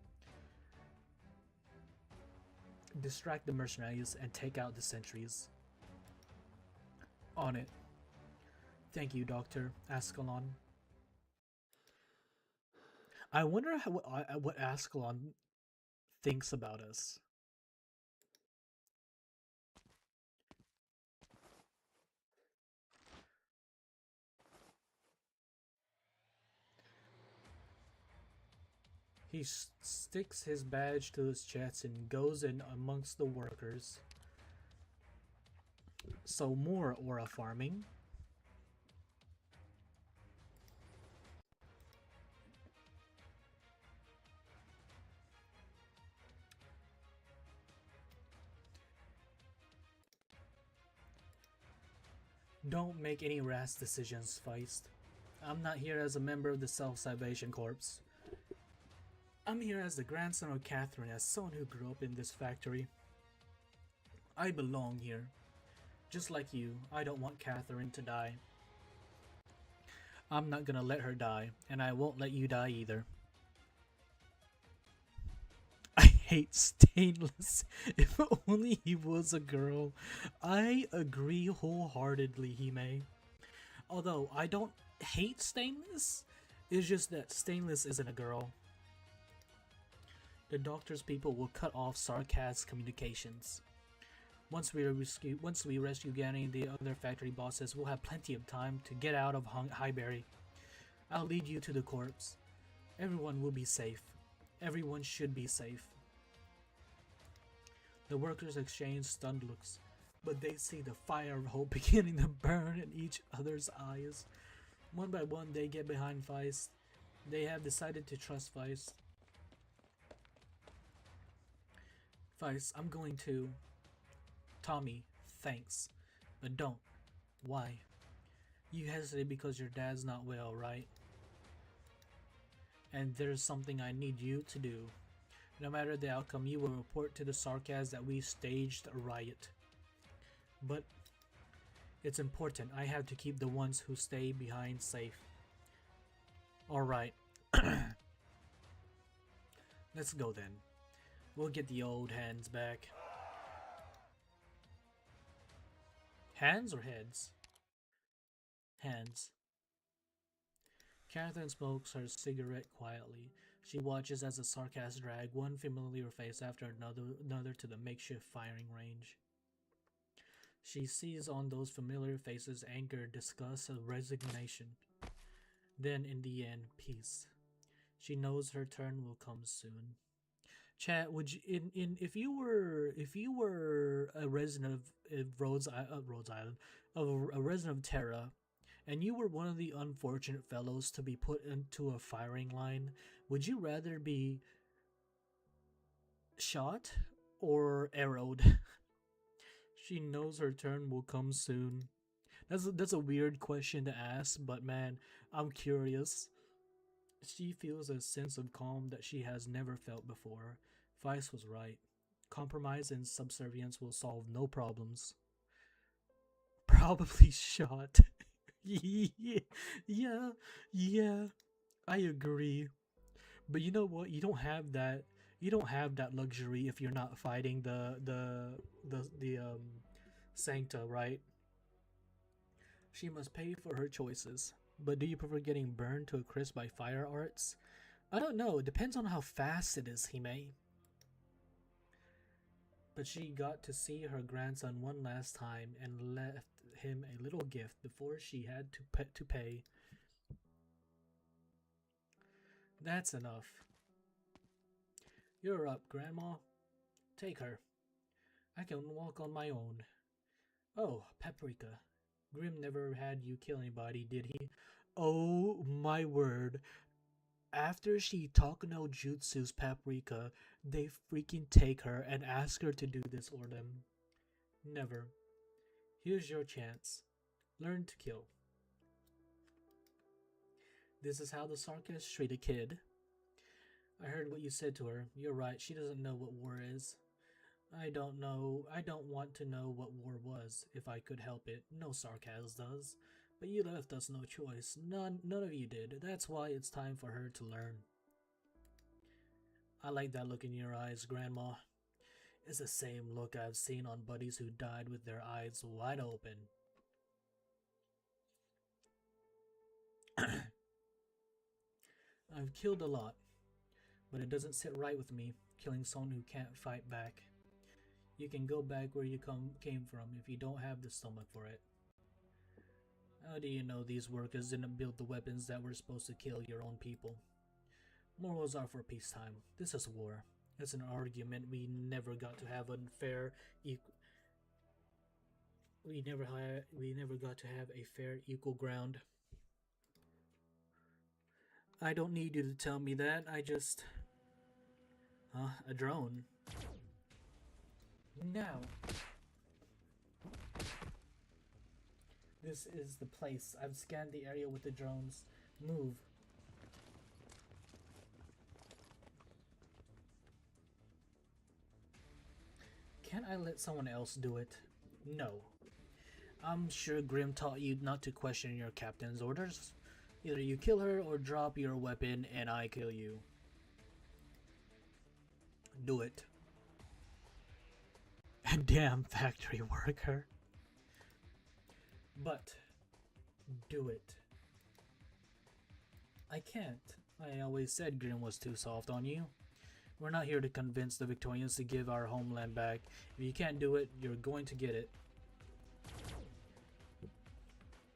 Distract the mercenaries and take out the sentries. On it. Thank you, Dr. Ascalon. I wonder what Ascalon thinks about us. He sticks his badge to his chest and goes in amongst the workers. So more aura farming. Don't make any rash decisions, Feist. I'm not here as a member of the Self-Salvation Corps. I'm here as the grandson of Catherine, as someone who grew up in this factory. I belong here. Just like you, I don't want Catherine to die. I'm not gonna let her die, and I won't let you die either. I hate Stainless. If only he was a girl. I agree wholeheartedly, Hime. Although, I don't hate Stainless. It's just that Stainless isn't a girl. The doctor's people will cut off Sarkaz communications. Once we rescue Granny and the other factory bosses, we'll have plenty of time to get out of Highbury. I'll lead you to the corpse. Everyone will be safe. Everyone should be safe. The workers exchange stunned looks. but they see the fire hole beginning to burn in each other's eyes. One by one, they get behind Feist. They have decided to trust Feist. Feist, I'm going to. Tommy, thanks. But don't. Why? You hesitate because your dad's not well, right? And there's something I need you to do. No matter the outcome, you will report to the Sarkaz that we staged a riot. But it's important. I have to keep the ones who stay behind safe. Alright. Let's go then. We'll get the old hands back. Hands or heads? Hands. Catherine smokes her cigarette quietly. She watches as the Sarkaz drag one familiar face after another to the makeshift firing range. She sees on those familiar faces anger, disgust, and resignation. Then, in the end, peace. She knows her turn will come soon. Chat, would you if you were a resident of Rhodes Island, of a resident of Terra, and you were one of the unfortunate fellows to be put into a firing line, would you rather be shot or arrowed? She knows her turn will come soon. That's a weird question to ask, but man, I'm curious. She feels a sense of calm that she has never felt before. Feist was right. Compromise and subservience will solve no problems. Probably shot. yeah, I agree. But you know what? You don't have that. You don't have that luxury if you're not fighting the Sancta, right? She must pay for her choices. But do you prefer getting burned to a crisp by fire arts? I don't know. It depends on how fast it is, Hime. But she got to see her grandson one last time and left him a little gift before she had to pay. That's enough. You're up, Grandma. Take her. I can walk on my own. Oh, Paprika. Grim never had you kill anybody, did he? Oh my word. After she Takano Jutsu's Paprika, they freaking take her and ask her to do this for them. Never. Here's your chance. Learn to kill. This is how the Sarkaz treat a kid. I heard what you said to her. You're right, she doesn't know what war is. I don't want to know what war was, if I could help it. No Sarkaz does. But you left us no choice. None of you did. That's why it's time for her to learn. I like that look in your eyes, Grandma. It's the same look I've seen on buddies who died with their eyes wide open. I've killed a lot, but it doesn't sit right with me, killing someone who can't fight back. You can go back where you came from if you don't have the stomach for it. How do you know these workers didn't build the weapons that were supposed to kill your own people? Morals are for peacetime. This is war. It's an argument we never got to have unfair. We never got to have a fair equal ground. I don't need you to tell me that. I just... a drone. Now. This is the place. I've scanned the area with the drones. Move. Can't I let someone else do it? No. I'm sure Grim taught you not to question your captain's orders. Either you kill her or drop your weapon and I kill you. Do it. Damn factory worker. But do it. I can't. I always said Grim was too soft on you. We're not here to convince the Victorians to give our homeland back. If you can't do it, you're going to get it.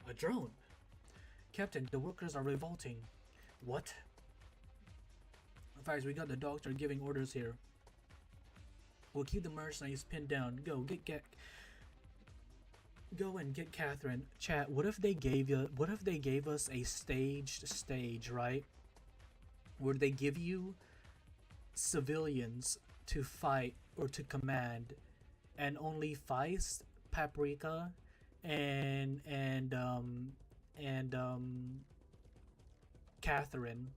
A drone! Captain, the workers are revolting. What? Guys, we got the doctor giving orders here. We'll keep the mercenaries pinned down. Go, get Go and get Catherine. Chat, what if they gave you what if they gave us a staged stage, right? Where they give you civilians to fight or to command and only Feist, Paprika, and and um and Catherine,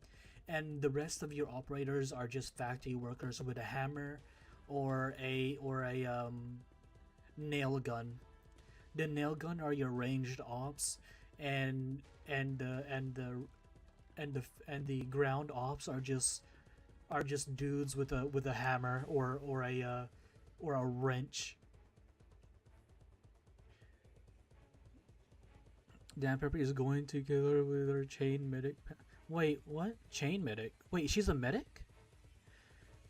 and the rest of your operators are just factory workers with a hammer or a nail gun. The nail gun are your ranged ops, and and the and the and the ground ops are just dudes with a hammer or a wrench. Dan Pepper is going to kill her with her chain medic. Wait, what? Chain medic? Wait, she's a medic?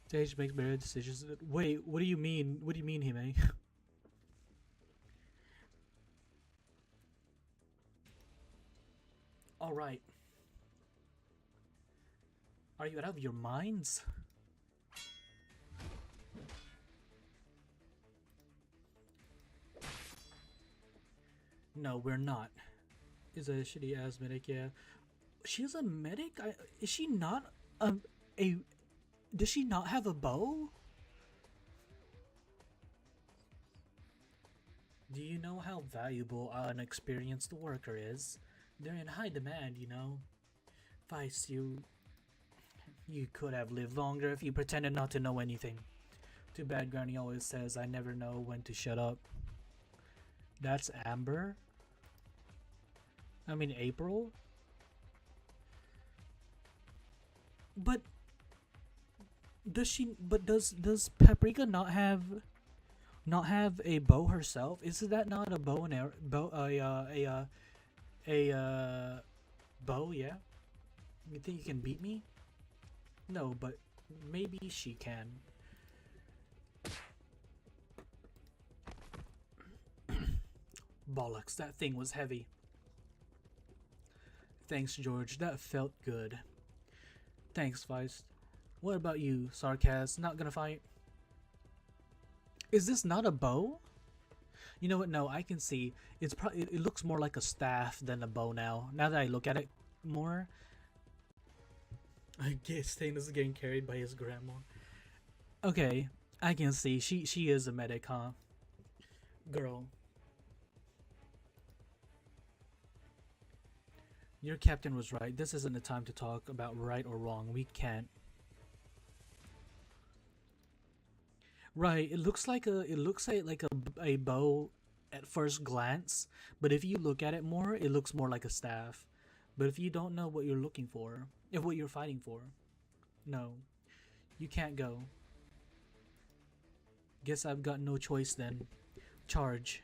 Sage makes better decisions. Wait, what do you mean? What do you mean, Hime? All right. Are you out of your minds? No, we're not. Is a shitty ass medic, yeah. She's a medic? Is she not a does she not have a bow? Do you know how valuable an experienced worker is? They're in high demand, you know. Vice, you could have lived longer if you pretended not to know anything. Too bad Granny always says I never know when to shut up. That's Amber? I mean April? But does Paprika not have a bow herself? Is that not a bow and arrow bow a bow, yeah? You think you can beat me? No, but maybe she can. Bollocks, that thing was heavy. Thanks, George, that felt good. Thanks, Feist. What about you, Sarkaz? Not gonna fight? Is this not a bow? You know what? No, I can see. It's probably it looks more like a staff than a bow now. Now that I look at it more, I guess Thanos is getting carried by his grandma. Okay, I can see. She is a medic, huh? Girl, your captain was right. This isn't the time to talk about right or wrong. We can't. Right, it looks like a bow at first glance, but if you look at it more, it looks more like a staff. But if you don't know what you're looking for, if what you're fighting for, no, you can't go. Guess I've got no choice then. Charge.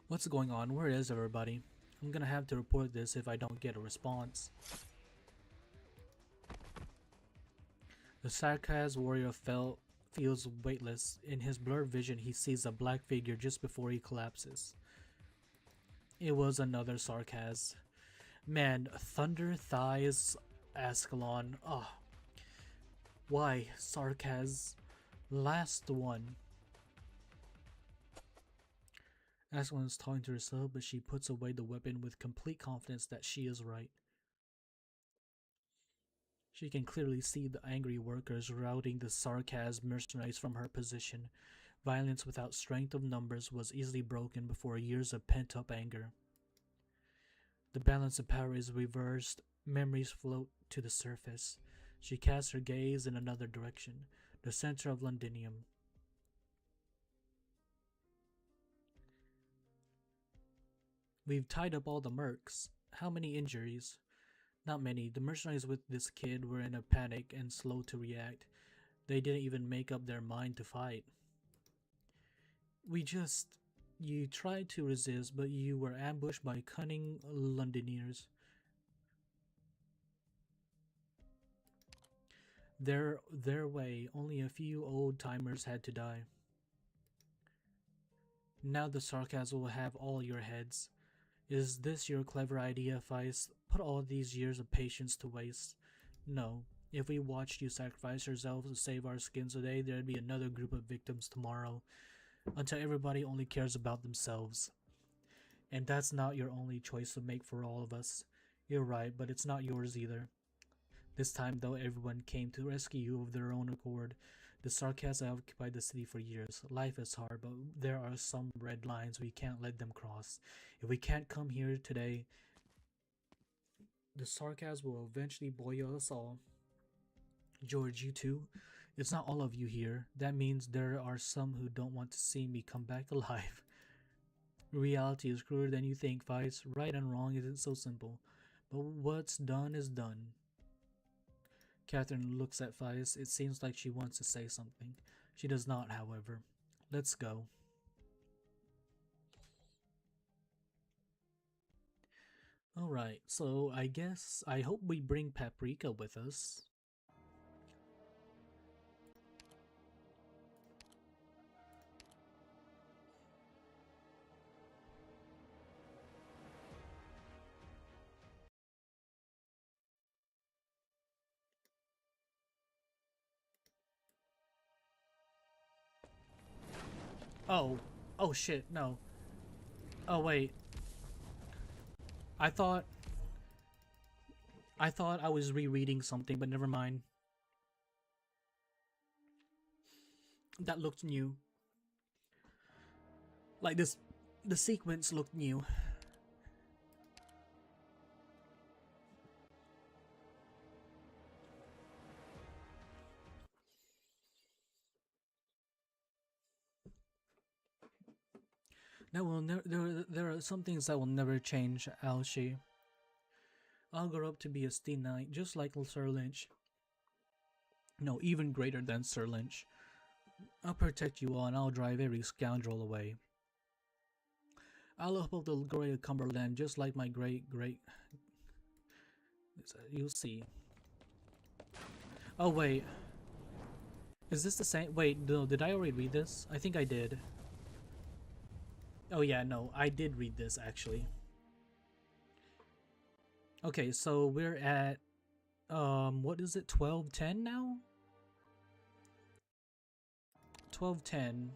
What's going on? Where is everybody? I'm gonna have to report this if I don't get a response. The Sarkaz warrior feels weightless. In his blurred vision, he sees a black figure just before he collapses. It was another Sarkaz. Man, Thunder Thighs Ascalon. Oh, why Sarkaz? Last one. Ascalon is talking to herself, but she puts away the weapon with complete confidence that she is right. She can clearly see the angry workers routing the Sarkaz mercenaries from her position. Violence without strength of numbers was easily broken before years of pent-up anger. The balance of power is reversed. Memories float to the surface. She casts her gaze in another direction, the center of Londinium. We've tied up all the mercs. How many injuries? Not many. The mercenaries with this kid were in a panic and slow to react. They didn't even make up their mind to fight. You tried to resist, but you were ambushed by cunning Londoners. Their way, only a few old-timers had to die. Now the sarcasm will have all your heads. Is this your clever idea, Feist? Put all these years of patience to waste? No, If we watched you sacrifice yourselves to save our skins today, there'd be another group of victims tomorrow, until everybody only cares about themselves. And that's not your only choice to make for all of us. You're right, but it's not yours either. This time, though, everyone came to rescue you of their own accord. The Sarkas have occupied the city for years. Life is hard, but there are some red lines we can't let them cross. If we can't come here today, the Sarkas will eventually boil us all. George, you too? It's not all of you here. That means there are some who don't want to see me come back alive. Reality is crueler than you think, Vice. Right and wrong isn't so simple. But what's done is done. Catherine looks at Vice. It seems like she wants to say something. She does not, however. Let's go. Alright, so I hope we bring Paprika with us. Oh. Oh shit, no. Oh wait. I thought I was rereading something, but never mind. That looked new. Like this, the sequence looked new. That will never. There are some things that will never change, Alshi. I'll grow up to be a Steam Knight, just like Sir Lynch. No, even greater than Sir Lynch. I'll protect you all, and I'll drive every scoundrel away. I'll uphold the glory of Cumberland, just like my great. You'll see. Oh wait, is this the same? Wait, no, did I already read this? I think I did. Oh yeah, no, I did read this actually. Okay, so we're at what is it, 12:10 now? 12:10.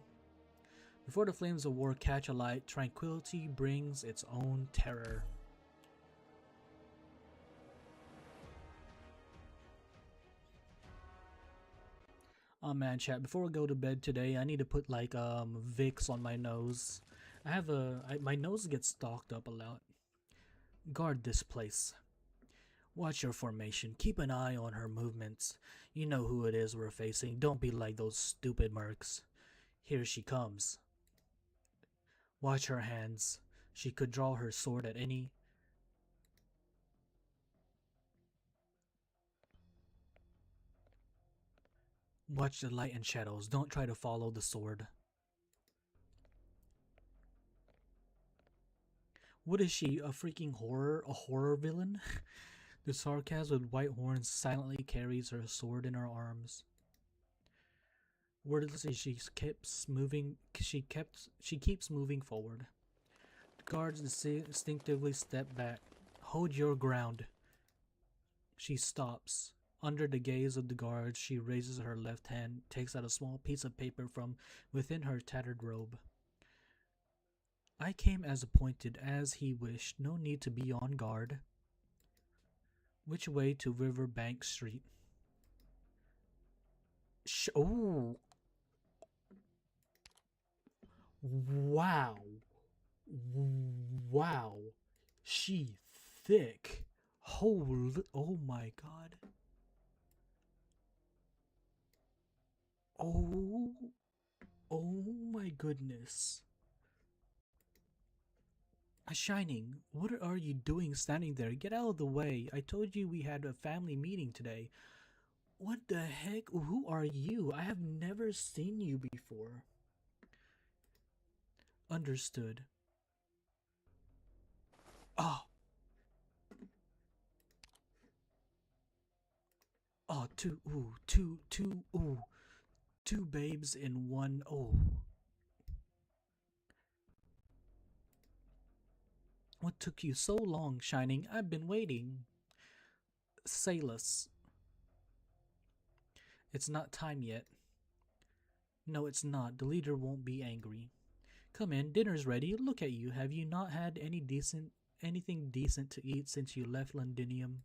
Before the flames of war catch alight, tranquility brings its own terror. Oh man, chat, before we go to bed today, I need to put like Vicks on my nose. My nose gets stocked up a lot. Guard this place. Watch your formation. Keep an eye on her movements. You know who it is we're facing. Don't be like those stupid mercs. Here she comes. Watch her hands. She could draw her sword at any... Watch the light and shadows. Don't try to follow the sword. What is she, a freaking horror? A horror villain? The Sarkas with white horns silently carries her sword in her arms. Wordlessly, she keeps moving forward. The guards instinctively step back. Hold your ground. She stops. Under the gaze of the guards, she raises her left hand, takes out a small piece of paper from within her tattered robe. I came as appointed, as he wished. No need to be on guard. Which way to Riverbank Street? Oh! Wow. Wow. She thick. Holy, oh my god. Oh. Oh my goodness. Shining, what are you doing standing there? Get out of the way. I told you we had a family meeting today. What the heck? Who are you? I have never seen you before. Understood. Oh. Oh, two babes in one. Oh. What took you so long, Shining? I've been waiting. Salus. It's not time yet. No, it's not. The leader won't be angry. Come in, dinner's ready. Look at you. Have you not had anything decent to eat since you left Londinium?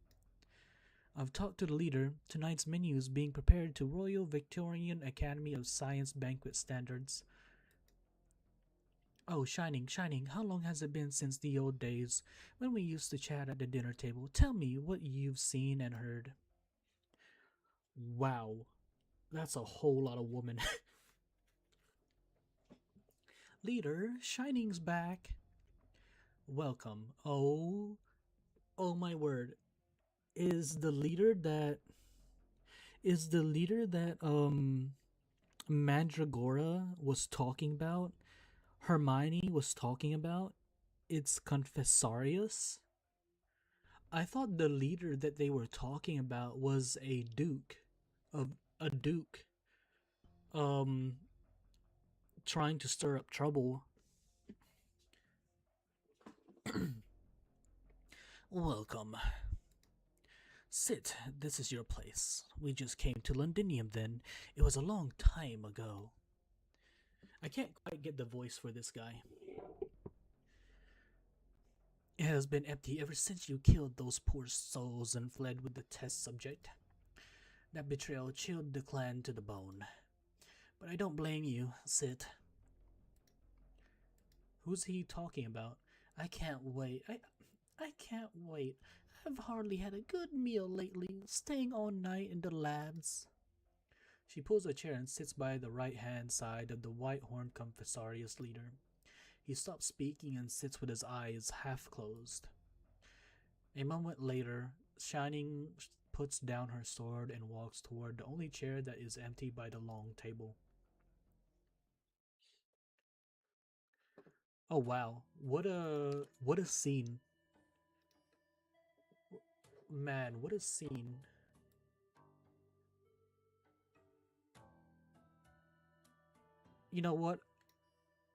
I've talked to the leader. Tonight's menu is being prepared to Royal Victorian Academy of Science banquet standards. Oh, Shining, Shining, how long has it been since the old days when we used to chat at the dinner table? Tell me what you've seen and heard. Wow, that's a whole lot of woman. Leader, Shining's back. Welcome. Oh my word. Is the leader that Mandragora was talking about, Hermione was talking about, it's Confessarius? I thought the leader that they were talking about was of a duke, um, trying to stir up trouble. Welcome. Sit, this is your place. We just came to Londinium then. It was a long time ago. I can't quite get the voice for this guy. It has been empty ever since you killed those poor souls and fled with the test subject. That betrayal chilled the clan to the bone. But I don't blame you, Sit. Who's he talking about? I can't wait. I can't wait. I've hardly had a good meal lately, staying all night in the labs. She pulls a chair and sits by the right-hand side of the white-horned Confessarius leader. He stops speaking and sits with his eyes half closed. A moment later, Shining puts down her sword and walks toward the only chair that is empty by the long table. Oh wow, what a scene. Man, what a scene. You know what?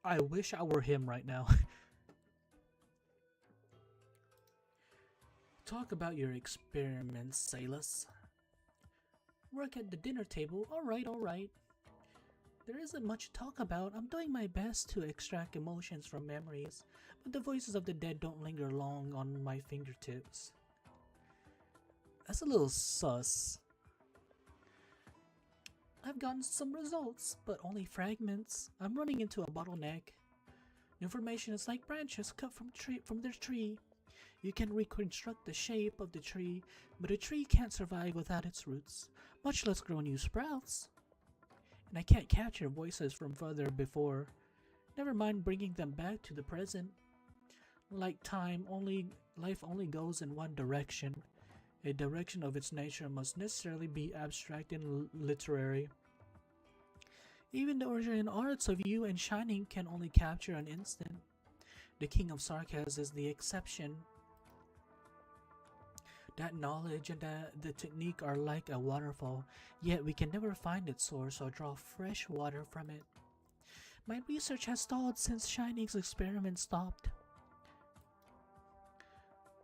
I wish I were him right now. Talk about your experiments, Salus. Work at the dinner table. Alright, alright. There isn't much to talk about. I'm doing my best to extract emotions from memories, but the voices of the dead don't linger long on my fingertips. That's a little sus. I've gotten some results, but only fragments. I'm running into a bottleneck. Information is like branches cut from their tree. You can reconstruct the shape of the tree, but a tree can't survive without its roots, much less grow new sprouts. And I can't capture voices from further before. Never mind bringing them back to the present. Like life only goes in one direction. A direction of its nature must necessarily be abstract and literary. Even the origin arts of you and Shining can only capture an instant. The King of Sarkaz is the exception. That knowledge and the technique are like a waterfall, yet we can never find its source or draw fresh water from it. My research has stalled since Shining's experiment stopped.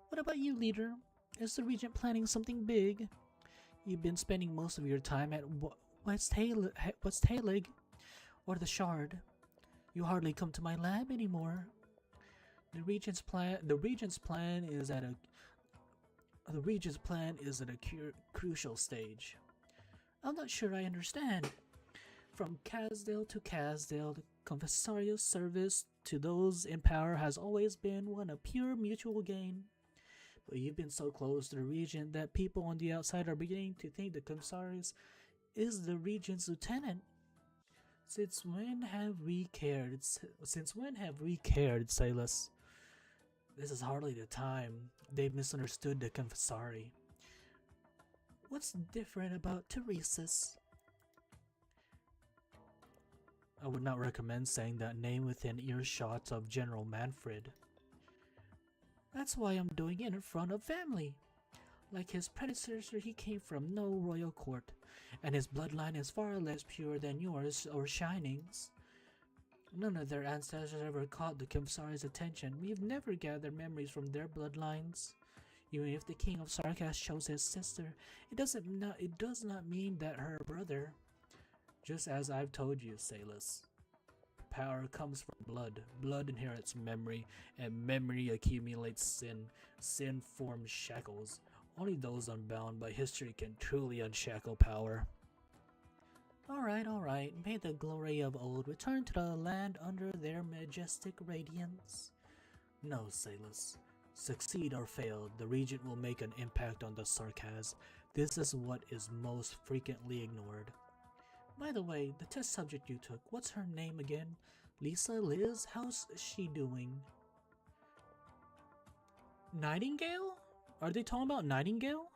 What about you, leader? Is the Regent planning something big? You've been spending most of your time at West Halig or the Shard. You hardly come to my lab anymore. The Regent's plan is at a crucial stage. I'm not sure I understand. From Casdale to Casdale, the Confessarius service to those in power has always been one of pure mutual gain. But you've been so close to the Regent that people on the outside are beginning to think the Confessarius is the Regent's lieutenant. Since when have we cared, Salus? This is hardly the time. They've misunderstood the Confessari. What's different about Teresa's? I would not recommend saying that name within earshot of General Manfred. That's why I'm doing it in front of family. Like his predecessor, he came from no royal court, and his bloodline is far less pure than yours or Shining's. None of their ancestors ever caught the Confessari's attention. We've never gathered memories from their bloodlines. Even if the king of Sarkas chose his sister, it does not mean that her brother. Just as I've told you, Salus. Power comes from blood. Blood inherits memory, and memory accumulates sin. Sin forms shackles. Only those unbound by history can truly unshackle power. Alright. May the glory of old return to the land under their majestic radiance. No, Salus. Succeed or fail, the regent will make an impact on the Sarkaz. This is what is most frequently ignored. By the way, the test subject you took, what's her name again? Lisa? Liz? How's she doing? Nightingale? Are they talking about Nightingale?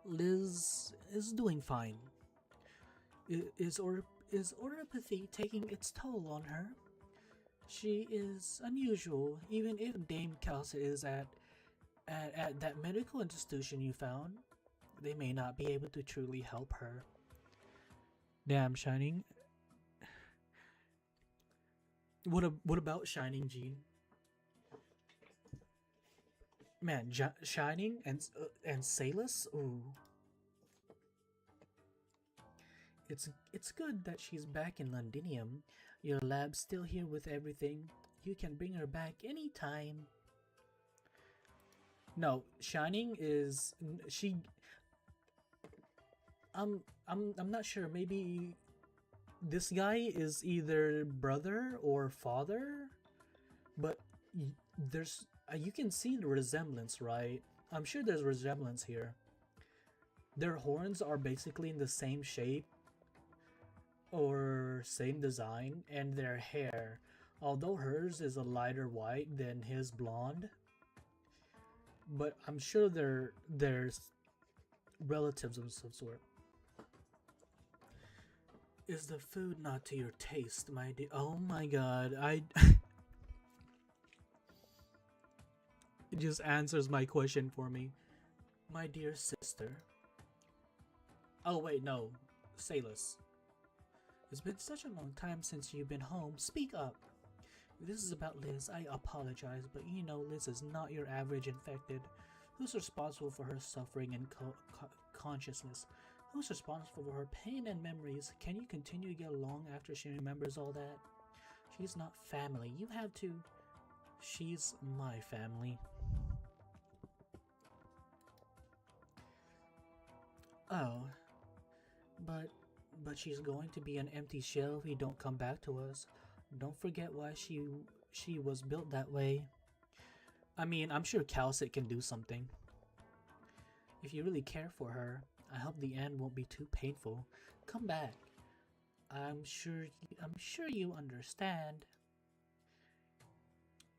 Liz is doing fine. Is orthopathy taking its toll on her? She is unusual, even if Dame Kelsey is at that medical institution you found. They may not be able to truly help her. Damn, Shining. What about Shining, Jean? Man, Shining and Salus. Ooh. It's good that she's back in Londinium. Your lab's still here with everything. You can bring her back anytime. No, Shining is she. I'm not sure. Maybe this guy is either brother or father, but there's you can see the resemblance, right? I'm sure there's resemblance here. Their horns are basically in the same shape or same design, and their hair, although hers is a lighter white than his blonde, but I'm sure they're relatives of some sort. Is the food not to your taste, my dear? Oh my god, it just answers my question for me. My dear sister. Oh wait, no. Salus. It's been such a long time since you've been home. Speak up. If this is about Liz, I apologize, but you know Liz is not your average infected. Who's responsible for her suffering and consciousness? Who's responsible for her pain and memories? Can you continue to get along after she remembers all that? She's not family. You have to... She's my family. Oh. But she's going to be an empty shell if we don't come back to us. Don't forget why she was built that way. I mean, I'm sure Calcit can do something. If you really care for her, I hope the end won't be too painful. Come back. I'm sure you understand.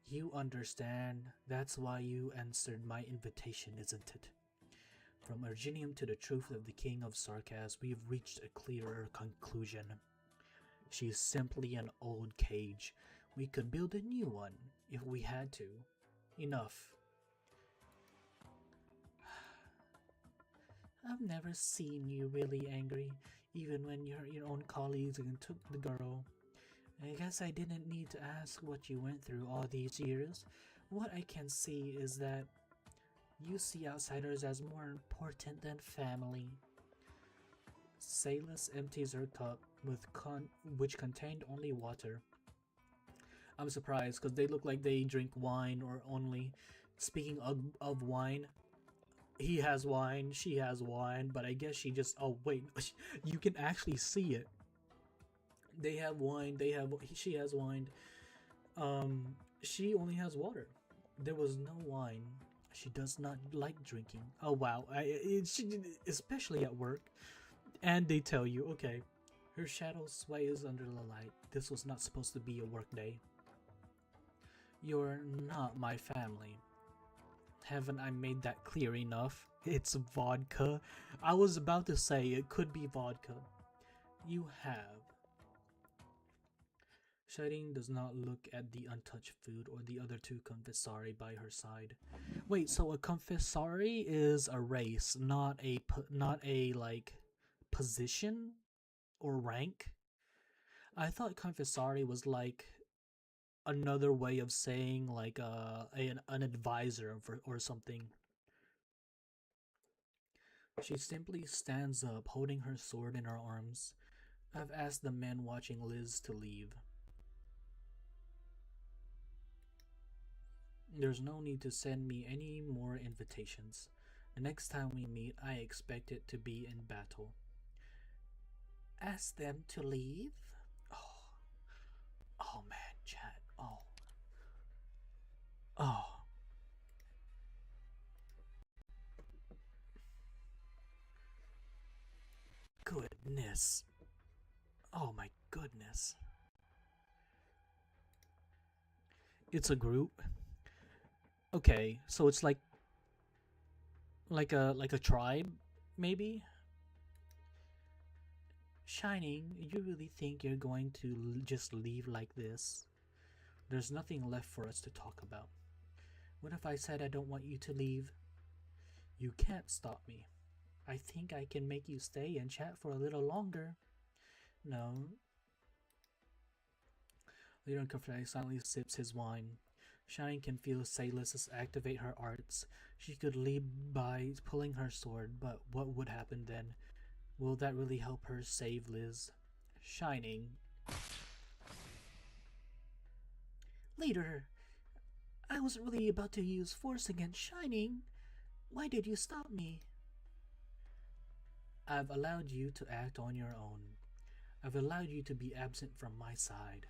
You understand. That's why you answered my invitation, isn't it? From Arginium to the truth of the King of Sarkas, we've reached a clearer conclusion. She's simply an old cage. We could build a new one if we had to. Enough. I've never seen you really angry, even when your own colleagues took the girl. I guess I didn't need to ask what you went through all these years. What I can see is that you see outsiders as more important than family. Salus empties her cup, which contained only water. I'm surprised because they look like they drink wine or only. Speaking of wine, he has wine, she has wine, but I guess she just... Oh wait, you can actually see it. They have wine, she has wine. She only has water. There was no wine. She does not like drinking. Oh wow, especially at work. And they tell you, okay, her shadow sways under the light. This was not supposed to be a work day. You're not my family. Haven't I made that clear enough? It's vodka. I was about to say it could be vodka. You have. Shining does not look at the untouched food or the other two confessari by her side. Wait, so a confessari is a race, not a like position or rank? I thought confessari was like another way of saying like an advisor or something. She simply stands up, holding her sword in her arms. I've asked the men watching Liz to leave. There's no need to send me any more invitations. The next time we meet, I expect it to be in battle. Ask them to leave? Oh, oh man, chat. Oh, oh, goodness. Oh my goodness. It's a group. Okay, so it's like a tribe, maybe. Shining, you really think you're going to just leave like this? There's nothing left for us to talk about. What if I said I don't want you to leave? You can't stop me. I think I can make you stay and chat for a little longer. No. Leader Confray silently sips his wine. Shining can feel Salis activate her arts. She could leave by pulling her sword, but what would happen then? Will that really help her save Liz? Shining. Leader, I wasn't really about to use force against Shining. Why did you stop me? I've allowed you to act on your own. I've allowed you to be absent from my side.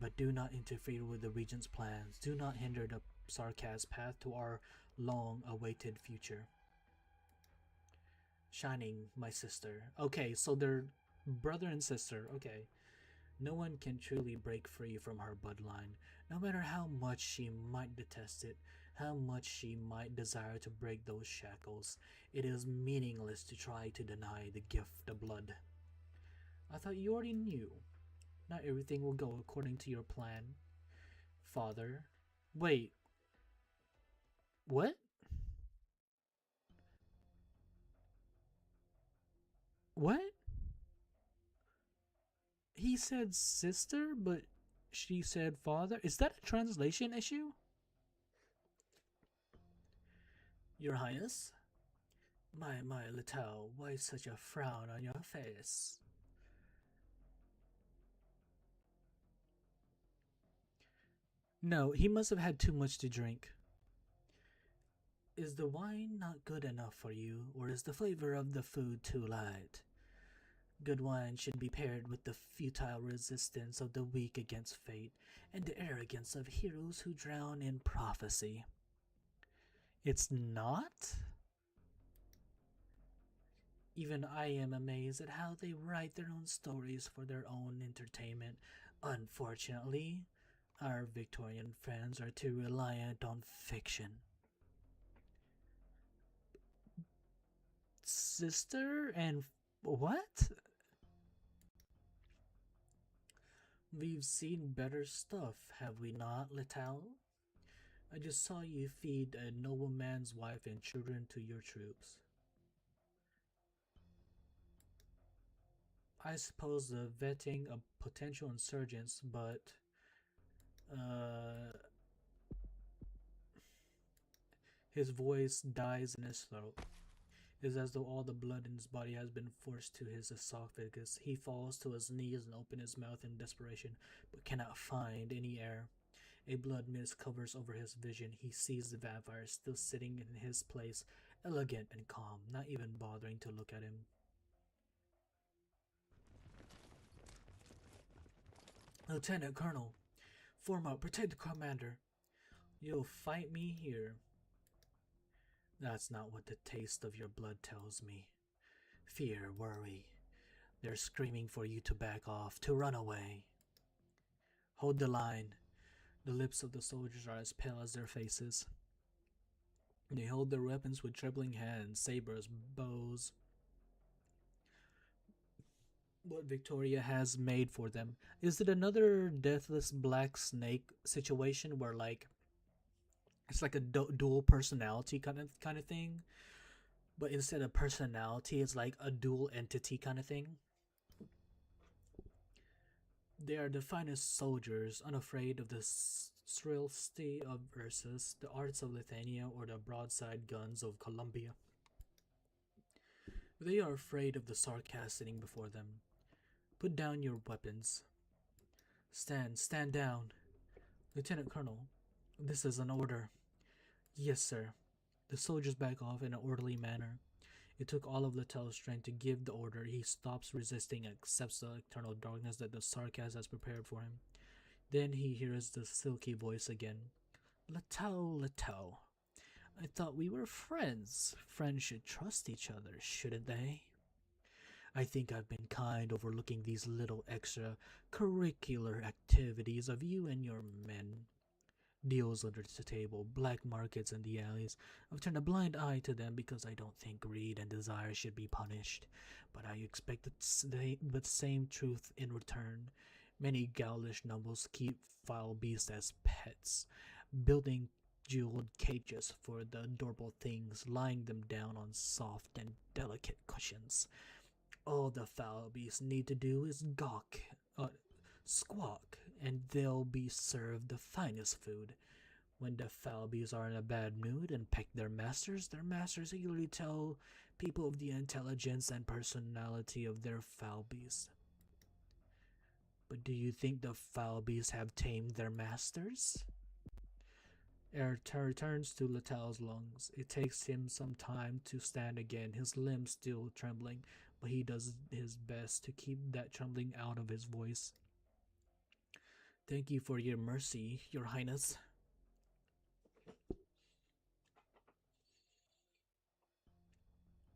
But do not interfere with the Regent's plans. Do not hinder the Sarkaz path to our long-awaited future. Shining, my sister. Okay, so they're brother and sister. Okay. No one can truly break free from her bloodline, no matter how much she might detest it, how much she might desire to break those shackles. It is meaningless to try to deny the gift of blood. I thought you already knew. Not everything will go according to your plan. Father. Wait. What? What? He said sister, but she said father? Is that a translation issue? Your Highness? My, Little, why such a frown on your face? No, he must have had too much to drink. Is the wine not good enough for you, or is the flavor of the food too light? Good wine should be paired with the futile resistance of the weak against fate, and the arrogance of heroes who drown in prophecy. It's not? Even I am amazed at how they write their own stories for their own entertainment. Unfortunately, our Victorian friends are too reliant on fiction. Sister and what? We've seen better stuff, have we not, Little? I just saw you feed a nobleman's wife and children to your troops. I suppose the vetting of potential insurgents, but his voice dies in his throat. It is as though all the blood in his body has been forced to his esophagus. He falls to his knees and opens his mouth in desperation, but cannot find any air. A blood mist covers over his vision. He sees the vampire still sitting in his place, elegant and calm, not even bothering to look at him. Lieutenant Colonel, form up, protect the commander. You'll fight me here. That's not what the taste of your blood tells me. Fear, worry. They're screaming for you to back off, to run away. Hold the line. The lips of the soldiers are as pale as their faces. They hold their weapons with trembling hands, sabers, bows. What Victoria has made for them. Is it another deathless black snake situation where like it's like a dual personality kind of thing, but instead of personality, it's like a dual entity kind of thing? They are the finest soldiers, unafraid of the sterility of Ursus, the arts of Lithuania, or the broadside guns of Columbia. They are afraid of the sarcasm sitting before them. Put down your weapons. Stand down. Lieutenant Colonel, this is an order. Yes, sir. The soldiers back off in an orderly manner. It took all of Littell's strength to give the order. He stops resisting and accepts the eternal darkness that the sarcasm has prepared for him. Then he hears the silky voice again. Littell. I thought we were friends. Friends should trust each other, shouldn't they? I think I've been kind overlooking these little extra curricular activities of you and your men. Deals under the table, black markets in the alleys. I've turned a blind eye to them because I don't think greed and desire should be punished. But I expect the same truth in return. Many ghoulish nobles keep foul beasts as pets, building jeweled cages for the adorable things, lying them down on soft and delicate cushions. All the foul beasts need to do is squawk, and they'll be served the finest food. When the foul beasts are in a bad mood and peck their masters eagerly tell people of the intelligence and personality of their foul beasts. But do you think the foul beasts have tamed their masters? Air returns to Littell's lungs. It takes him some time to stand again, his limbs still trembling, but he does his best to keep that trembling out of his voice. Thank you for your mercy, Your Highness.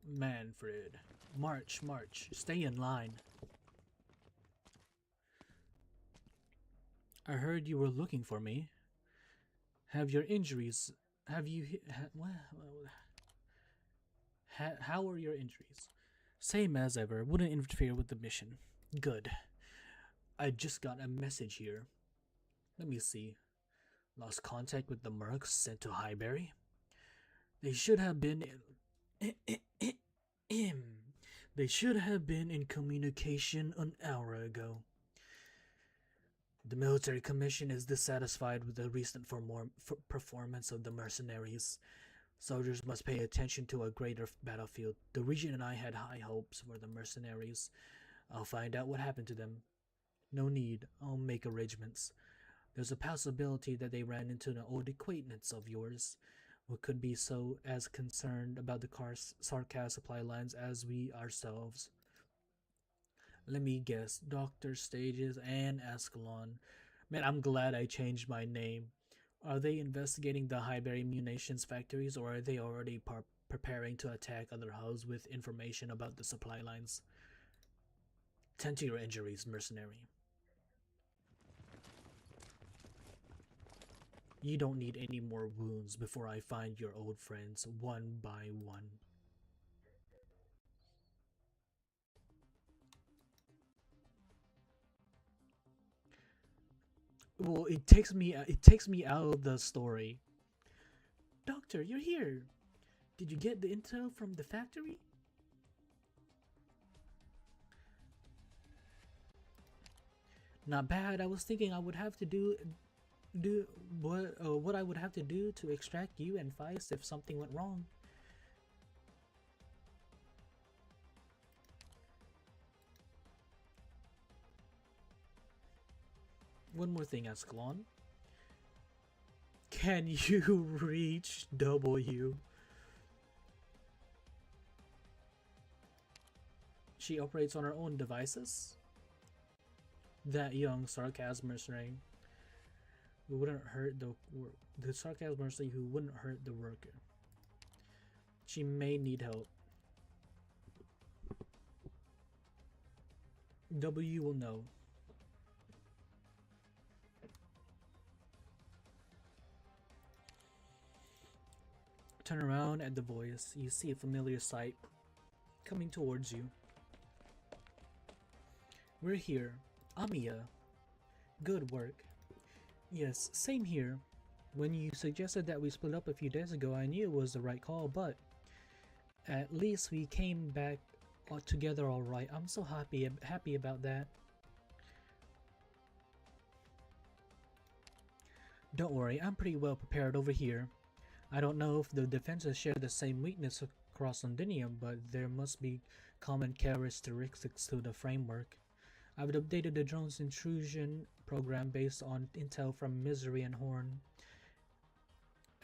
Manfred, march, stay in line. I heard you were looking for me. How are your injuries? Same as ever, wouldn't interfere with the mission. Good. I just got a message here. Let me see. Lost contact with the mercs sent to Highbury? They should have been in communication an hour ago. The military commission is dissatisfied with the recent performance of the mercenaries. Soldiers must pay attention to a greater battlefield. The Regent and I had high hopes for the mercenaries. I'll find out what happened to them. No need. I'll make arrangements. There's a possibility that they ran into an old acquaintance of yours, who could be so as concerned about the sarcasm supply lines as we ourselves. Let me guess, Dr. Stages and Ascalon. Man, I'm glad I changed my name. Are they investigating the Highbury munitions factories, or are they already preparing to attack other hubs with information about the supply lines? Tend to your injuries, mercenary. You don't need any more wounds before I find your old friends one by one. Well, it takes me out of the story. Doctor, you're here. Did you get the intel from the factory? Not bad. I was thinking I would have to do what I would have to do to extract you and Feist if something went wrong. One more thing, Ascalon. Can you reach W? She operates on her own devices? That young sarcasm mercenary who wouldn't hurt the sarcasm mercenary who wouldn't hurt the worker. She may need help. W will know. Turn around at the voice. You see a familiar sight coming towards you. We're here. Amiya. Good work. Yes, same here. When you suggested that we split up a few days ago, I knew it was the right call, but at least we came back together all right. I'm so happy about that. Don't worry, I'm pretty well prepared over here. I don't know if the defenses share the same weakness across Londinium, but there must be common characteristics to the framework. I've updated the drone's intrusion program based on intel from Misery and Horn,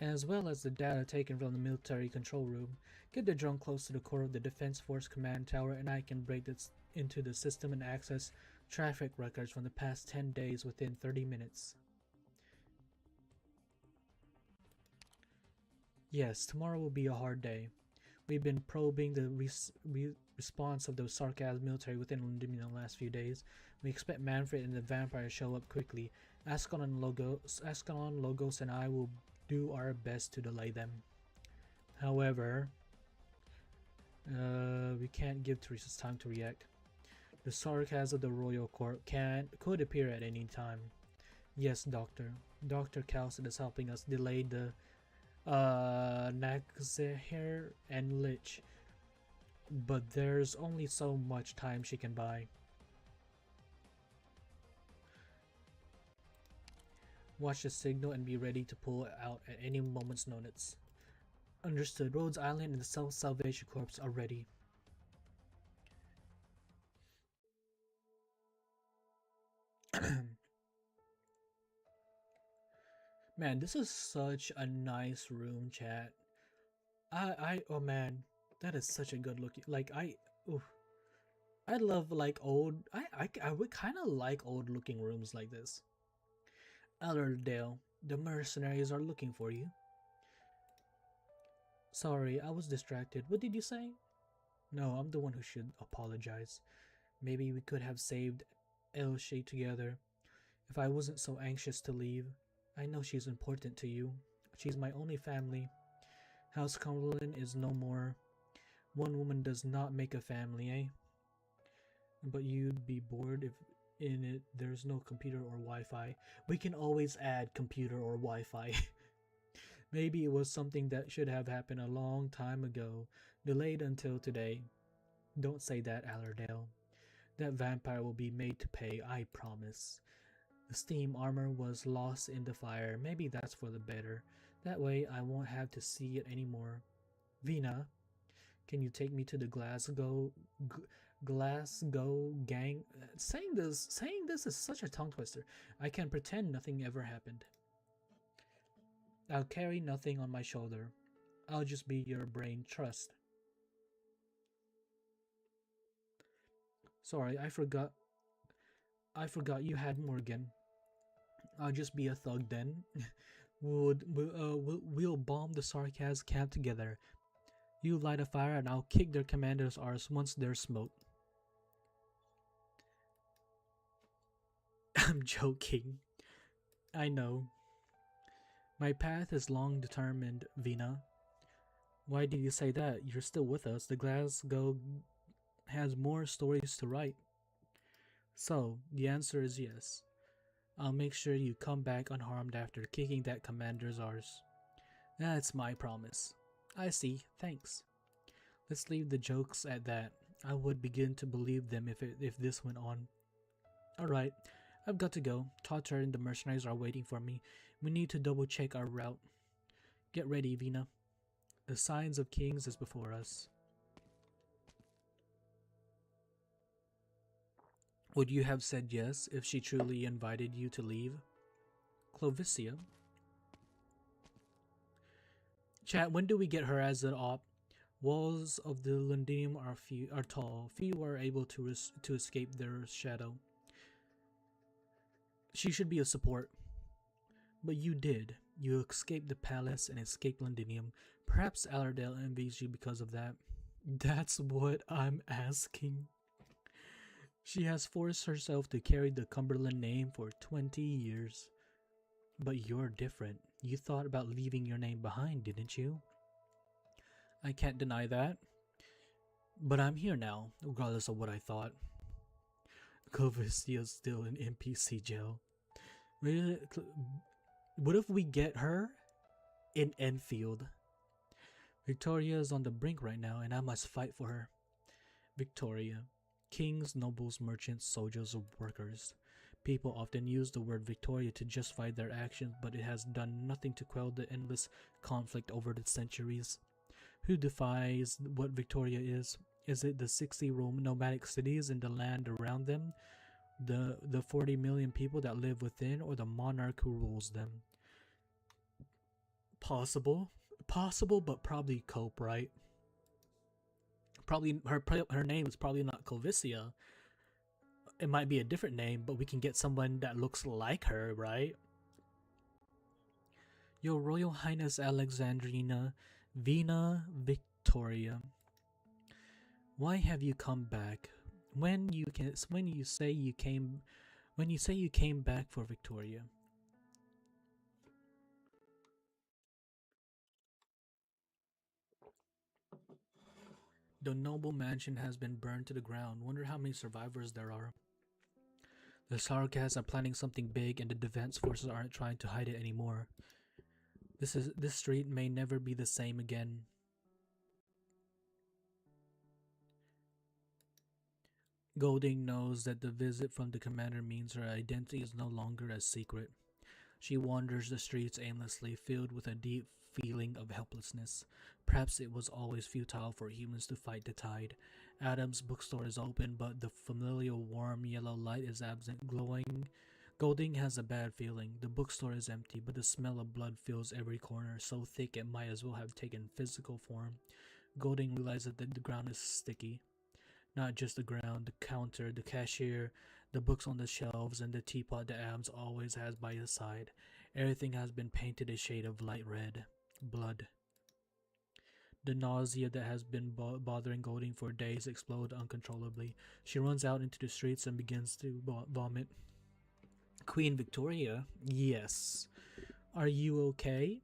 as well as the data taken from the military control room. Get the drone close to the core of the Defense Force command tower and I can break this into the system and access traffic records from the past 10 days within 30 minutes. Yes, tomorrow will be a hard day. We've been probing the response of the Sarkaz military within London in the last few days. We expect Manfred and the vampire to show up quickly. Ascalon, Logos, and I will do our best to delay them. However, we can't give Teresa's time to react. The Sarkaz of the Royal Court could appear at any time. Yes, Doctor. Dr. Calcid is helping us delay the Nakzehir and Lich, but there's only so much time she can buy. Watch the signal and be ready to pull out at any moment's notice. Understood. Rhodes Island and the Self-Salvation Corps are ready. Man, this is such a nice room, chat. Oh man, that is such a good looking. Like I love like old. I would kind of like old looking rooms like this. Allerdale, the mercenaries are looking for you. Sorry, I was distracted. What did you say? No, I'm the one who should apologize. Maybe we could have saved Elshe together. If I wasn't so anxious to leave. I know she's important to you. She's my only family. House Cumberland is no more. One woman does not make a family, eh? But you'd be bored if in it there's no computer or Wi-Fi. We can always add computer or Wi-Fi. Maybe it was something that should have happened a long time ago, delayed until today. Don't say that, Allerdale. That vampire will be made to pay, I promise. The steam armor was lost in the fire. Maybe that's for the better. That way I won't have to see it anymore. Vina, can you take me to the Glasgow gang? Saying this is such a tongue twister. I can pretend nothing ever happened. I'll carry nothing on my shoulder. I'll just be your brain trust. Sorry, I forgot you had Morgan. I'll just be a thug then. We'll bomb the Sarkaz camp together. You light a fire and I'll kick their commander's arse once they're smoked. I'm joking. I know. My path is long determined, Vina. Why do you say that? You're still with us. The Glasgow has more stories to write. So, the answer is yes. I'll make sure you come back unharmed after kicking that commander's arse. That's my promise. I see, thanks. Let's leave the jokes at that. I would begin to believe them if this went on. Alright, I've got to go. Totter and the mercenaries are waiting for me. We need to double check our route. Get ready, Vina. The signs of kings is before us. Would you have said yes if she truly invited you to leave? Clovicia? Chat, when do we get her as an op? Walls of the Londinium are tall. Few are able to escape their shadow. She should be a support. But you did. You escaped the palace and escaped Londinium. Perhaps Allerdale envies you because of that. That's what I'm asking. She has forced herself to carry the Cumberland name for 20 years. But you're different. You thought about leaving your name behind, didn't you? I can't deny that. But I'm here now, regardless of what I thought. Covicia's still in NPC jail. What if we get her in Enfield? Victoria is on the brink right now, and I must fight for her. Victoria. Kings, nobles, merchants, soldiers, or workers. People often use the word Victoria to justify their actions, but it has done nothing to quell the endless conflict over the centuries. Who defines what Victoria is? Is it the 60 Roman nomadic cities and the land around them? The 40 million people that live within, or the monarch who rules them? Possible. Possible, but probably Cope, right? Probably her name is probably not Covicia. It might be a different name, but we can get someone that looks like her, right? Your Royal Highness Alexandrina Vina Victoria, why have you come back? When you say you came back for Victoria? The noble mansion has been burned to the ground. Wonder how many survivors there are. The Sarkas are planning something big, and the defense forces aren't trying to hide it anymore. This street may never be the same again. Golding knows that the visit from the commander means her identity is no longer a secret. She wanders the streets aimlessly, filled with a deep feeling of helplessness. Perhaps it was always futile for humans to fight the tide. Adam's bookstore is open, but the familiar warm yellow light is absent, glowing. Golding has a bad feeling. The bookstore is empty, but the smell of blood fills every corner, so thick it might as well have taken physical form. Golding realizes that the ground is sticky. Not just the ground, the counter, the cashier, the books on the shelves, and the teapot that Adams always has by his side. Everything has been painted a shade of light red. Blood. The nausea that has been bothering Golding for days explodes uncontrollably. She runs out into the streets and begins to vomit. Queen Victoria? Yes. Are you okay?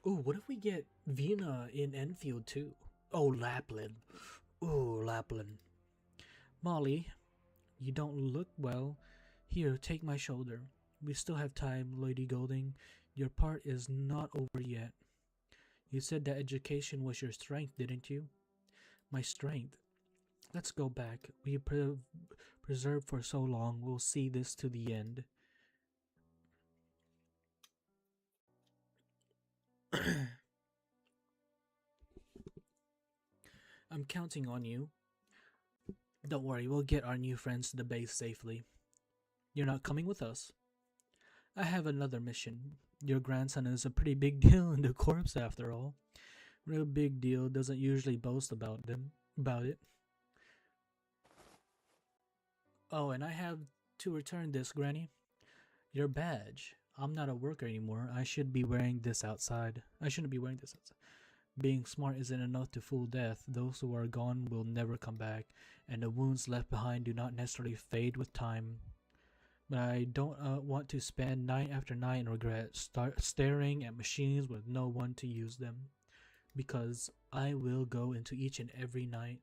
Ooh, what if we get Vina in Enfield too? Oh, Lapland. Ooh, Lapland. Molly, you don't look well. Here, take my shoulder. We still have time, Lady Golding. Your part is not over yet. You said that education was your strength, didn't you? My strength? Let's go back. We preserved for so long. We'll see this to the end. I'm counting on you. Don't worry, we'll get our new friends to the base safely. You're not coming with us. I have another mission. Your grandson is a pretty big deal in the corps after all. Real big deal doesn't usually boast about it. Oh, and I have to return this, Granny. Your badge. I'm not a worker anymore. I should be wearing this outside. I shouldn't be wearing this outside. Being smart isn't enough to fool death. Those who are gone will never come back, and the wounds left behind do not necessarily fade with time. But I don't want to spend night after night in regret, staring at machines with no one to use them. Because I will go into each and every night.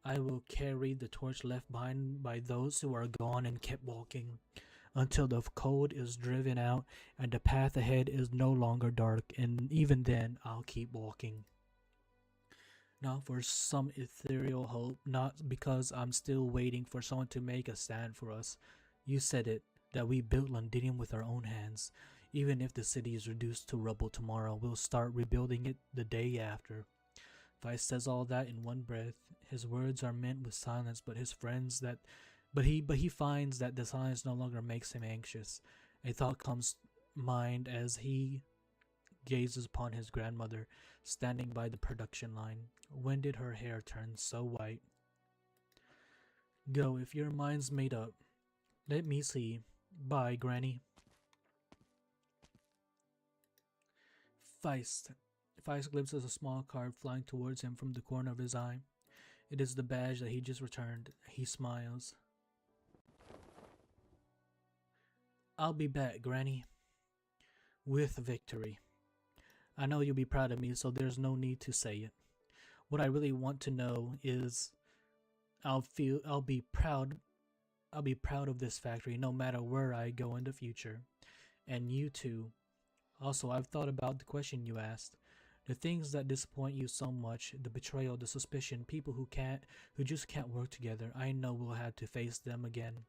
I will carry the torch left behind by those who are gone and kept walking, until the cold is driven out and the path ahead is no longer dark, and even then I'll keep walking. Not for some ethereal hope, not because I'm still waiting for someone to make a stand for us. You said it, that we built Londinium with our own hands. Even if the city is reduced to rubble tomorrow, we'll start rebuilding it the day after. Vice says all that in one breath. His words are meant with silence, but he finds that the silence no longer makes him anxious. A thought comes mind as he gazes upon his grandmother standing by the production line. When did her hair turn so white? Go if your mind's made up. Let me see. Bye, Granny. Feist. Feist glimpses a small card flying towards him from the corner of his eye. It is the badge that he just returned. He smiles. I'll be back, Granny. With victory. I know you'll be proud of me, so there's no need to say it. What I really want to know is I'll be proud of this factory no matter where I go in the future. And you too. Also, I've thought about the question you asked. The things that disappoint you so much, the betrayal, the suspicion, people who just can't work together. I know we'll have to face them again,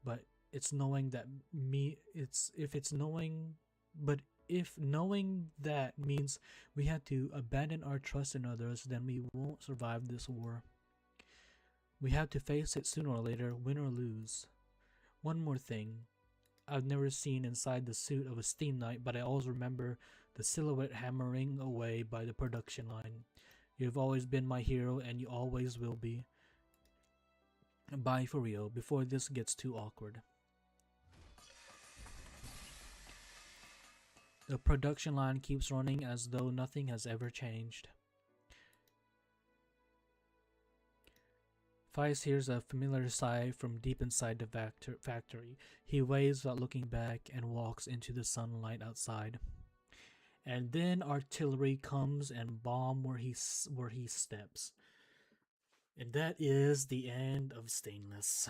but it's knowing that me. It's if it's knowing, but if knowing that means we have to abandon our trust in others, then we won't survive this war. We have to face it sooner or later, win or lose. One more thing. I've never seen inside the suit of a steam knight, but I always remember the silhouette hammering away by the production line. You've always been my hero, and you always will be. Bye for real, before this gets too awkward. The production line keeps running as though nothing has ever changed. Feist hears a familiar sigh from deep inside the factory. He waves without looking back and walks into the sunlight outside. And then artillery comes and bomb where he steps. And that is the end of Stainless.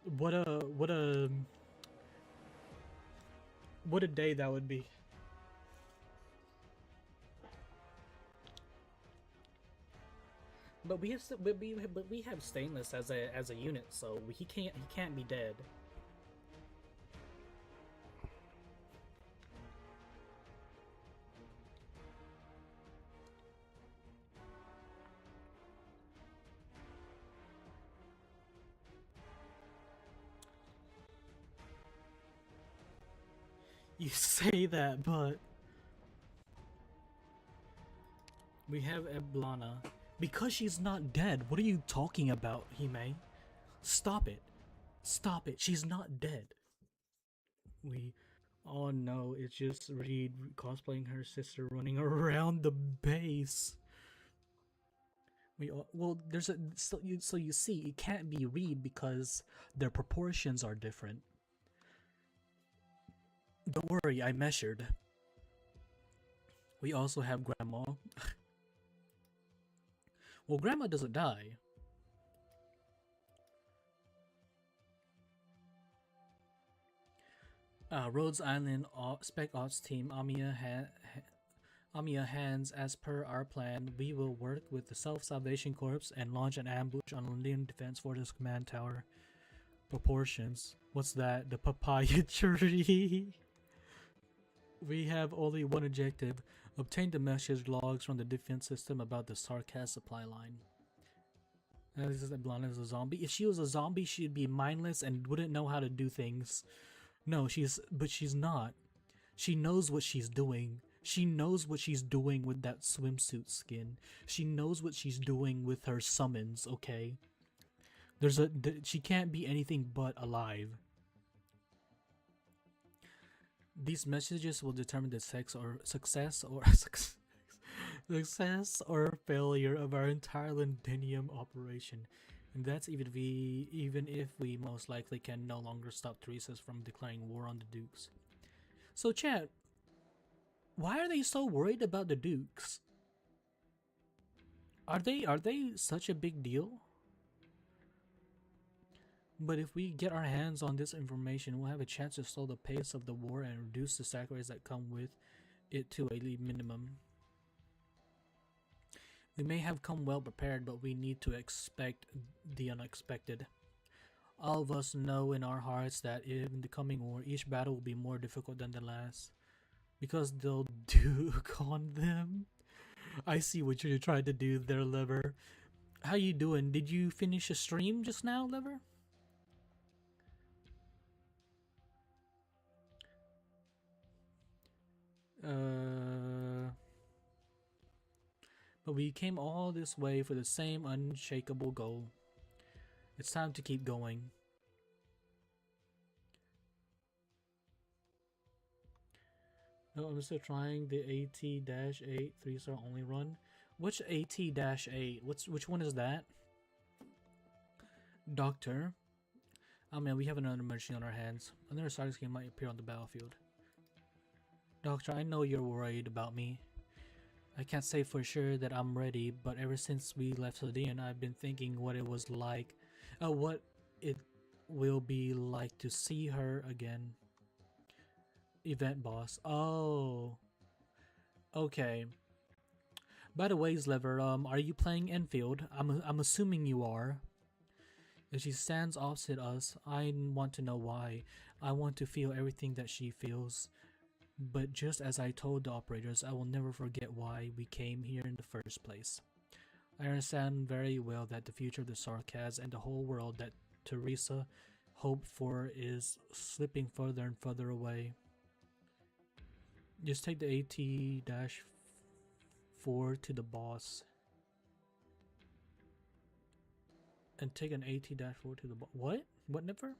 What a day that would be. But we have Stainless as a unit, so he can't be dead. You say that, but we have Eblana. Because she's not dead. What are you talking about, Hime? Stop it. Stop it. She's not dead. Oh no, it's just Reed cosplaying her sister running around the base. There's a so you see, it can't be Reed because their proportions are different. Don't worry, I measured. We also have Grandma. Well, Grandma doesn't die. Rhodes Island Spec Ops team, Amiya hands. As per our plan, we will work with the Self-Salvation Corps and launch an ambush on London Defense Forces command tower. Proportions. What's that? The papaya tree. We have only one objective. Obtain the message logs from the defense system about the Sarkaz supply line. This is Blonde is a zombie. If she was a zombie, she'd be mindless and wouldn't know how to do things. No, she's not. She knows what she's doing. She knows what she's doing with that swimsuit skin. She knows what she's doing with her summons, okay? She can't be anything but alive. These messages will determine the success or failure of our entire Londinium operation. And that's even if we most likely can no longer stop Teresa's from declaring war on the Dukes. So chat, why are they so worried about the Dukes? Are they such a big deal? But if we get our hands on this information, we'll have a chance to slow the pace of the war and reduce the sacrifices that come with it to a minimum. We may have come well prepared, but we need to expect the unexpected. All of us know in our hearts that in the coming war, each battle will be more difficult than the last. Because they'll duke on them. I see what you're trying to do there, Lever. How you doing? Did you finish a stream just now, Lever? But we came all this way for the same unshakable goal. It's time to keep going. No, I'm still trying the AT-8 3-star only run. Which AT-8? Which one is that? Doctor. Oh man, we have another emergency on our hands. Another Cyrus game might appear on the battlefield. Doctor, I know you're worried about me. I can't say for sure that I'm ready, but ever since we left Sudan, I've been thinking what it was like. will be like to see her again. Event boss. Oh. Okay. By the way, Sliver, are you playing Enfield? I'm assuming you are. If she stands opposite us, I want to know why. I want to feel everything that she feels. But just as I told the operators, I will never forget why we came here in the first place. I understand very well that the future of the Sarkaz and the whole world that Teresa hoped for is slipping further and further away. Just take the AT-4 to the boss. And take an AT-4 to the boss. What? What never?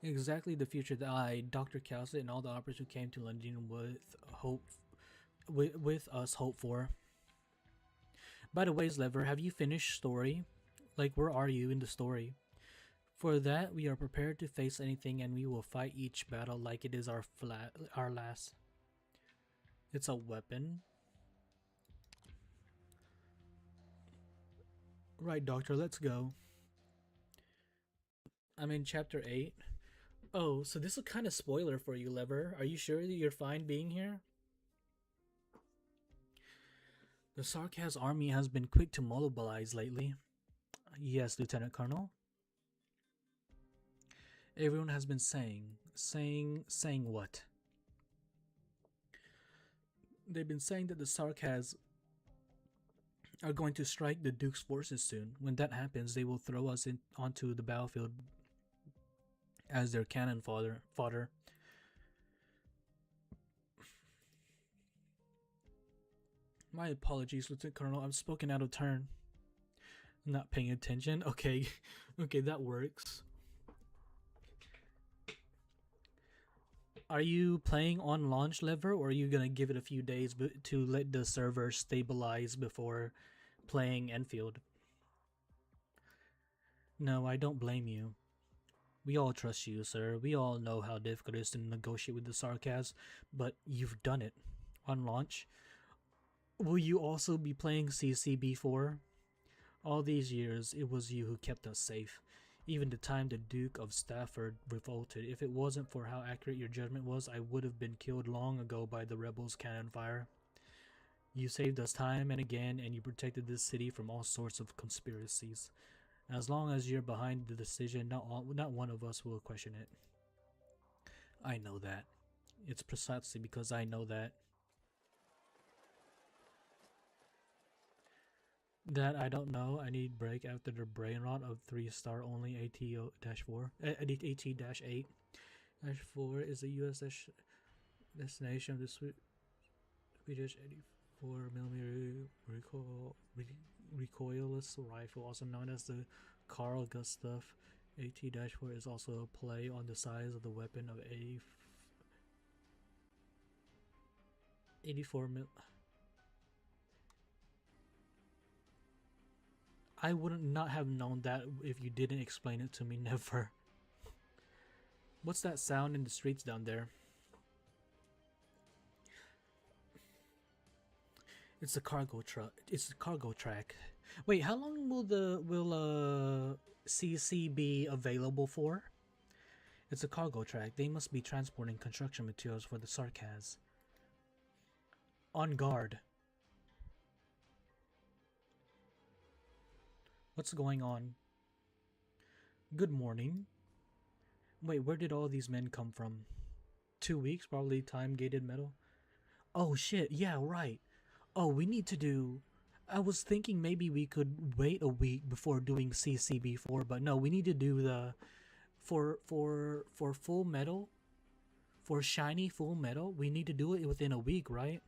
Exactly the future that I, Dr. Calcet, and all the operators who came to London with us hope for. By the way, Sliver, have you finished story? Like, where are you in the story? For that, we are prepared to face anything, and we will fight each battle like it is our last. It's a weapon. Right, Doctor, let's go. I'm in chapter 8. Oh, so this is kind of spoiler for you, Lever. Are you sure that you're fine being here? The Sarkaz army has been quick to mobilize lately. Yes, Lieutenant Colonel. Everyone has been saying what? They've been saying that the Sarkaz are going to strike the Duke's forces soon. When that happens, they will throw us onto the battlefield as their cannon fodder. My apologies, Lieutenant Colonel. I'm spoken out of turn. I'm not paying attention. Okay, okay, that works. Are you playing on launch lever, or are you gonna give it a few days to let the server stabilize before playing Enfield? No, I don't blame you. We all trust you, sir. We all know how difficult it is to negotiate with the Sarkaz, but you've done it. On launch. Will you also be playing CCB4? All these years, it was you who kept us safe. Even the time the Duke of Stafford revolted. If it wasn't for how accurate your judgment was, I would have been killed long ago by the rebels' cannon fire. You saved us time and again, and you protected this city from all sorts of conspiracies. As long as you're behind the decision, not one of us will question it. I know that. It's precisely because I know that. That I don't know. I need break after the brain rot of 3-star only AT-4. AT-8. 4 is the US destination of the Swedish 84mm recoilless rifle, also known as the Carl Gustaf. AT-4 is also a play on the size of the weapon of 84mm. I wouldn't not have known that if you didn't explain it to me. Never. What's that sound in the streets down there? It's the cargo truck. It's the cargo track. Wait, how long will CC be available for? It's a cargo track. They must be transporting construction materials for the Sarkaz. On guard. What's going on? Good morning. Wait, where did all these men come from? 2 weeks, probably time-gated metal. Oh shit, yeah, right. Oh, we need to do... I was thinking maybe we could wait a week before doing CCB4, but no, we need to do the... For full metal, for shiny full metal, we need to do it within a week, right?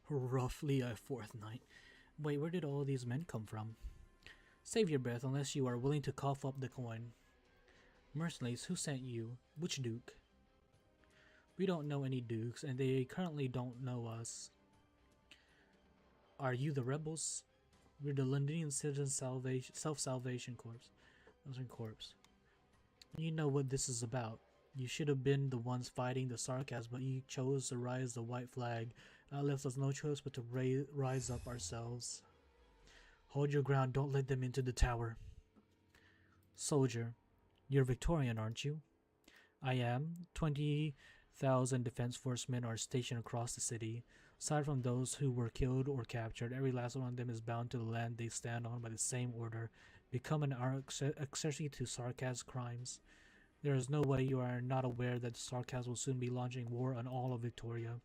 Roughly a fortnight. Wait, where did all these men come from? Save your breath unless you are willing to cough up the coin. Mercenaries, who sent you? Which duke? We don't know any dukes, and they currently don't know us. Are you the rebels? We're the Londonian Citizen Self-Salvation Corps. You know what this is about. You should have been the ones fighting the sarcasm, but you chose to rise the white flag. That left us no choice but to rise up ourselves. Hold your ground, don't let them into the tower. Soldier, you're Victorian, aren't you? I am. 20,000 Defense Force men are stationed across the city. Aside from those who were killed or captured, every last one of them is bound to the land they stand on by the same order. Become an accessory to Sarkaz's crimes. There is no way you are not aware that Sarkaz will soon be launching war on all of Victoria.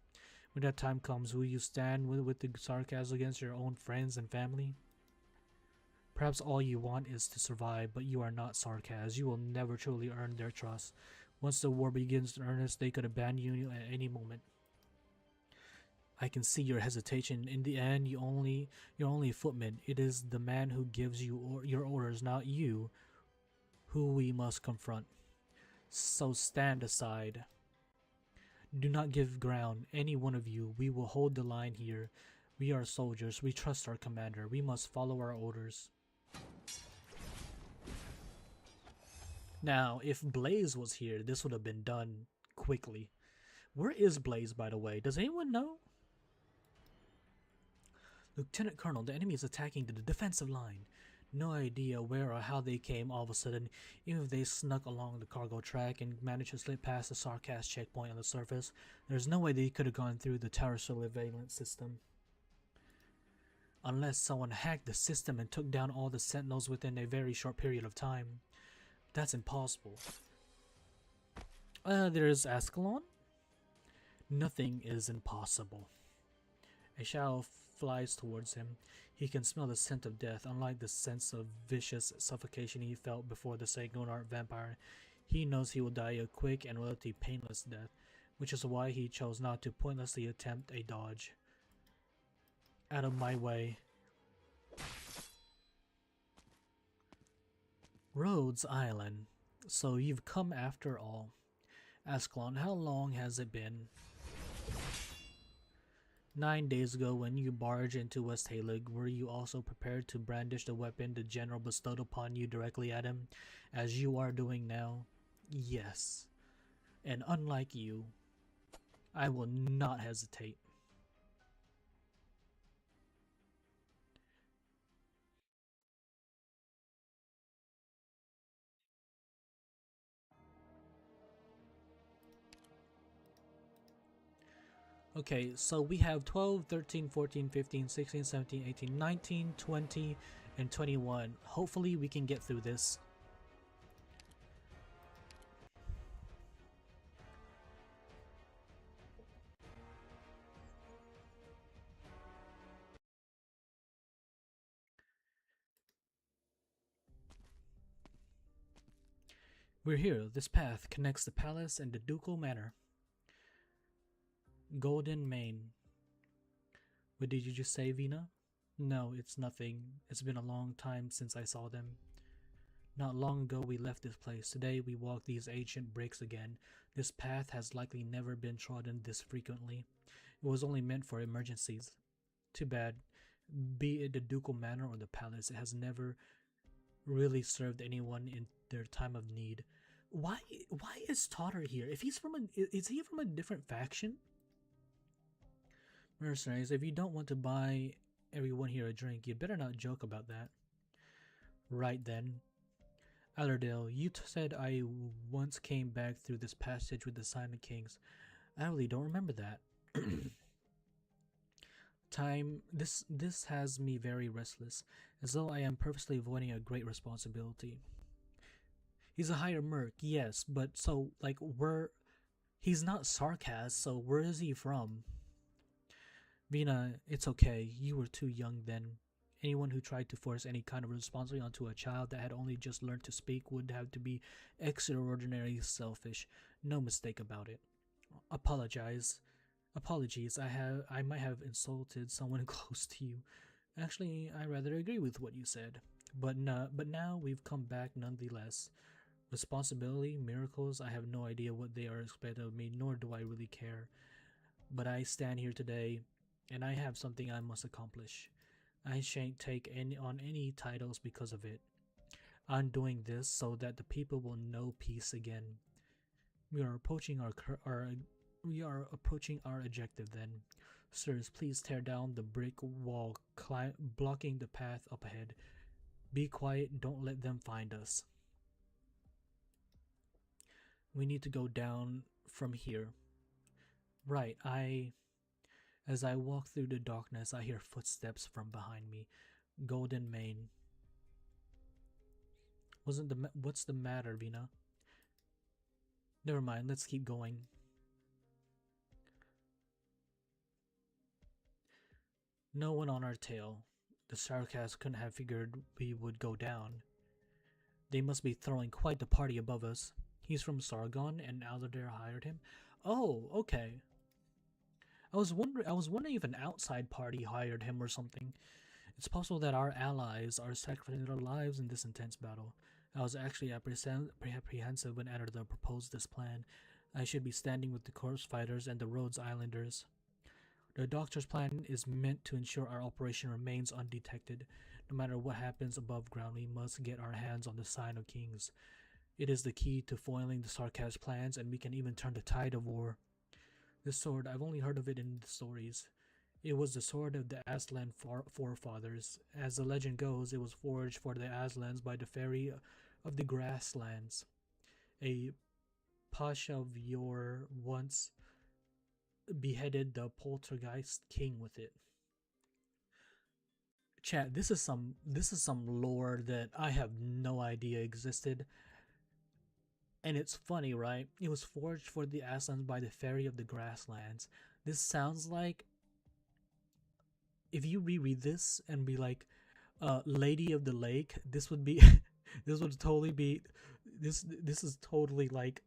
When that time comes, will you stand with the Sarkaz against your own friends and family? Perhaps all you want is to survive, but you are not Sarkaz. You will never truly earn their trust. Once the war begins in earnest, they could abandon you at any moment. I can see your hesitation. In the end, you're only a footman. It is the man who gives you your orders, not you, who we must confront. So stand aside. Do not give ground, any one of you. We will hold the line here. We are soldiers. We trust our commander. We must follow our orders. Now, if Blaze was here, this would have been done quickly. Where is Blaze, by the way? Does anyone know? Lieutenant Colonel, the enemy is attacking the defensive line. No idea where or how they came all of a sudden. Even if they snuck along the cargo track and managed to slip past the Sarkaz checkpoint on the surface, there's no way they could have gone through the tower surveillance system. Unless someone hacked the system and took down all the sentinels within a very short period of time. That's impossible. There's Ascalon. Nothing is impossible. A shadow flies towards him. He can smell the scent of death. Unlike the sense of vicious suffocation he felt before the Sanguinart vampire, he knows he will die a quick and relatively painless death, which is why he chose not to pointlessly attempt a dodge. Out of my way. Rhodes Island. So you've come after all. Ascalon, how long has it been? 9 days ago, when you barged into West Halig, were you also prepared to brandish the weapon the general bestowed upon you directly at him, as you are doing now? Yes. And unlike you, I will not hesitate. Okay, so we have 12, 13, 14, 15, 16, 17, 18, 19, 20, and 21. Hopefully we can get through this. We're here. This path connects the palace and the ducal manor. Golden Mane. What did you just say, Vina? No, it's nothing. It's been a long time since I saw them. Not long ago we left this place. Today we walk these ancient bricks again. This path has likely never been trodden this frequently. It was only meant for emergencies. Too bad. Be it the ducal manor or the palace, it has never really served anyone in their time of need. Why is Totter here? If he's from is he from a different faction? Mercenaries, if you don't want to buy everyone here a drink, you better not joke about that. Right then. Allerdale, you said I once came back through this passage with the Silent Kings. I really don't remember that. This has me very restless, as though I am purposely avoiding a great responsibility. He's a higher merc, yes, but so, like, he's not Sarkaz, so where is he from? Vina, it's okay. You were too young then. Anyone who tried to force any kind of responsibility onto a child that had only just learned to speak would have to be extraordinarily selfish. No mistake about it. Apologies. I might have insulted someone close to you. Actually, I rather agree with what you said. But now we've come back nonetheless. Responsibility, miracles, I have no idea what they are expected of me, nor do I really care. But I stand here today, and I have something I must accomplish. I shan't take on any titles because of it. I'm doing this so that the people will know peace again. We are approaching our objective then. Sirs, please tear down the brick wall blocking the path up ahead. Be quiet, don't let them find us. We need to go down from here. Right, as I walk through the darkness, I hear footsteps from behind me. Golden Mane. What's the matter, Vina? Never mind, let's keep going. No one on our tail. The Sarkas couldn't have figured we would go down. They must be throwing quite the party above us. He's from Sargon, and Aladar hired him. Oh, okay. I was wondering if an outside party hired him or something. It's possible that our allies are sacrificing their lives in this intense battle. I was actually apprehensive when Aladar proposed this plan. I should be standing with the corpse fighters and the Rhodes Islanders. The Doctor's plan is meant to ensure our operation remains undetected. No matter what happens above ground, we must get our hands on the Sign of Kings. It is the key to foiling the Sarkaz plans, and we can even turn the tide of war. This sword, I've only heard of it in the stories. It was the sword of the Aslan forefathers. As the legend goes, it was forged for the Aslans by the Fairy of the Grasslands. A Pasha of yore once beheaded the poltergeist king with it. Chat, this is some lore that I have no idea existed. And it's funny, right? It was forged for the Aslans by the Fairy of the Grasslands. This sounds like, if you reread this and be like, Lady of the Lake, this would be, this would totally be, this is totally like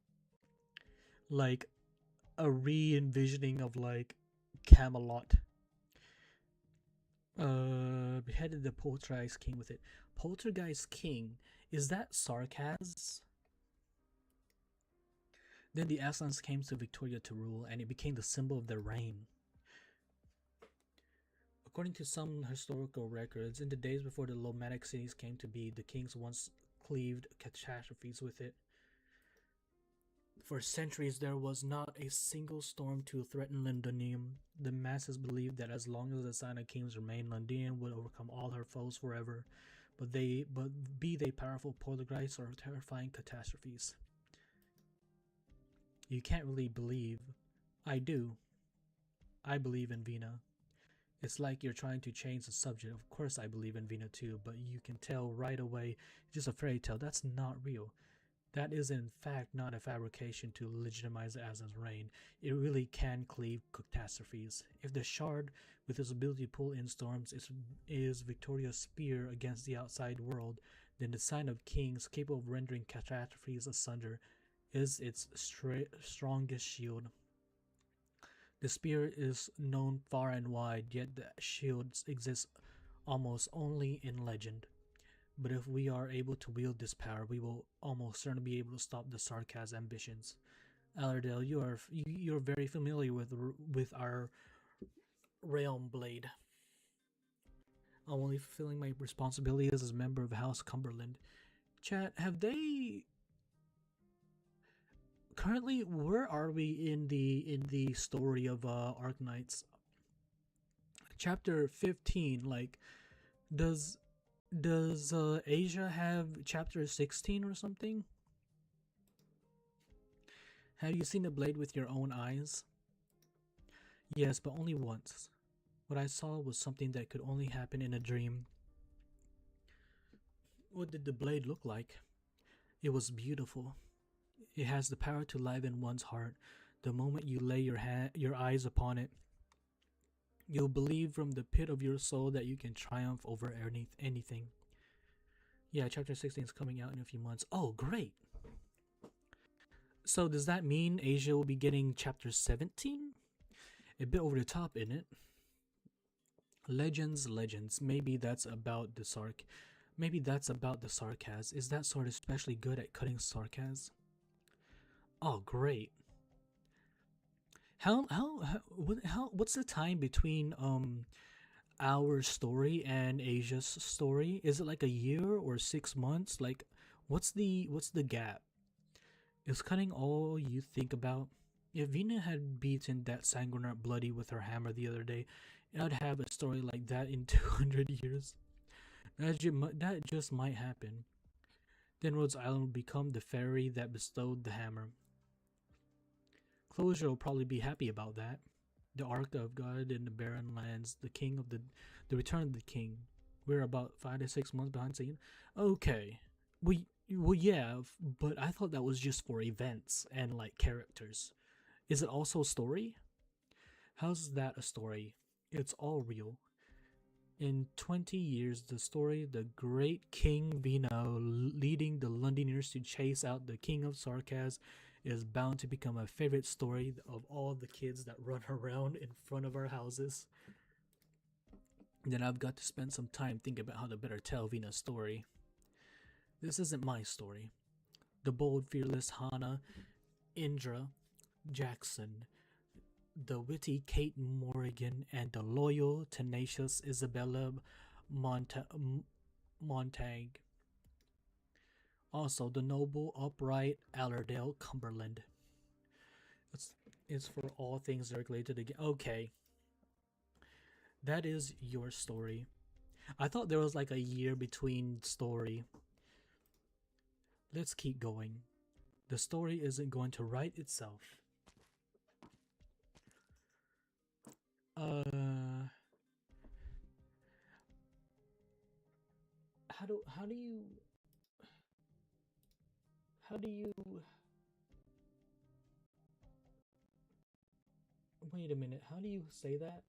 a re-envisioning of like Camelot. Beheaded the Poltergeist King with it. Poltergeist King, is that Sarkaz? Then the Aslans came to Victoria to rule, and it became the symbol of their reign. According to some historical records, in the days before the Lomanic cities came to be, the kings once cleaved catastrophes with it. For centuries, there was not a single storm to threaten Londinium. The masses believed that as long as the Sign of Kings remained, Londinium would overcome all her foes forever, but be they powerful poltergeists or terrifying catastrophes. You can't really believe. I do. I believe in Vina. It's like you're trying to change the subject. Of course I believe in Vina too, but you can tell right away it's just a fairy tale. That's not real. That is in fact not a fabrication to legitimize Aslan's reign. It really can cleave catastrophes. If the shard, with its ability to pull in storms, is Victoria's spear against the outside world, then the Sign of Kings, capable of rendering catastrophes asunder, is its strongest shield. The spear is known far and wide, yet the shield exists almost only in legend. But if we are able to wield this power, we will almost certainly be able to stop the Sarkaz ambitions. Alardale, you're very familiar with our realm blade. I'm only fulfilling my responsibilities as a member of House Cumberland. Chat, have they currently, where are we in the story of ARKNIGHTS? Chapter 15, like, does Asia have chapter 16 or something? Have you seen the blade with your own eyes? Yes, but only once. What I saw was something that could only happen in a dream. What did the blade look like? It was beautiful. It has the power to liven one's heart. The moment you lay your eyes upon it, you'll believe from the pit of your soul that you can triumph over anything. Yeah, chapter 16 is coming out in a few months. Oh, great! So does that mean Asia will be getting chapter 17? A bit over the top, isn't it? Legends. Maybe that's about the Sarkaz. Is that sword especially good at cutting Sarkaz? Oh, great. What's the time between our story and Asia's story? Is it like a year or 6 months? Like, what's the gap? Is cutting all you think about? If Vina had beaten that sanguinary bloody with her hammer the other day, I'd have a story like that in 200 years. That just might happen. Then Rhodes Island would become the fairy that bestowed the hammer. Closure will probably be happy about that. The Ark of God in the barren lands, the return of the king. We're about 5 to 6 months behind scene. Okay, well yeah, but I thought that was just for events and like characters. Is it also a story? How's that a story? It's all real. In 20 years, the great King Vino leading the Londoners to chase out the King of Sarkaz is bound to become a favorite story of all the kids that run around in front of our houses. Then I've got to spend some time thinking about how to better tell Vina's story. This isn't my story. The bold, fearless Hannah, Indra, Jackson, the witty Kate Morrigan, and the loyal, tenacious Isabella Montague. Also, the noble, upright Allerdale Cumberland. It's for all things that are related again. Okay. That is your story. I thought there was like a year between story. Let's keep going. The story isn't going to write itself. How do you wait a minute, how do you say that?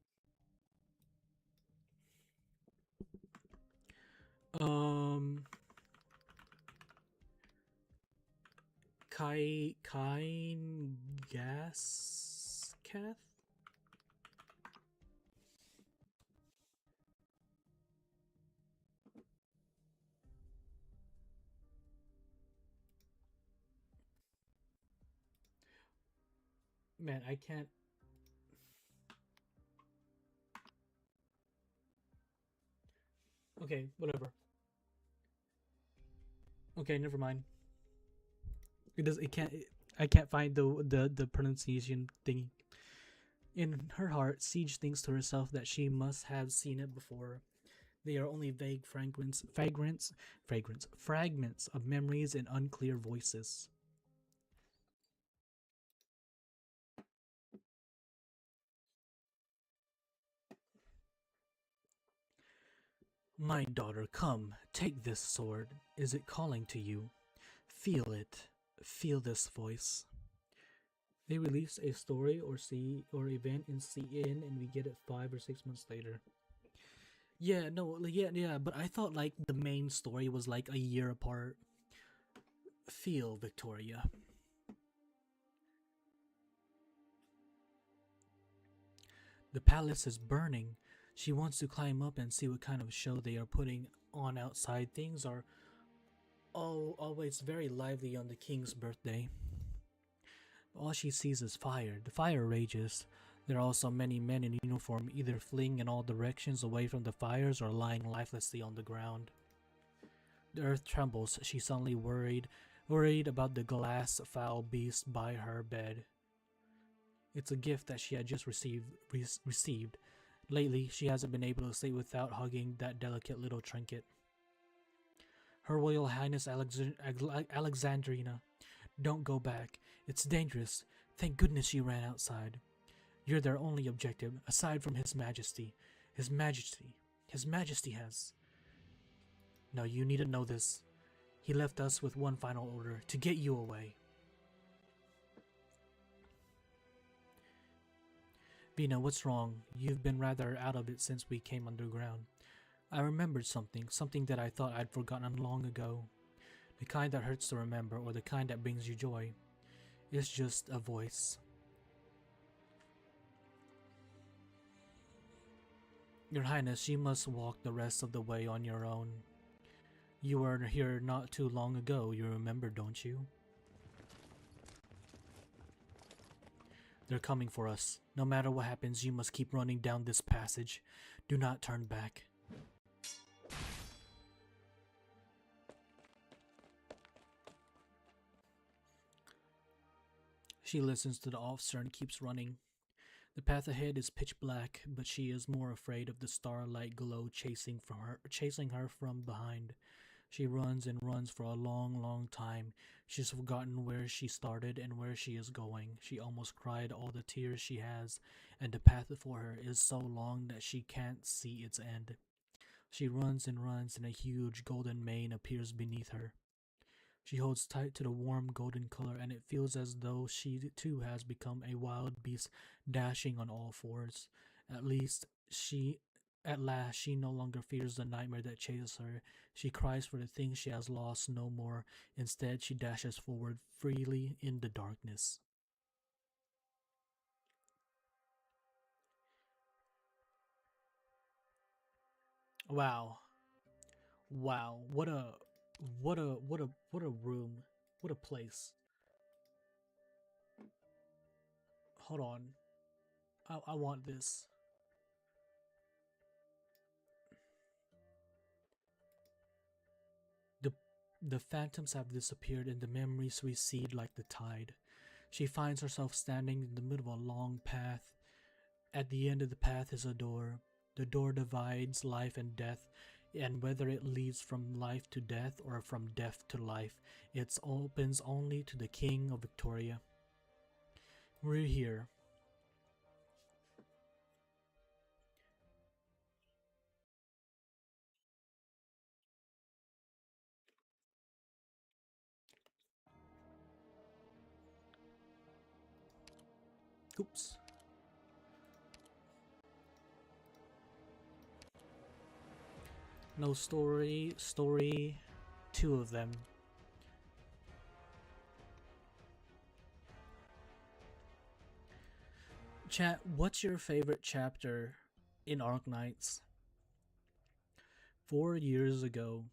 Kain gas cath? Man, I can't. Okay, whatever. Okay, never mind. I can't find the pronunciation thingy. In her heart, Siege thinks to herself that she must have seen it before. They are only vague fragments of memories and unclear voices. My daughter, come, take this sword. Is it calling to you? Feel it. Feel this voice. They release a story or event in CN and we get it 5 or 6 months later. Yeah, no, yeah, but I thought like the main story was like a year apart. Feel, Victoria. The palace is burning. She wants to climb up and see what kind of show they are putting on outside. Things are always very lively on the king's birthday. All she sees is fire. The fire rages. There are also many men in uniform either fleeing in all directions away from the fires or lying lifelessly on the ground. The earth trembles. She's suddenly worried about the glass foul beast by her bed. It's a gift that she had just received. Lately, she hasn't been able to sleep without hugging that delicate little trinket. Her Royal Highness Alexandrina, don't go back. It's dangerous. Thank goodness you ran outside. You're their only objective, aside from His Majesty. His Majesty has. No, you need to know this. He left us with one final order, to get you away. Vina, what's wrong? You've been rather out of it since we came underground. I remembered something that I thought I'd forgotten long ago. The kind that hurts to remember, or the kind that brings you joy. It's just a voice. Your Highness, you must walk the rest of the way on your own. You were here not too long ago, you remember, don't you? They're coming for us. No matter what happens, you must keep running down this passage. Do not turn back. She listens to the officer and keeps running. The path ahead is pitch black, but she is more afraid of the starlight glow chasing her from behind. She runs and runs for a long, long time. She's forgotten where she started and where she is going. She almost cried all the tears she has, and the path before her is so long that she can't see its end. She runs and runs, and a huge golden mane appears beneath her. She holds tight to the warm golden color, and it feels as though she too has become a wild beast dashing on all fours. At least she at last she no longer fears the nightmare that chases her. She cries for the things she has lost no more. Instead, she dashes forward freely in the darkness. Wow. Wow. What a room. What a place. Hold on. I want this. The the phantoms have disappeared and the memories recede like the tide. She finds herself standing in the middle of a long path. At the end of the path is a door. The door divides life and death, and whether it leads from life to death or from death to life, it opens only to the King of Victoria. We're here. Oops. No story. Story. Two of them. Chat, what's your favorite chapter in Arknights? 4 years ago.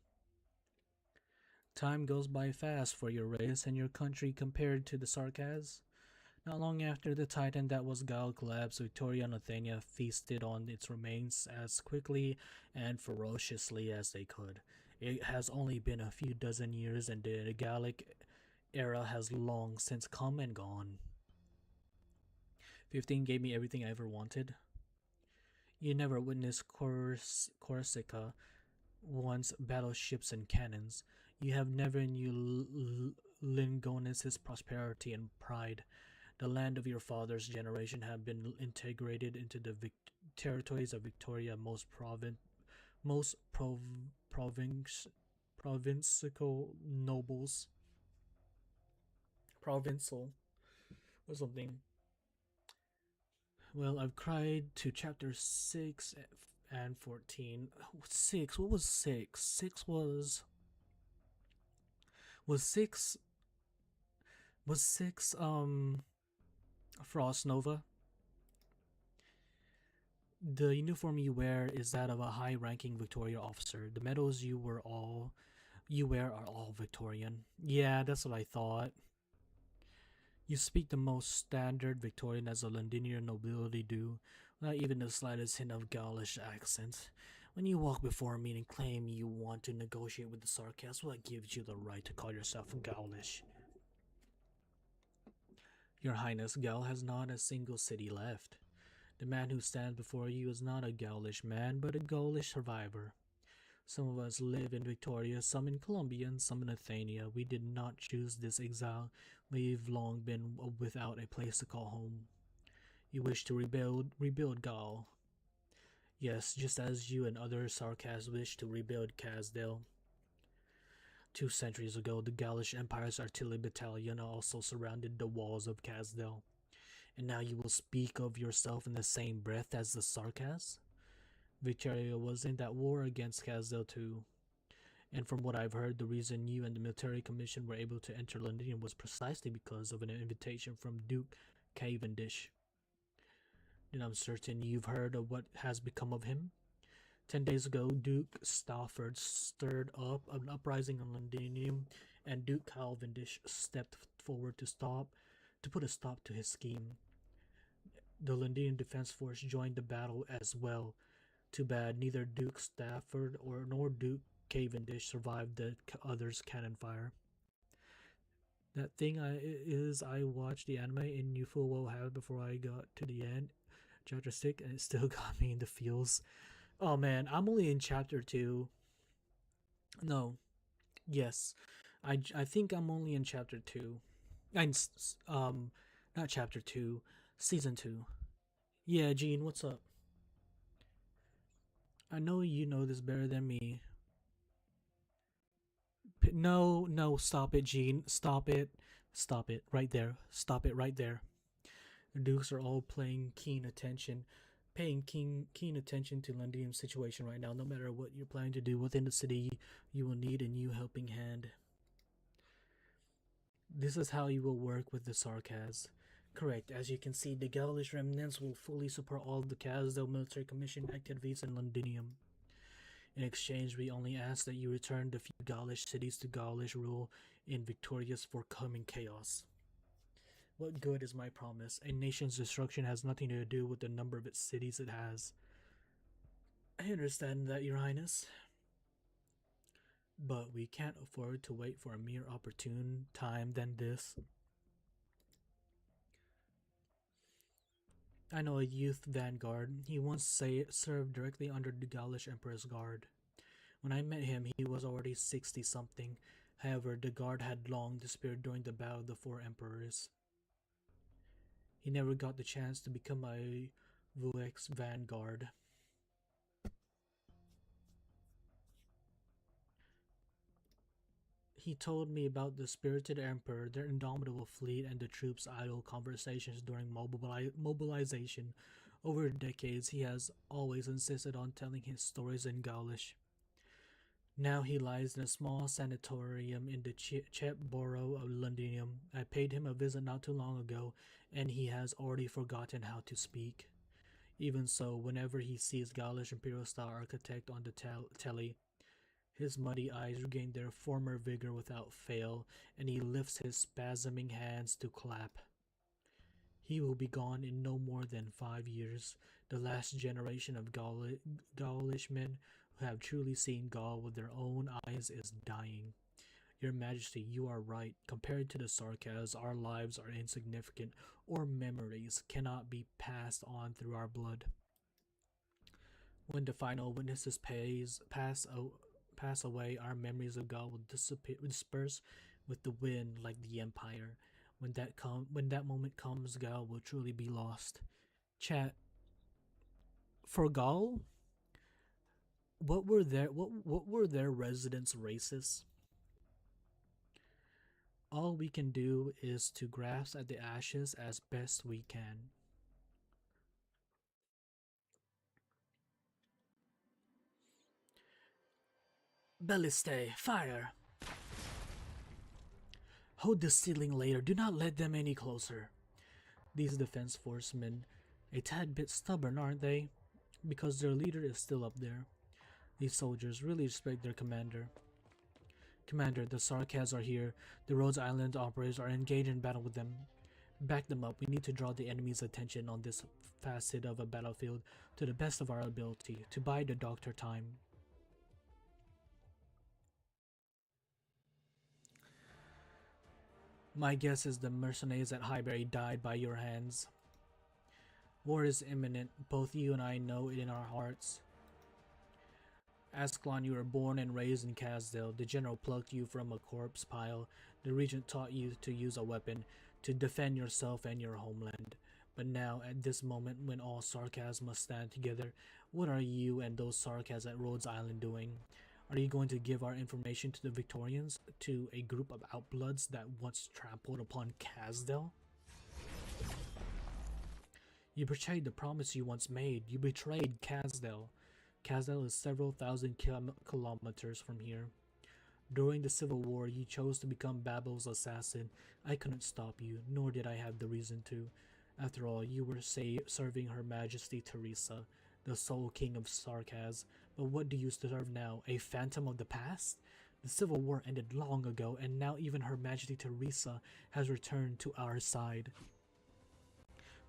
Time goes by fast for your race and your country compared to the Sarkaz. Not long after the titan that was Gal collapsed, Victoria and Athenia feasted on its remains as quickly and ferociously as they could. It has only been a few dozen years and the Gallic era has long since come and gone. 15 gave me everything I ever wanted. You never witnessed Corsica, once battleships and cannons. You have never knew Lingonis' prosperity and pride. The land of your father's generation have been integrated into the territories of Victoria. Most provincial nobles, provincial or something. Well, I've cried to chapter 6 and 14. 6, what was 6? 6 was 6 was 6 Frost Nova. The uniform you wear is that of a high-ranking Victoria officer. The medals you wear are all Victorian. Yeah, that's what I thought. You speak the most standard Victorian as a Londinian nobility do, without even the slightest hint of Gaulish accent. When you walk before me and claim you want to negotiate with the sarcasm, what gives you the right to call yourself Gaulish? Your Highness, Gaul has not a single city left. The man who stands before you is not a Gaulish man, but a Gaulish survivor. Some of us live in Victoria, some in Colombia, and some in Athenia. We did not choose this exile. We've long been without a place to call home. You wish to rebuild Gaul. Yes, just as you and other Sarkas wish to rebuild Casdale. 2 centuries ago, the Gaulish Empire's artillery battalion also surrounded the walls of Casdale. And now you will speak of yourself in the same breath as the Sarkas? Victoria was in that war against Casdale too. And from what I've heard, the reason you and the military commission were able to enter London was precisely because of an invitation from Duke Cavendish. And I'm certain you've heard of what has become of him. 10 days ago, Duke Stafford stirred up an uprising in Londinium, and Duke Cavendish stepped forward to put a stop to his scheme. The Londinian Defense Force joined the battle as well. Too bad neither Duke Stafford nor Duke Cavendish survived the others' cannon fire. That thing I watched the anime and knew full well how before I got to the end, chapter 6, and it still got me in the feels. Oh man, I'm only in chapter 2. No, yes. I think I'm only in chapter 2. And, not chapter 2, season 2. Yeah, Gene, what's up? I know you know this better than me. No, no, stop it, Gene. Stop it. Stop it right there. Stop it right there. The Dukes are all paying keen attention to Londinium's situation right now. No matter what you're planning to do within the city, you will need a new helping hand. This is how you will work with the Sarkaz. Correct. As you can see, the Gaulish remnants will fully support all of the Kazdel military commission activities in Londinium. In exchange, we only ask that you return the few Gaulish cities to Gaulish rule in victorious forthcoming chaos. What good is my promise? A nation's destruction has nothing to do with the number of its cities it has. I understand that, Your Highness. But we can't afford to wait for a mere opportune time than this. I know a youth vanguard. He once served directly under the Gaulish Emperor's guard. When I met him, he was already 60-something. However, the guard had long disappeared during the Battle of the Four Emperors. He never got the chance to become a Vuex vanguard. He told me about the spirited emperor, their indomitable fleet, and the troops' idle conversations during mobilization. Over decades, he has always insisted on telling his stories in Gaulish. Now he lies in a small sanatorium in the Chep borough of Londinium. I paid him a visit not too long ago, and he has already forgotten how to speak. Even so, whenever he sees Gaulish Imperial-style architect on the telly, his muddy eyes regain their former vigor without fail, and he lifts his spasming hands to clap. He will be gone in no more than 5 years. The last generation of Gaulishmen who have truly seen Gaul with their own eyes is dying. Your Majesty, you are right. Compared to the Sarkaz, our lives are insignificant, or memories cannot be passed on through our blood. When the final witnesses pass away, our memories of God will disperse with the wind like the Empire. When that moment comes, Gaul will truly be lost. Chat. For Gaul, what were their residents' races? All we can do is to grasp at the ashes as best we can. Balliste, fire! Hold the ceiling later. Do not let them any closer. These defense forcemen, a tad bit stubborn, aren't they? Because their leader is still up there. These soldiers really respect their commander. Commander, the Sarkaz are here. The Rhodes Island operators are engaged in battle with them. Back them up. We need to draw the enemy's attention on this facet of a battlefield to the best of our ability, to buy the doctor time. My guess is the mercenaries at Highbury died by your hands. War is imminent. Both you and I know it in our hearts. Ascalon, you were born and raised in Kazdel. The general plucked you from a corpse pile. The regent taught you to use a weapon, to defend yourself and your homeland. But now, at this moment when all Sarkaz must stand together, what are you and those Sarkaz at Rhodes Island doing? Are you going to give our information to the Victorians, to a group of outbloods that once trampled upon Kazdel? You betrayed the promise you once made. You betrayed Kazdel. Kazdel is several thousand kilometers from here. During the Civil War, you chose to become Babel's assassin. I couldn't stop you, nor did I have the reason to. After all, you were serving Her Majesty Teresa, the sole king of Sarkaz. But what do you serve now? A phantom of the past? The Civil War ended long ago, and now even Her Majesty Teresa has returned to our side.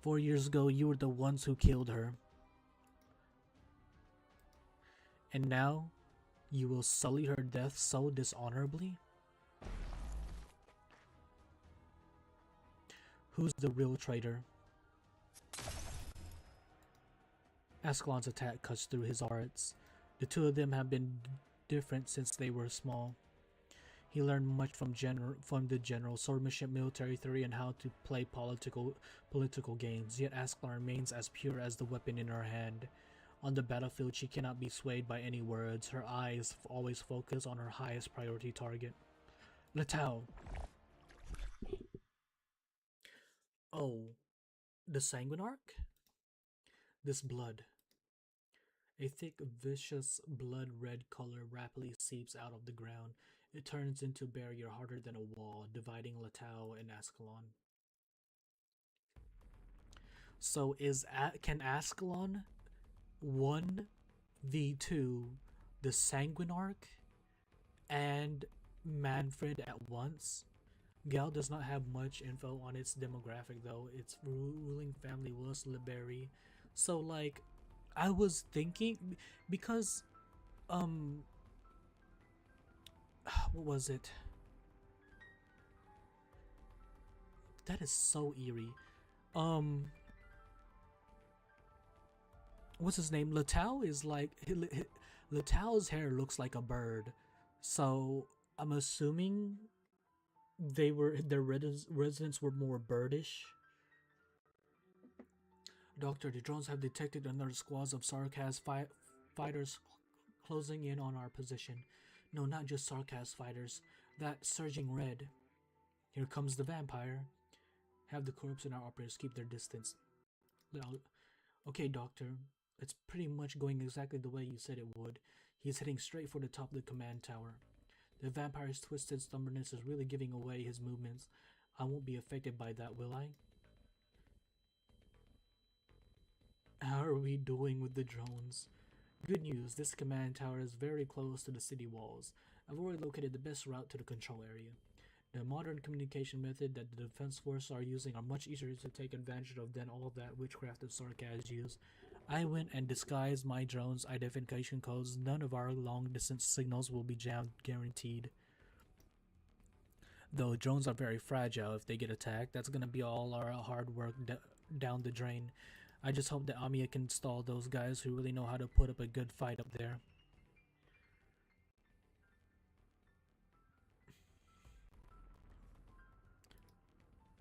4 years ago, you were the ones who killed her. And now, you will sully her death so dishonorably? Who's the real traitor? Ascalon's attack cuts through his arts. The two of them have been different since they were small. He learned much from the general swordmanship, military theory, and how to play political games. Yet Ascalon remains as pure as the weapon in her hand. On the battlefield, she cannot be swayed by any words. Her eyes always focus on her highest priority target. Letao. Oh, the Sanguinarch? This blood. A thick, vicious, blood-red color rapidly seeps out of the ground. It turns into a barrier harder than a wall, dividing Letao and Ascalon. So can Ascalon 1v2 the Sanguinarch and Manfred at once? Gal does not have much info on its demographic though. Its ruling family was Liberi. So like, I was thinking, because what was it? That is so eerie. What's his name? Letao is like, Letao's hair looks like a bird, so I'm assuming their residents were more birdish. Doctor, the drones have detected another squad of Sarkaz fighters closing in on our position. No, not just Sarkaz fighters. That surging red. Here comes the vampire. Have the corpse and our operators keep their distance. Okay, Doctor. It's pretty much going exactly the way you said it would. He's heading straight for the top of the command tower. The vampire's twisted stubbornness is really giving away his movements. I won't be affected by that, will I? How are we doing with the drones? Good news, this command tower is very close to the city walls. I've already located the best route to the control area. The modern communication method that the defense forces are using are much easier to take advantage of than all that witchcrafted Sarkaz use. I went and disguised my drone's identification codes. None of our long-distance signals will be jammed, guaranteed. Though drones are very fragile, if they get attacked, that's gonna be all our hard work down the drain. I just hope that Amiya can install those guys who really know how to put up a good fight up there.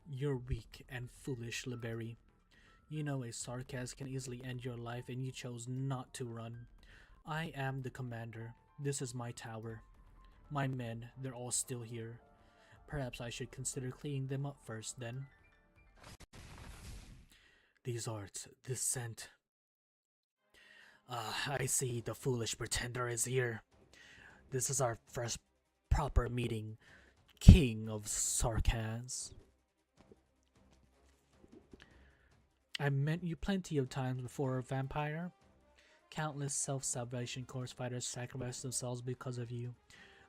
You're weak and foolish, Liberi. You know a Sarkaz can easily end your life and you chose not to run. I am the commander. This is my tower. My men, they're all still here. Perhaps I should consider cleaning them up first, then. These arts, this scent. I see the foolish pretender is here. This is our first proper meeting, King of Sarkaz. I met you plenty of times before, vampire. Countless self-salvation course fighters sacrificed themselves because of you.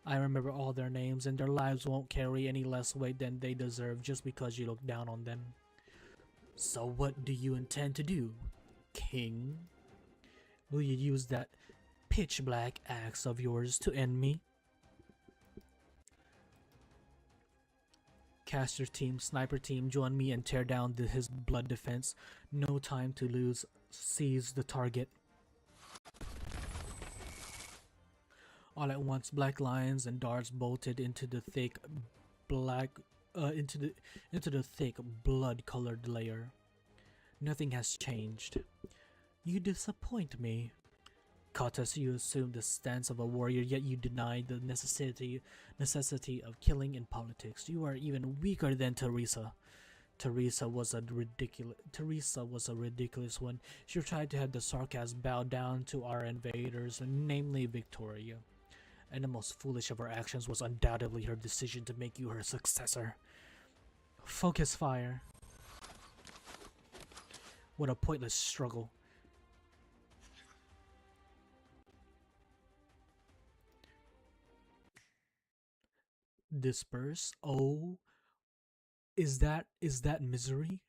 I remember all their names, and their lives won't carry any less weight than they deserve just because you look down on them. So what do you intend to do, King? Will you use that pitch-black axe of yours to end me? Caster team, sniper team, join me and tear down his blood defense. No time to lose. Seize the target. All at once, black lions and darts bolted into the thick thick blood-colored layer. Nothing has changed. You disappoint me. Katas, you assume the stance of a warrior, yet you deny the necessity of killing in politics. You are even weaker than Teresa. Teresa was a ridiculous one. She tried to have the Sarkaz bow down to our invaders, namely Victoria. And the most foolish of her actions was undoubtedly her decision to make you her successor. Focus fire. What a pointless struggle. Disperse. Oh, is that misery?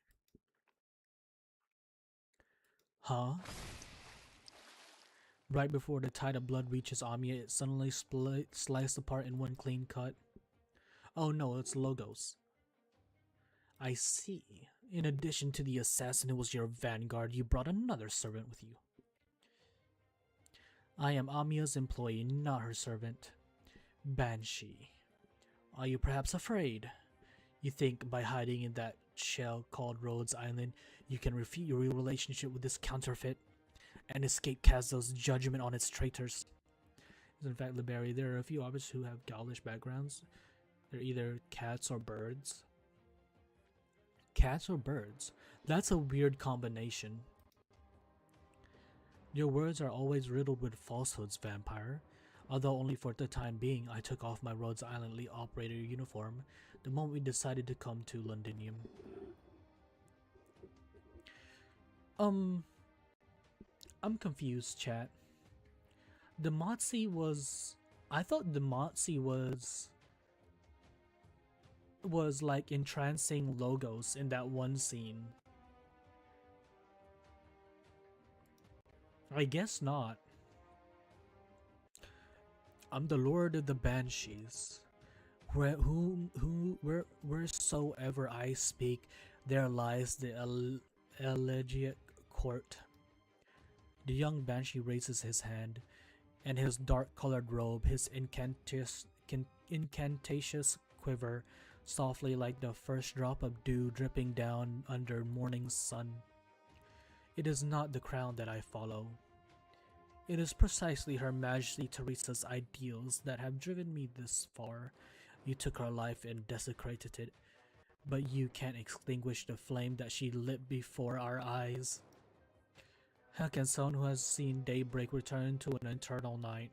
Huh? Right before the tide of blood reaches Amiya, it suddenly sliced apart in one clean cut. Oh no, it's Logos. I see. In addition to the assassin who was your vanguard, you brought another servant with you. I am Amia's employee, not her servant. Banshee. Are you perhaps afraid? You think by hiding in that shell called Rhodes Island, you can refute your real relationship with this counterfeit and escape Kazdo's judgment on its traitors? In fact, Liberi, there are a few others who have Gaulish backgrounds. They're either cats or birds. Cats or birds? That's a weird combination. Your words are always riddled with falsehoods, vampire. Although only for the time being, I took off my Rhodes Island operator uniform the moment we decided to come to Londinium. I'm confused, chat. The Motzi was... I thought the Motzi was like entrancing logos in that one scene. I guess not. I'm the Lord of the Banshees. Wheresoever I speak, there lies the elegiac court. The young Banshee raises his hand, and his dark-colored robe, his incantacious quiver, softly like the first drop of dew dripping down under morning sun. It is not the crown that I follow. It is precisely Her Majesty Teresa's ideals that have driven me this far. You took her life and desecrated it, but you can't extinguish the flame that she lit before our eyes. How can someone who has seen daybreak return to an eternal night?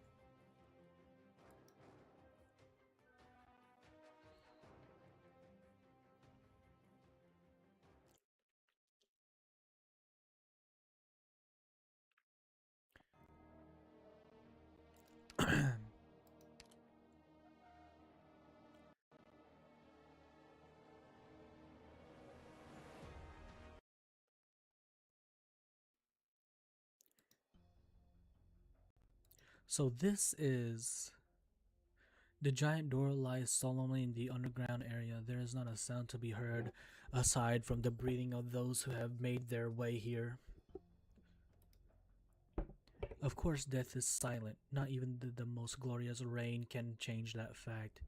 So this is... The giant door lies solemnly in the underground area. There is not a sound to be heard aside from the breathing of those who have made their way here. Of course, death is silent. Not even the most glorious rain can change that fact.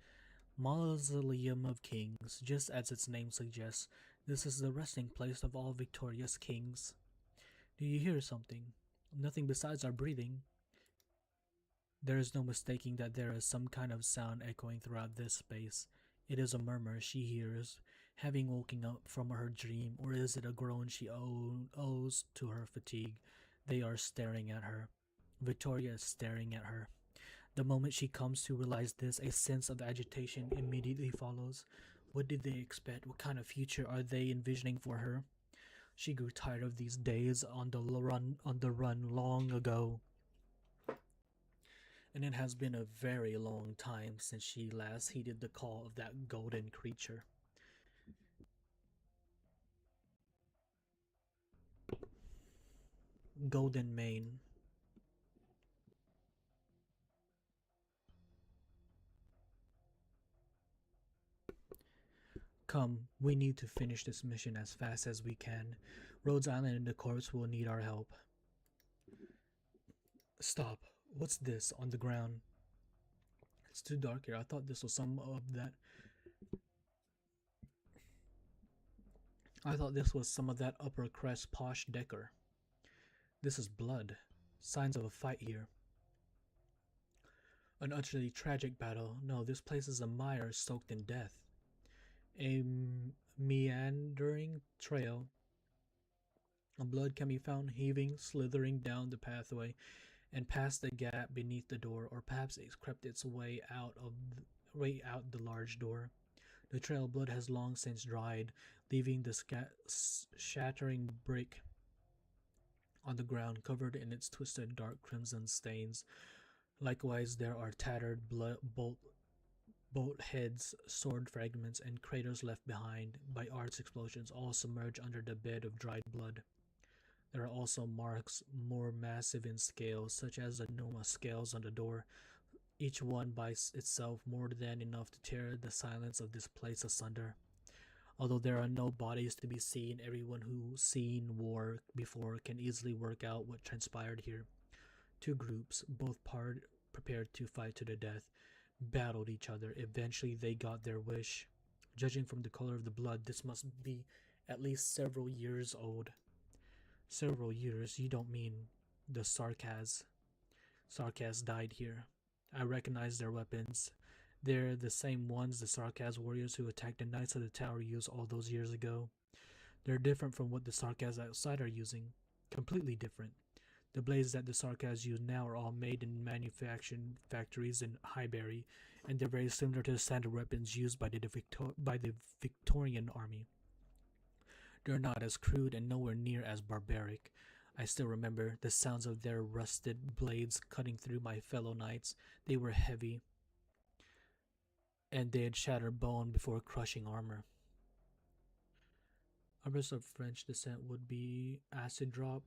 Mausoleum of Kings, just as its name suggests, this is the resting place of all victorious kings. Do you hear something? Nothing besides our breathing. There is no mistaking that there is some kind of sound echoing throughout this space. It is a murmur she hears, having woken up from her dream, or is it a groan she owes to her fatigue? They are staring at her. Victoria is staring at her. The moment she comes to realize this, a sense of agitation immediately follows. What did they expect? What kind of future are they envisioning for her? She grew tired of these days on the run long ago. And it has been a very long time since she last heeded the call of that golden creature. Golden Mane. Come, we need to finish this mission as fast as we can. Rhodes Island and the corpse will need our help. Stop. What's this on the ground? It's too dark here. I thought this was some of that. I thought this was some of that upper crest posh decor. This is blood. Signs of a fight here. An utterly tragic battle. No, this place is a mire soaked in death. A meandering trail of blood can be found heaving, slithering down the pathway and past the gap beneath the door, or perhaps it's crept its way out the large door. The trail of blood has long since dried, leaving the shattering brick on the ground covered in its twisted dark crimson stains. Likewise, there are tattered bolt heads, sword fragments, and craters left behind by arts explosions, all submerged under the bed of dried blood. There are also marks more massive in scale, such as the Noma scales on the door, each one by itself more than enough to tear the silence of this place asunder. Although there are no bodies to be seen, everyone who's seen war before can easily work out what transpired here. Two groups, both prepared to fight to the death, battled each other. Eventually, they got their wish. Judging from the color of the blood, this must be at least several years old. Several years? You don't mean the Sarkaz. Sarkaz died here. I recognize their weapons. They're the same ones the Sarkaz warriors who attacked the Knights of the Tower used all those years ago. They're different from what the Sarkaz outside are using. Completely different. The blades that the Sarkaz use now are all made in manufacturing factories in Highbury, and they're very similar to the standard weapons used by the Victorian army. They're not as crude and nowhere near as barbaric. I still remember the sounds of their rusted blades cutting through my fellow knights. They were heavy, and they'd shatter bone before crushing armor. Others of French descent would be Acid Drop,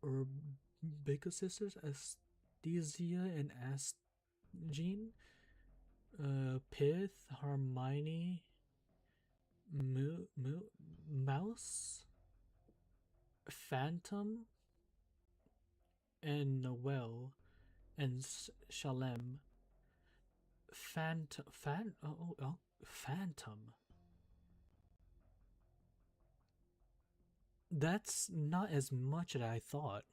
Urbica Sisters, Aesthesia and Asgene, Pith, Hermione, Mouse, Phantom, and Noel, and Shalem. Phantom. That's not as much as I thought.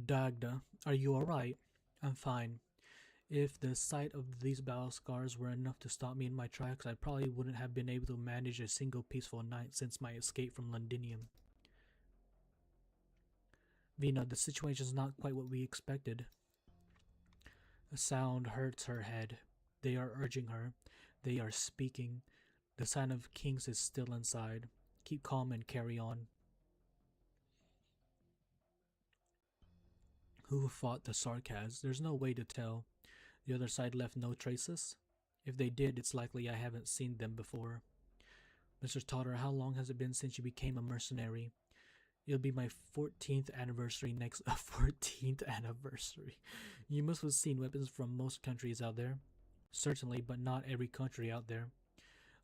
Dagda, are you alright? I'm fine. If the sight of these battle scars were enough to stop me in my tracks, I probably wouldn't have been able to manage a single peaceful night since my escape from Londinium. Vina, the situation is not quite what we expected. A sound hurts her head. They are urging her. They are speaking. The sign of kings is still inside. Keep calm and carry on. Who fought the Sarkaz? There's no way to tell. The other side left no traces. If they did, it's likely I haven't seen them before. Mr. Totter, how long has it been since you became a mercenary? It'll be my 14th anniversary next 14th anniversary. You must have seen weapons from most countries out there. Certainly, but not every country out there.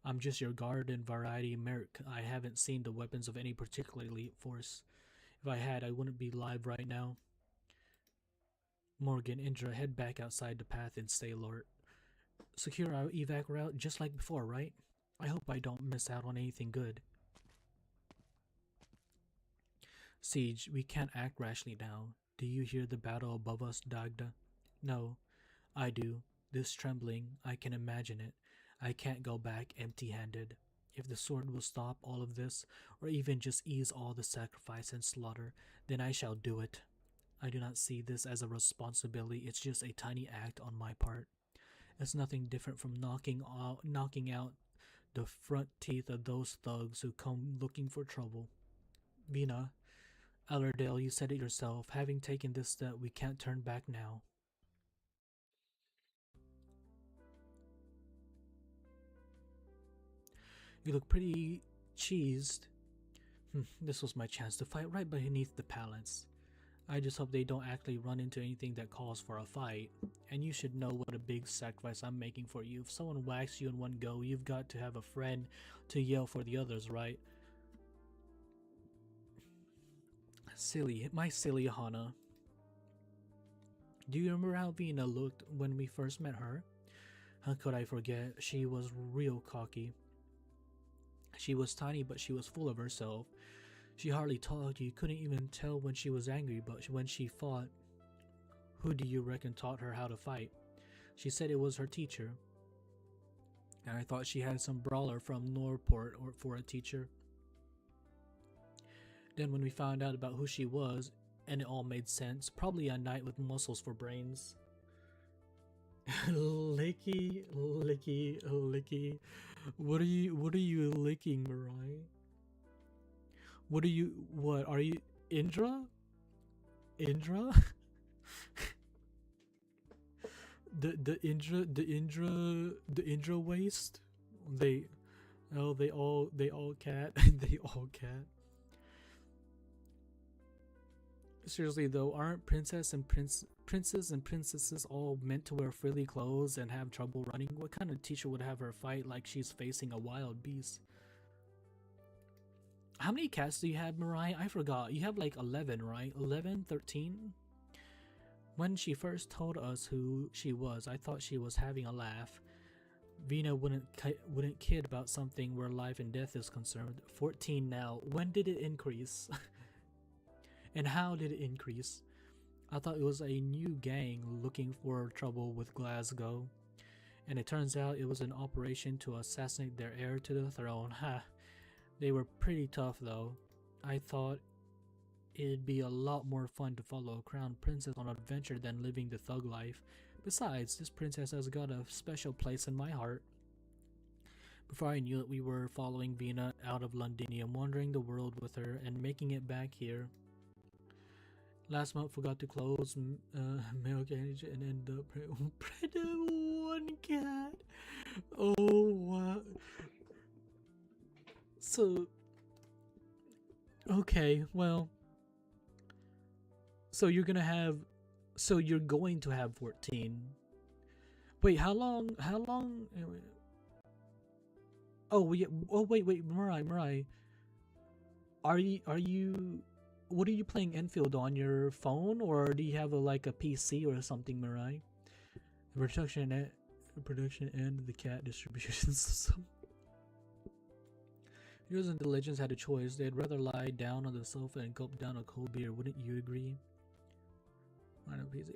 I'm just your garden variety merc. I haven't seen the weapons of any particular elite force. If I had, I wouldn't be live right now. Morgan, Indra, head back outside the path and stay alert. Secure our evac route just like before, right? I hope I don't miss out on anything good. Siege, we can't act rashly now. Do you hear the battle above us, Dagda? No, I do. This trembling, I can imagine it. I can't go back empty-handed. If the sword will stop all of this, or even just ease all the sacrifice and slaughter, then I shall do it. I do not see this as a responsibility, it's just a tiny act on my part. It's nothing different from knocking out the front teeth of those thugs who come looking for trouble. Vina, Allerdale, you said it yourself. Having taken this step, we can't turn back now. You look pretty cheesed. This was my chance to fight right beneath the palace. I just hope they don't actually run into anything that calls for a fight. And you should know what a big sacrifice I'm making for you. If someone whacks you in one go, you've got to have a friend to yell for the others, right? My silly Hana. Do you remember how Vina looked when we first met her? How could I forget? She was real cocky. She was tiny, but she was full of herself. She hardly talked. You couldn't even tell when she was angry, but when she fought, who do you reckon taught her how to fight? She said it was her teacher. And I thought she had some brawler from Norport for a teacher. Then when we found out about who she was, and it all made sense, probably a knight with muscles for brains. Licky. What are you licking, Mirai? What are you, Indra? Indra? the Indra waste? They all cat. They all cat. Seriously though, aren't princes and princesses all meant to wear frilly clothes and have trouble running? What kind of teacher would have her fight like she's facing a wild beast? How many cats do you have, Mariah? I forgot. You have like 11, right? 11, 13? When she first told us who she was, I thought she was having a laugh. Vina wouldn't kid about something where life and death is concerned. 14 now. When did it increase? And how did it increase? I thought it was a new gang looking for trouble with Glasgow. And it turns out it was an operation to assassinate their heir to the throne. Ha! They were pretty tough though. I thought it'd be a lot more fun to follow a crown princess on an adventure than living the thug life. Besides, this princess has got a special place in my heart. Before I knew it, we were following Vina out of Londinium, wandering the world with her, and making it back here. Last month, forgot to close mail cage and end up pregnant one cat. Oh, wow. So, okay, well, so you're going to have 14. Wait, how long? Oh, wait, Mirai. What are you playing Enfield on your phone, or do you have like a PC or something, Mirai? The production and the cat distribution system. Heroes and the Legends had a choice. They'd rather lie down on the sofa and gulp down a cold beer. Wouldn't you agree?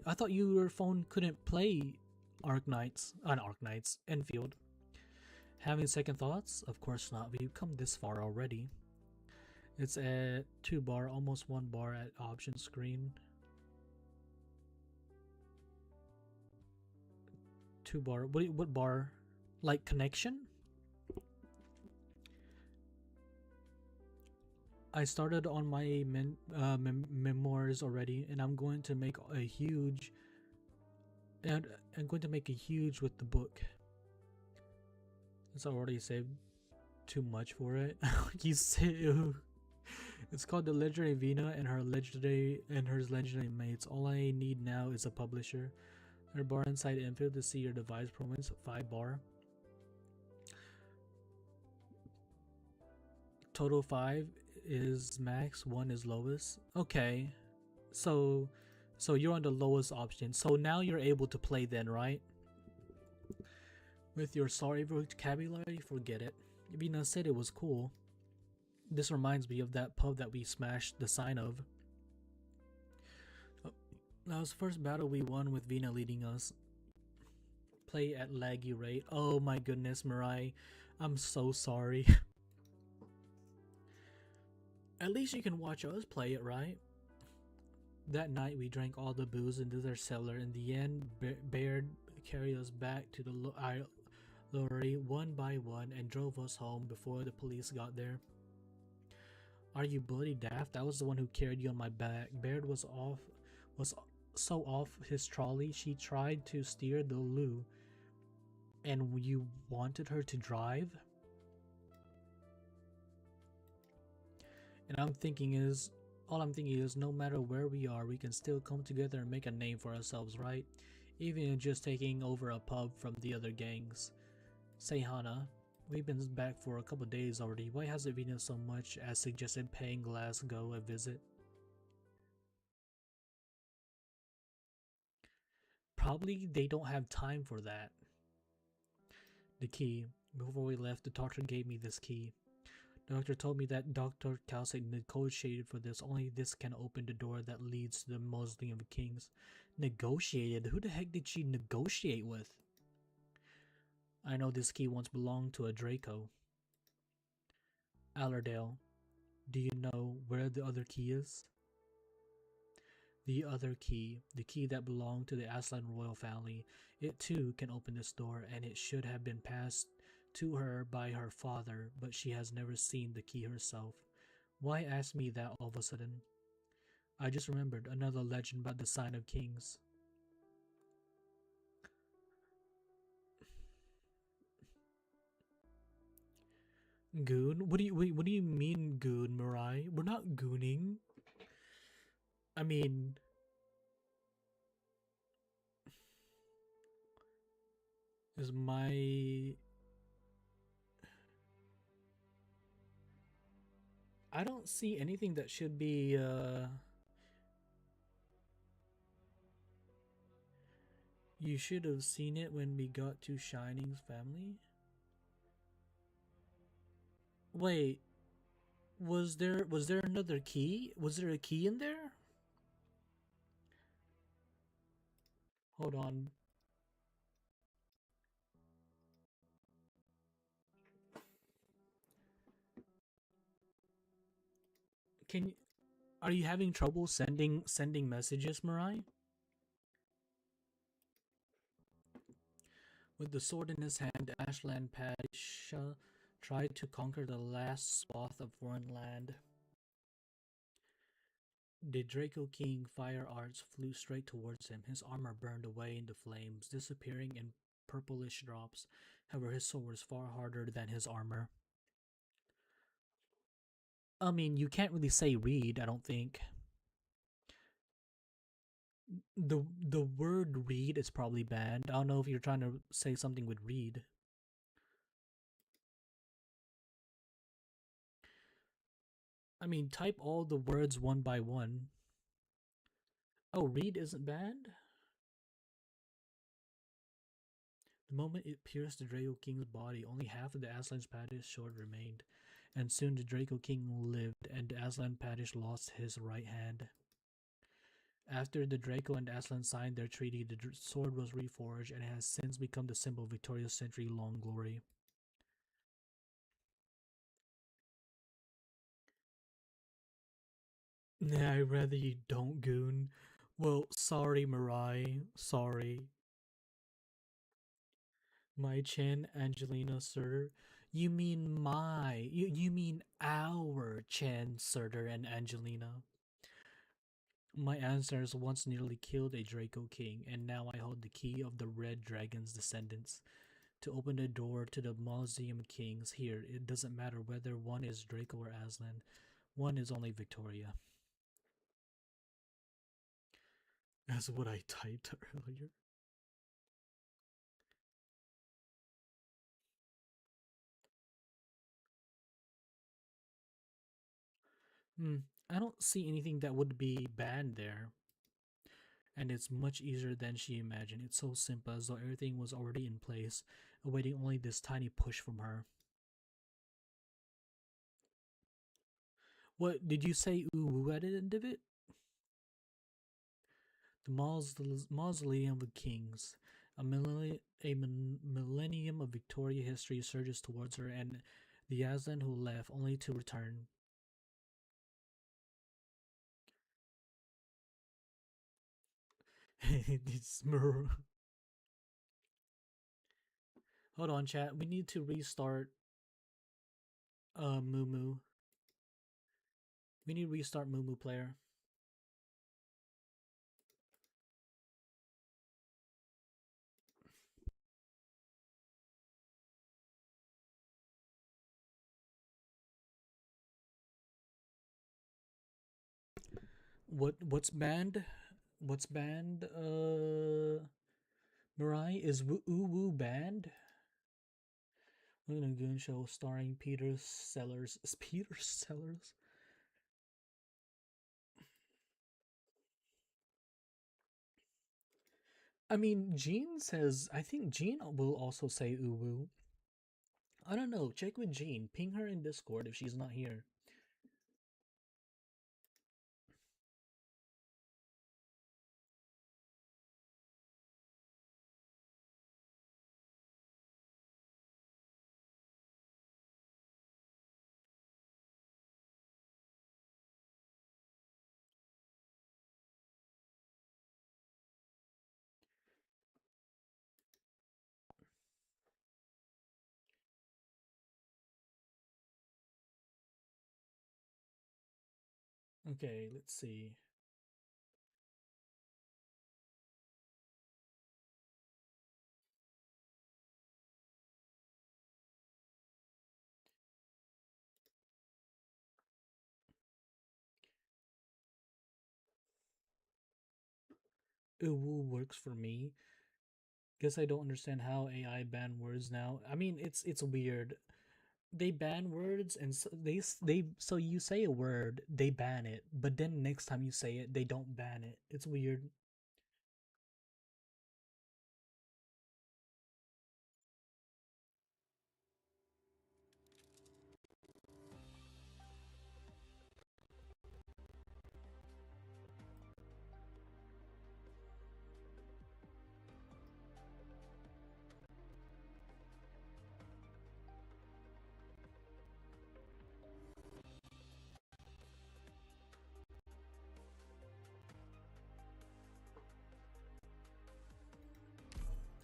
I thought your phone couldn't play ARKNIGHTS. ARKNIGHTS. Enfield. Having second thoughts? Of course not. We've come this far already. It's at 2 bar, almost 1 bar at option screen. 2 bar. What bar? Like connection? I started on my memoirs already, and I'm going to make a huge. And I'm going to make a huge with the book. It's already saved too much for it. You say, it's called The Legendary Vina and her legendary mates. All I need now is a publisher. Her bar inside Enfield to see your device performance. 5 bar. Total 5 is max, 1 is lowest. Okay, so you're on the lowest option. So now you're able to play then, right? With your sorry vocabulary, forget it. Vina said it was cool. This reminds me of that pub that we smashed the sign of. That was the first battle we won with Vina leading us. Play at laggy rate. Oh my goodness, Mirai. I'm so sorry. At least you can watch us play it, right? That night we drank all the booze into their cellar. In the end, Baird carried us back to the lorry one by one and drove us home before the police got there. Are you bloody daft? I was the one who carried you on my back. Baird was so off his trolley, she tried to steer the loo. And you wanted her to drive? And all I'm thinking is, no matter where we are, we can still come together and make a name for ourselves, right? Even if just taking over a pub from the other gangs. Say, Hana, we've been back for a couple days already. Why hasn't Vina so much as suggested paying Glasgow a visit? Probably they don't have time for that. The key. Before we left, the doctor gave me this key. The doctor told me that Dr. Calcic negotiated for this. Only this can open the door that leads to the Mausoleum of Kings. Negotiated? Who the heck did she negotiate with? I know this key once belonged to a Draco. Allerdale, do you know where the other key is? The other key, the key that belonged to the Aslan royal family. It too can open this door, and it should have been passed to her by her father, but she has never seen the key herself. Why ask me that all of a sudden? I just remembered another legend about the Sign of Kings. Goon? What do you mean, goon, Mirai? We're not gooning. I mean, is my... I don't see anything that should be, you should have seen it when we got to Shining's family. Wait, was there another key? Was there a key in there? Hold on. Can Are you having trouble sending messages, Mirai? With the sword in his hand, Ashland Padisha tried to conquer the last swath of foreign land. The Draco King fire arts flew straight towards him. His armor burned away in the flames, disappearing in purplish drops. However, his sword was far harder than his armor. I mean, you can't really say read, I don't think. The word read is probably banned. I don't know if you're trying to say something with read. I mean, type all the words one by one. Oh, read isn't banned? The moment it pierced the Draco King's body, only half of the Aslan's Padish sword remained, and soon the Draco King lived, and Aslan Padish lost his right hand. After the Draco and Aslan signed their treaty, the sword was reforged and has since become the symbol of Victoria's century-long glory. Nah, I'd rather you don't, Goon. Well, sorry, Mirai. Sorry. My chin, Angelina, sir. You mean my. You mean our chin, Surtur and Angelina. My ancestors once nearly killed a Draco King, and now I hold the key of the Red Dragon's descendants to open the door to the Mausoleum Kings. Here, it doesn't matter whether one is Draco or Aslan, one is only Victoria. That's what I typed earlier. Hmm, I don't see anything that would be banned there. And it's much easier than she imagined. It's so simple, as though everything was already in place, awaiting only this tiny push from her. What did you say? Ooh, at the end of it? The Mausoleum of Kings. A millennium of Victoria history surges towards her, and the Aslan who left only to return. It's Hold on, chat. We need to restart Moo. We need to restart Moo player. What's banned? What's banned? Mirai, is Woo banned? Lagoon show starring Peter Sellers. Is Peter Sellers? I mean, Jean says. I think Jean will also say Uwu. I don't know. Check with Jean. Ping her in Discord if she's not here. Okay, let's see. Uwu works for me. Guess I don't understand how AI ban words now. I mean, it's weird. They ban words, and so you say a word, they ban it, but then next time you say it, they don't ban it. It's weird.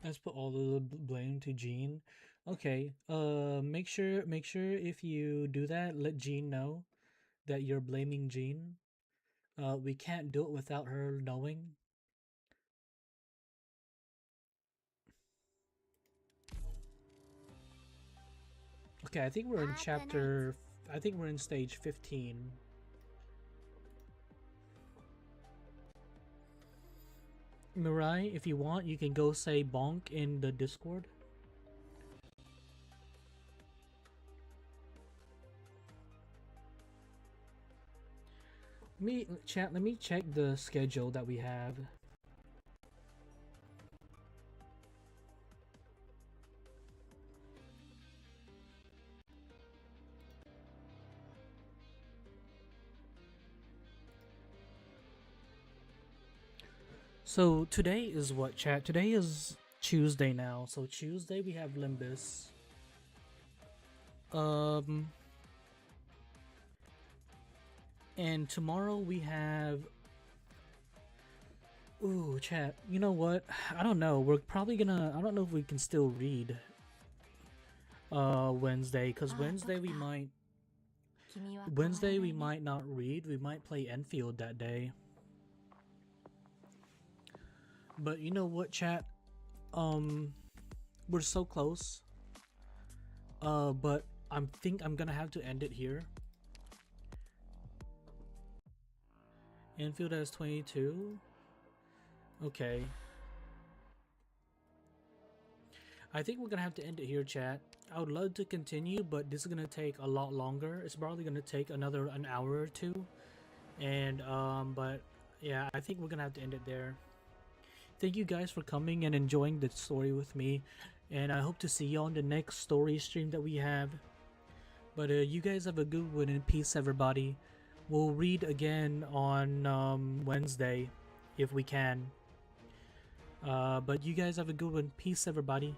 Let's put all the blame to Jean. Okay. Make sure if you do that, let Jean know that you're blaming Jean. We can't do it without her knowing. Okay, I think we're in chapter. I think we're in stage 15. Mirai, if you want, you can go say bonk in the Discord. Let me check the schedule that we have. So today is what, chat? Today is Tuesday now. So Tuesday we have Limbus. And tomorrow we have. Ooh, chat. You know what? I don't know. We're probably gonna. I don't know if we can still read. Wednesday, because Wednesday we might. Wednesday we might not read. We might play Enfield that day. But you know what, chat? We're so close. But I think I'm gonna have to end it here. Enfield has 22. Okay. I think we're gonna have to end it here, chat. I would love to continue, but this is gonna take a lot longer. It's probably gonna take an hour or two. And but yeah, I think we're gonna have to end it there. Thank you guys for coming and enjoying the story with me, and I hope to see you on the next story stream that we have. But you guys have a good one, and peace, everybody. We'll read again on Wednesday if we can. But you guys have a good one. Peace, everybody.